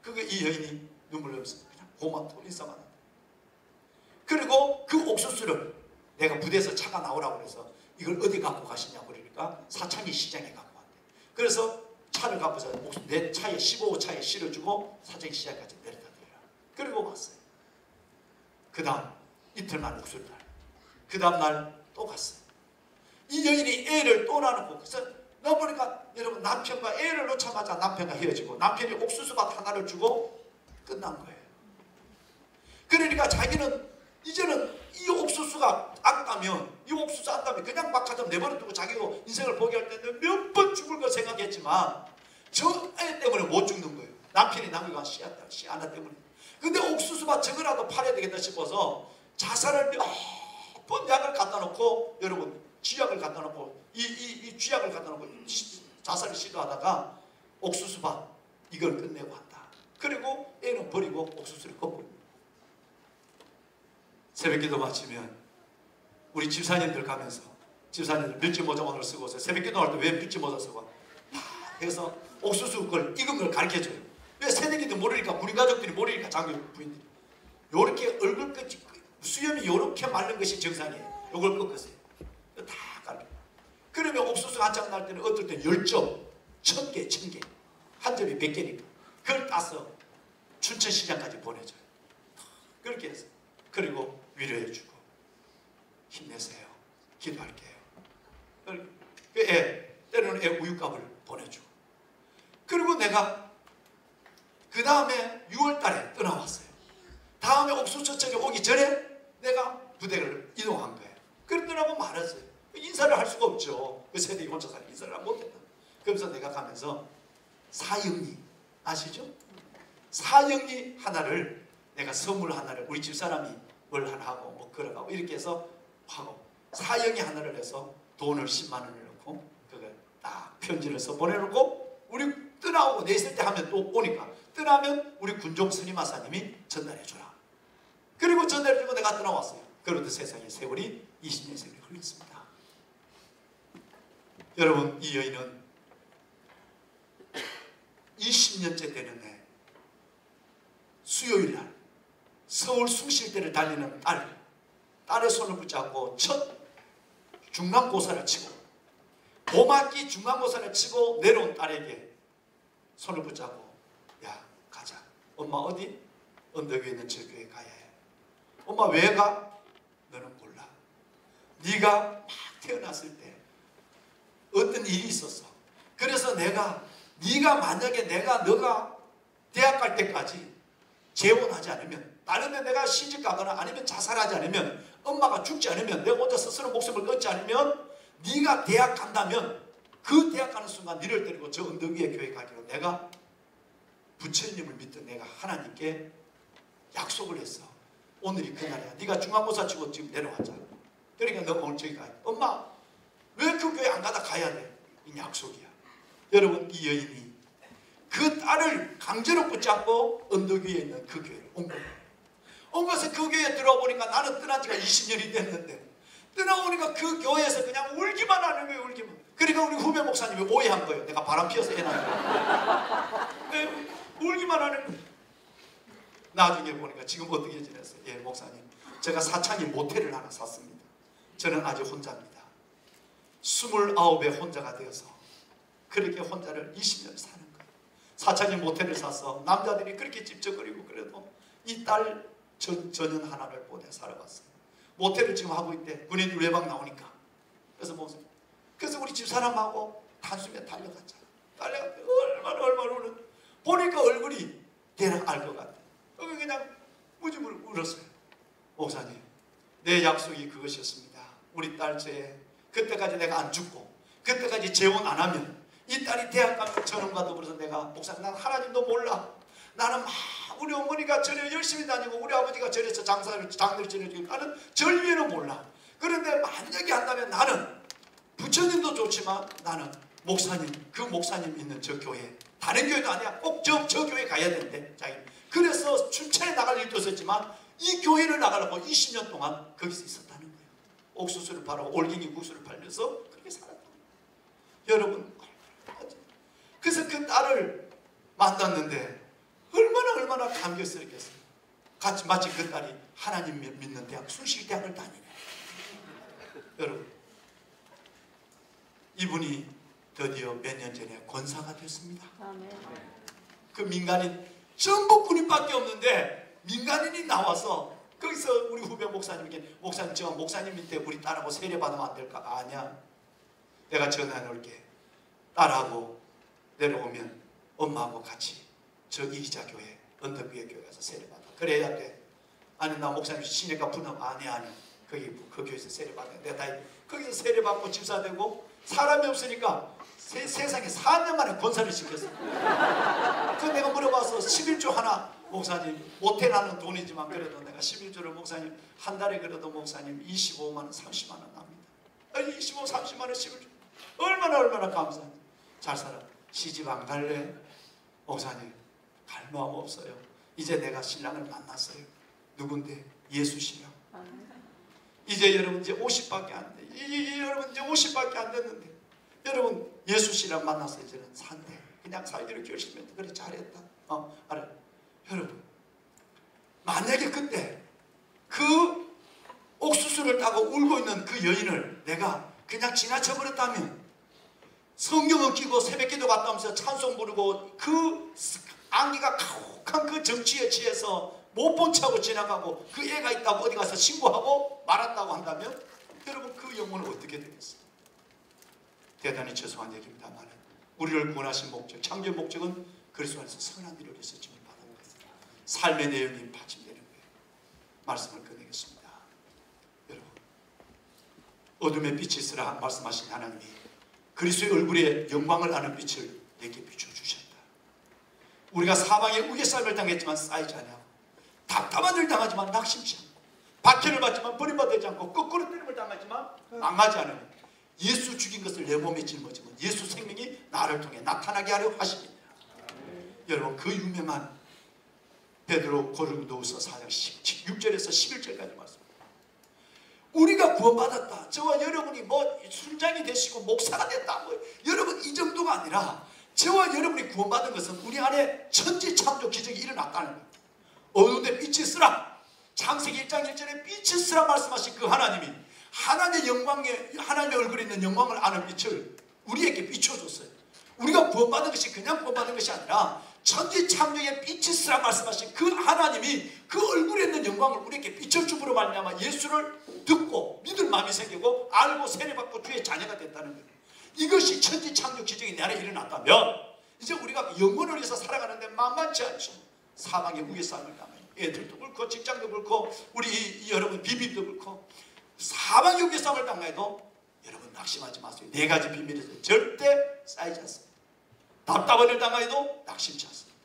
그거 이 여인이 눈물 흘리면서 그냥 고맙다고 인사만 한다. 그리고 그 옥수수를 내가 부대에서 차가 나오라고 그래서 이걸 어디 갖고 가시냐고 그러니까 사창리 시장에 갖고 왔대. 그래서 차를 갖고서 내 차에 15호차에 실어주고 사창리 시장까지 내려다 드려라. 그리고 왔어요. 그 다음 이틀 만에 옥수수를 달라. 그 다음 날 또 갔어요. 이 여인이 애를 또 낳고 그래서 넣어보니까 여러분 남편과 애를 놓자마자 남편과 헤어지고 남편이 옥수수밭 하나를 주고 끝난 거예요. 그러니까 자기는 이제는 이 옥수수가 안 따면 그냥 막하점 내버려두고 자기가 인생을 포기할 때는 몇 번 죽을 거 생각했지만 저 애 때문에 못 죽는 거예요. 남편이 남겨간 씨 하나 때문에. 근데 옥수수밭 저거라도 팔아야 되겠다 싶어서 자살을 몇 번 약을 갖다 놓고 여러분 쥐약을 갖다 놓고 이 쥐약을 갖다 놓고 자살을 시도하다가 옥수수밭 이걸 끝내고 한다. 그리고 애는 버리고 옥수수를 꺾고 새벽기도 마치면 우리 집사님들 가면서 집사님들 뮤지 모자 오늘 쓰고 오세요. 새벽기도 할 때 왜 뮤지 모자 쓰고 해서 옥수수 걸 익은 걸 가르쳐줘요. 왜 새내기도 모르니까 우리 가족들이 모르니까 장교 부인들이 요렇게 얼굴 끝이 수염이 요렇게 마른 것이 정상이에요. 요걸 꺾으세요. 다 가르쳐요. 그러면 옥수수 한 장 날 때는 어떨 때는 10점 1000개 1000개 한 점이 100개니까 그걸 따서 춘천시장까지 보내줘요. 그렇게 해서 그리고 위로해주고 힘내세요. 기도할게요. 때로는 애 우유값을 보내주고 그리고 내가 그 다음에 6월 달에 떠나왔어요. 다음에 옥수수철이 오기 전에 내가 부대를 이동한 거예요. 그래 떠나고 말았어요. 인사를 할 수가 없죠. 그 세대에 혼자 살아 인사를 못했다. 그러면서 내가 가면서 사형리 아시죠? 사형리 하나를 내가 선물 하나를 우리 집사람이 뭘 하나 하고 뭐 걸어가고 이렇게 해서 하고 사형리 하나를 해서 돈을 10만 원을 넣고 그걸 딱 편지를 써 보내놓고 우리 떠나오고 내 있을 때 하면 또 오니까 떠나면 우리 군종 스님하사님이 전달해줘라. 그리고 전달해주고 내가 떠나왔어요. 그런데 세상에 세월이 20년 세월이 흘렀습니다. 여러분 이 여인은 20년째 되는 수요일날 서울 숭실대를 달리는 딸의 손을 붙잡고 첫 중간고사를 치고 봄학기 중간고사를 치고 내려온 딸에게 손을 붙잡고 야 가자. 엄마 어디? 언덕 위에 있는 저 교회 가야 해. 엄마 왜 가? 너는 몰라. 네가 막 태어났을 때 어떤 일이 있었어. 그래서 네가 만약에 너가 대학 갈 때까지 재혼하지 않으면 다른 데 내가 시집 가거나 아니면 자살하지 않으면 엄마가 죽지 않으면 내가 혼자 스스로 목숨을 끊지 않으면 네가 대학 간다면 그 대학 가는 순간 니를 데리고 저 언덕 위에 교회 가기로 내가 부처님을 믿던 내가 하나님께 약속을 했어. 오늘이 그날이야. 네가 중간고사 치고 지금 내려왔잖아. 그러니까 너 오늘 저기 가야 돼. 엄마 왜 그 교회 안 가다 가야 돼? 이 약속이야. 여러분 이 여인이 그 딸을 강제로 붙잡고 언덕 위에 있는 그 교회를 온 거예요. 온 것에 그 교회에 들어와 보니까 나는 떠난 지가 20년이 됐는데 떠나오니까 그 교회에서 그냥 울기만 하는 거예요. 울기만. 그러니까 우리 후배 목사님이 오해한 거예요. 내가 바람 피워서 애 낳은 거예요. 울기만 하는 거예요. 나중에 보니까 지금 어떻게 지냈어요? 예, 목사님 제가 사창리 모텔을 하나 샀습니다. 저는 아직 혼자입니다. 29에 혼자가 되어서 그렇게 혼자를 20년 사는 거예요. 사창리 모텔을 사서 남자들이 그렇게 찝쩍거리고 그래도 이 딸 전연 하나를 보내 살아봤어요. 모텔을 지금 하고 있대. 군인들 외박 나오니까. 그래서 목사님 그래서 우리 집사람하고 단숨에 달려갔잖아. 달려갔대. 얼마나 우는 보니까 얼굴이 대략 알 것 같아. 그냥 무지무지 울었어요. 목사님 내 약속이 그것이었습니다. 우리 딸 죄 그때까지 내가 안 죽고 그때까지 재혼 안 하면 이 딸이 대학 가면 저놈과 더불어서 내가 목사님 난 하나님도 몰라. 나는 막 우리 어머니가 절에 열심히 다니고 우리 아버지가 절에서 장들을 지내주고 나는 절 위에는 몰라. 그런데 만약에 한다면 나는 부처님도 좋지만 나는 목사님 그 목사님 있는 저 교회 다른 교회도 아니야. 꼭 저 교회 가야 되는데 자기 그래서 춘천에 나갈 일도 있었지만 이 교회를 나가려고 20년 동안 거기서 있었다는 거예요. 옥수수를 팔고 올갱이 국수를 팔면서 그렇게 살았다. 여러분 그래서 그 딸을 만났는데 얼마나 감격스럽겠어요. 같이 마치 그 딸이 하나님 믿는 대학 순실대학을 다니네. 여러분, 이분이 드디어 몇 년 전에 권사가 됐습니다. 그 민간인 전부 군인밖에 없는데 민간인이 나와서 거기서 우리 후배 목사님에게 목사님, 저 목사님 밑에 우리 딸하고 세례 받으면 안 될까? 아니야, 내가 전화해 놓을게. 딸하고 내려오면 엄마하고 같이 저 이기자 교회 언덕위에 교회 가서 세례 받아. 그래야 돼. 아니 나 목사님 시내가 분업. 아니 거기 그 교회에서 세례 받아. 내가 다 거기서 세례 받고 집사 되고 사람이 없으니까 세상에 4년 만에 권사를 시켰어. 그 내가 물어봐서 11조 하나 목사님 못해 나는 돈이지만 그래도 내가 11조를 목사님 한 달에 그래도 목사님 25만 원 30만 원 납니다. 25, 30만 원 11조 얼마나 감사한지. 잘 살아. 시집 안 갈래? 목사님 갈 마음 없어요. 이제 내가 신랑을 만났어요. 누군데? 예수 신랑. 이제 여러분 이제 50밖에 안 돼. 여러분 이제 50밖에 안 됐는데 여러분 예수 신랑 만나서 이제는 산대. 그냥 살기로 결심했다. 그래 잘했다. 알아. 여러분 만약에 그때 그 옥수수를 따고 울고 있는 그 여인을 내가 그냥 지나쳐버렸다면 성경을 끼고 새벽기도 갔다 오면서 찬송 부르고 그 안기가 가혹한 그 정치에 취해서 못 본 척하고 지나가고 그 애가 있다고 어디 가서 신고하고 말았다고 한다면 여러분 그 영혼은 어떻게 되겠어요? 대단히 죄송한 얘기입니다만 우리를 구원하신 목적, 창조 목적은 그리스도 안에서 선한 일을 위해서 지금 받은 거예요. 삶의 내용이 파진되는 거예요. 말씀을 끝내겠습니다. 여러분 어둠의 빛이 있으라 말씀하신 하나님이 그리스도의 얼굴에 영광을 아는 빛을 내게 비춰주셨다. 우리가 사방에 우겨싸움을 당했지만 쌓이지 않냐고, 답답한 일 당하지만 낙심치 않고, 박해를 받지만 버림받지 않고, 거꾸로 때림을 당하지만 망하지 않으면 예수 죽인 것을 내 몸에 짊어지면 예수 생명이 나를 통해 나타나게 하려 하십니다. 여러분 그 유명한 베드로 고린도후서 4장 6절에서 11절까지 말씀. 우리가 구원받았다. 저와 여러분이 뭐 순장이 되시고 목사가 됐다. 여러분 이 정도가 아니라 저와 여러분이 구원받은 것은 우리 안에 천지창조 기적이 일어났다는 거예요. 어두운데 빛이 있으라. 창세기 1장 1절에 빛이 있으라 말씀하신 그 하나님이 하나님의 영광에 하나님의 얼굴에 있는 영광을 아는 빛을 우리에게 비춰줬어요. 우리가 구원받은 것이 그냥 구원받은 것이 아니라 천지창조에 빛이 있으라 말씀하신 그 하나님이 그 얼굴에 있는 영광을 우리에게 비춰줌으로 말미암아 예수를 듣고 믿을 마음이 생기고 알고 세례받고 주의 자녀가 됐다는 거예요. 이것이 천지창조 기적이 내 안에 일어났다면 이제 우리가 영혼을 위해서 살아가는데 만만치 않죠. 사방에 우겨싸움을 당해요. 애들도 그렇고 직장도 그렇고 우리 여러분 비밀도 그렇고 사방에 우겨싸움을 당해도 여러분 낙심하지 마세요. 네 가지 비밀에서 절대 쌓이지 않습니다. 답답한 일 당해도 낙심치 않습니다.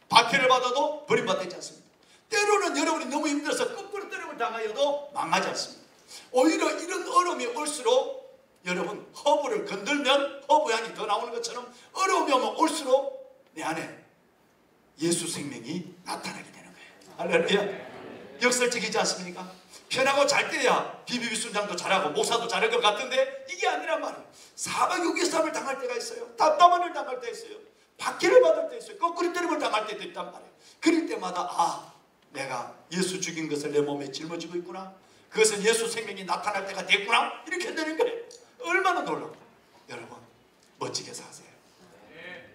박해를 받아도 버림받지 않습니다. 때로는 여러분이 너무 힘들어서 거꾸로 때림을 당하여도 망하지 않습니다. 오히려 이런 어려움이 올수록 여러분 허브를 건들면 허브 향이 더 나오는 것처럼 어려움이 오면 올수록 내 안에 예수 생명이 나타나게 되는 거예요. 할렐루야. 역설적이지 않습니까? 편하고 잘 때야 비비비 순장도 잘하고 목사도 잘할 것 같은데 이게 아니란 말이에요. 사방 우겨싸움을 당할 때가 있어요. 답답한 일 당할 때 있어요. 박해를 받을 때 있어요. 거꾸로 때림을 당할 때도 있단 말이에요. 그럴 때마다 내가 예수 죽인 것을 내 몸에 짊어지고 있구나. 그것은 예수 생명이 나타날 때가 됐구나. 이렇게 되는 거예요. 얼마나 놀라워. 여러분 멋지게 사세요.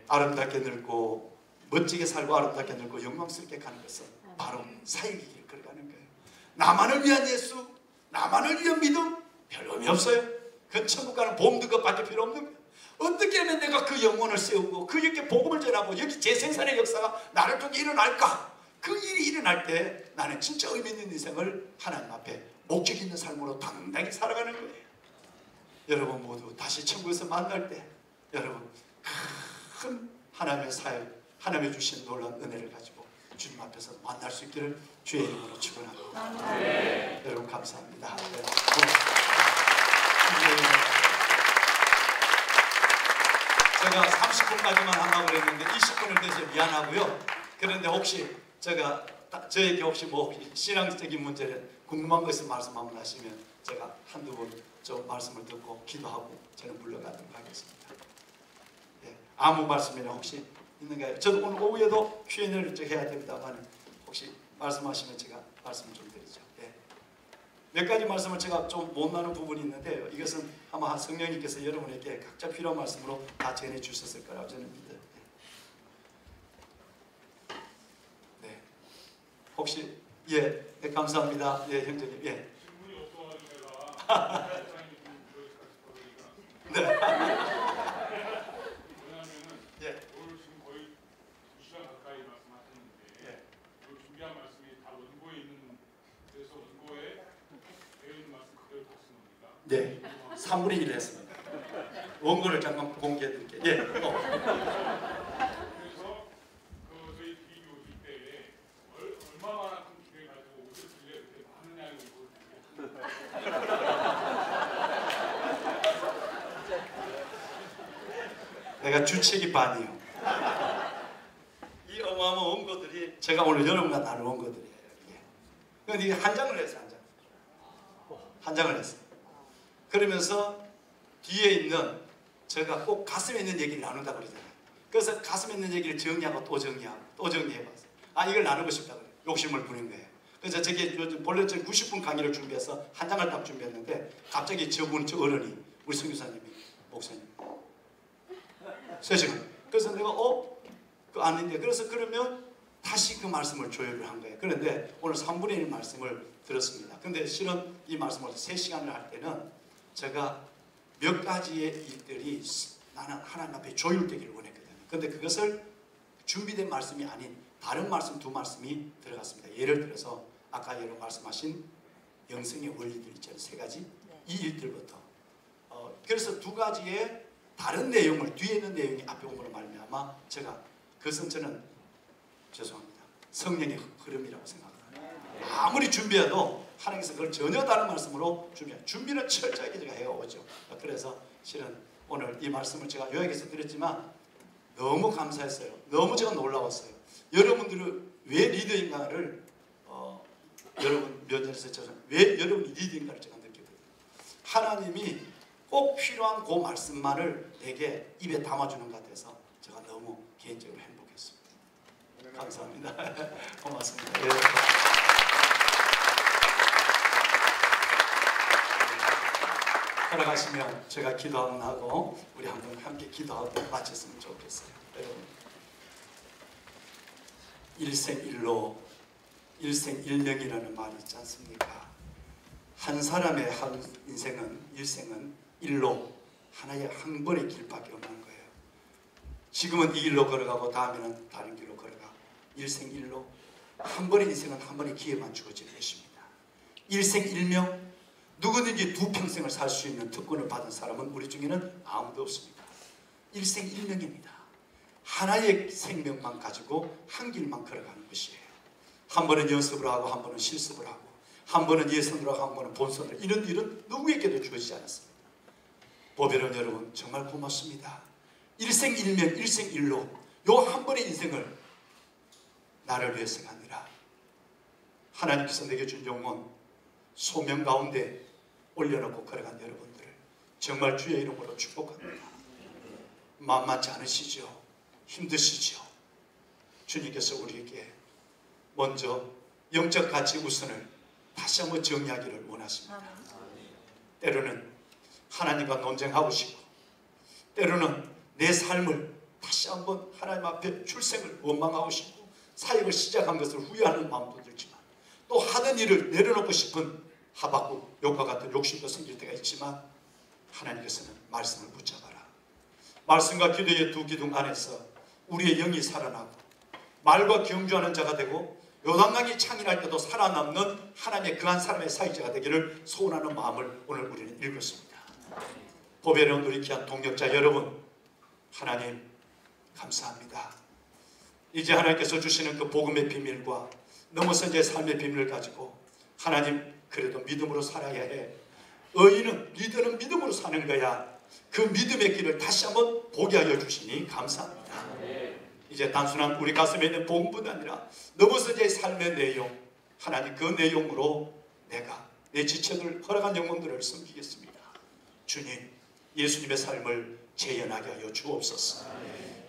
아름답게 늙고 멋지게 살고 아름답게 늙고 영광스럽게 가는 것은 바로 사역의 길을 걸어가는 거예요. 나만을 위한 예수, 나만을 위한 믿음 별 의미 없어요. 그 천국 가는 보험도 그것밖에 필요 없는 거예요. 어떻게 하면 내가 그 영혼을 세우고 그에게 복음을 전하고 여기 재생산의 역사가 나를 통해 일어날까? 그 일이 일어날 때 나는 진짜 의미 있는 인생을 하나님 앞에 목적 있는 삶으로 당당히 살아가는 거예요. 여러분 모두 다시 천국에서 만날 때 여러분 큰 하나님의 사역, 하나님의 주신 놀라운 은혜를 가지고 주님 앞에서 만날 수 있기를 주의 이름으로 축원합니다. 네. 여러분 감사합니다. 네. 제가 30분까지만 하려고 그랬는데 20분을 돼서 미안하고요. 그런데 혹시 저에게 혹시 뭐 신앙적인 문제를 궁금한 것을 말씀 한번 하시면 제가 한두 번 좀 말씀을 듣고 기도하고 저는 물러가도록 하겠습니다. 네. 아무 말씀이나 혹시 있는가요? 저도 오늘 오후에도 Q&A를 해야 됩니다만 혹시 말씀하시면 제가 말씀을 좀 드리죠. 예. 몇 가지 말씀을 제가 좀 못 나눈 부분이 있는데요. 이것은 아마 성령님께서 여러분에게 각자 필요한 말씀으로 다 전해 주셨을 거라고 저는 믿어요. 네. 혹시 예, 네, 감사합니다. 예, 형제님. 예. 질문이 없어가지고 제가 네. 왜냐하면은 예. 오늘 지금 거의 2시간 가까이 말씀하셨는데 예. 오늘 준비한 말씀이 다 원고에 있는 그래서 원고에 되어 있는 말씀 그대로 다 쓴 겁니까? 네. 3분의 1 했습니다. 원고를 잠깐 공개해 드릴게요. 예. 그래서 그 저희 비비 오실 때 얼마만큼 기대 가지고 오셨길래 이렇게 많은 양이 오셨길래 내가 주책이 반이요. 이 어마어마한 원고들이 제가 오늘 여러분과 나눌 원고들이에요. 그런데 이게 한 장을 했어요. 한 장을 했어요. 그러면서 뒤에 있는 제가 꼭 가슴에 있는 얘기를 나눈다고 그러잖아요. 그래서 가슴에 있는 얘기를 정리하고 또 정리하고 또 정리해봤어요. 아, 이걸 나누고 싶다 그래요. 욕심을 부린 거예요. 그래서 저게 본래 90분 강의를 준비해서 한 장을 딱 준비했는데 갑자기 저 어른이 우리 선교사님이 목사님 3시간. 그래서 내가 그 아닌데 그래서 그러면 다시 그 말씀을 조율을 한 거예요. 그런데 오늘 3분의 1 말씀을 들었습니다. 근데 실은 이 말씀을 3시간을 할 때는 제가 몇 가지의 일들이 나는 하나님 앞에 조율되기를 원했거든요. 근데 그것을 준비된 말씀이 아닌 다른 말씀 2말씀이 들어갔습니다. 예를 들어서 아까 여러분 말씀하신 영성의 원리들 있잖아요. 3가지. 이 일들부터. 그래서 2가지의 다른 내용을 뒤에 있는 내용이 앞에 온 걸로 말미암아 제가 그것은 저는 죄송합니다. 성령의 흐름이라고 생각합니다. 아무리 준비해도 하나님께서 그걸 전혀 다른 말씀으로 준비는 철저하게 제가 해오죠. 그래서 실은 오늘 이 말씀을 제가 요약해서 드렸지만 너무 감사했어요. 너무 제가 놀라웠어요. 여러분들은 왜 리더인가를 여러분 면전에서 왜 여러분이 리더인가를 제가 느꼈거든요. 하나님이 꼭 필요한 그 말씀만을 내게 입에 담아주는 것 같아서 제가 너무 개인적으로 행복했습니다. 감사합니다. 고맙습니다. 예. 걸어가시면 제가 기도 한번 하고 우리 한번 함께 기도하고 마쳤으면 좋겠어요. 여러분, 일생일로 일생일명이라는 말이 있지 않습니까? 한 사람의 한 일생은 일로 하나의 한 번의 길밖에 없는 거예요. 지금은 이 길로 걸어가고 다음에는 다른 길로 걸어가. 일생일로 한 번의 인생은 한 번의 기회만 주어지는 것입니다. 일생일명 누구든지 2평생을 살 수 있는 특권을 받은 사람은 우리 중에는 아무도 없습니다. 일생일명입니다. 하나의 생명만 가지고 한 길만 걸어가는 것이에요. 한 번은 연습을 하고 한 번은 실습을 하고 한 번은 예선으로 하고 한 번은 본선으로 이런 일은 누구에게도 주어지지 않았습니다. 보배로운 여러분 정말 고맙습니다. 일생일명 일생일로 요 한 번의 인생을 나를 위해서가 아니라 하나님께서 내게 준 영혼 소명 가운데 올려놓고 걸어간 여러분들을 정말 주의 이름으로 축복합니다. 만만치 않으시죠? 힘드시죠? 주님께서 우리에게 먼저 영적 가치 우선을 다시 한번 정리하기를 원하십니다. 때로는 하나님과 논쟁하고 싶고 때로는 내 삶을 다시 한번 하나님 앞에 출생을 원망하고 싶고 사역을 시작한 것을 후회하는 마음도 들지만 또 하던 일을 내려놓고 싶은 하박국 욕과 같은 욕심도 생길 때가 있지만 하나님께서는 말씀을 붙잡아라. 말씀과 기도의 두 기둥 안에서 우리의 영이 살아나고 말과 경주하는 자가 되고 요단강이 창인할 때도 살아남는 하나님의 그 한 사람의 사역자가 되기를 소원하는 마음을 오늘 우리는 읽었습니다. 보배로운 우리 귀한 동역자 여러분, 하나님 감사합니다. 이제 하나님께서 주시는 그 복음의 비밀과 넘어선 제 삶의 비밀을 가지고 하나님 그래도 믿음으로 살아야 해. 리더는 믿음으로 사는 거야. 그 믿음의 길을 다시 한번 보게 하여 주시니 감사합니다. 이제 단순한 우리 가슴에 있는 복음뿐 아니라 넘어선 제 삶의 내용, 하나님 그 내용으로 내가 내 지체들 허락한 영혼들을 섬기겠습니다. 주님, 예수님의 삶을 재현하게 하여 주옵소서.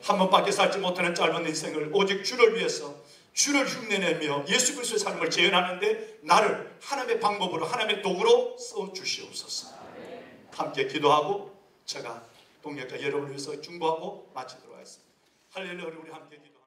한 번밖에 살지 못하는 짧은 인생을 오직 주를 위해서 주를 흉내내며 예수 그리스도의 삶을 재현하는데 나를 하나님의 방법으로 하나님의 도구로 써주시옵소서. 함께 기도하고 제가 동역자 여러분을 위해서 중보하고 마치도록 하겠습니다. 할렐루야. 우리 함께 기도.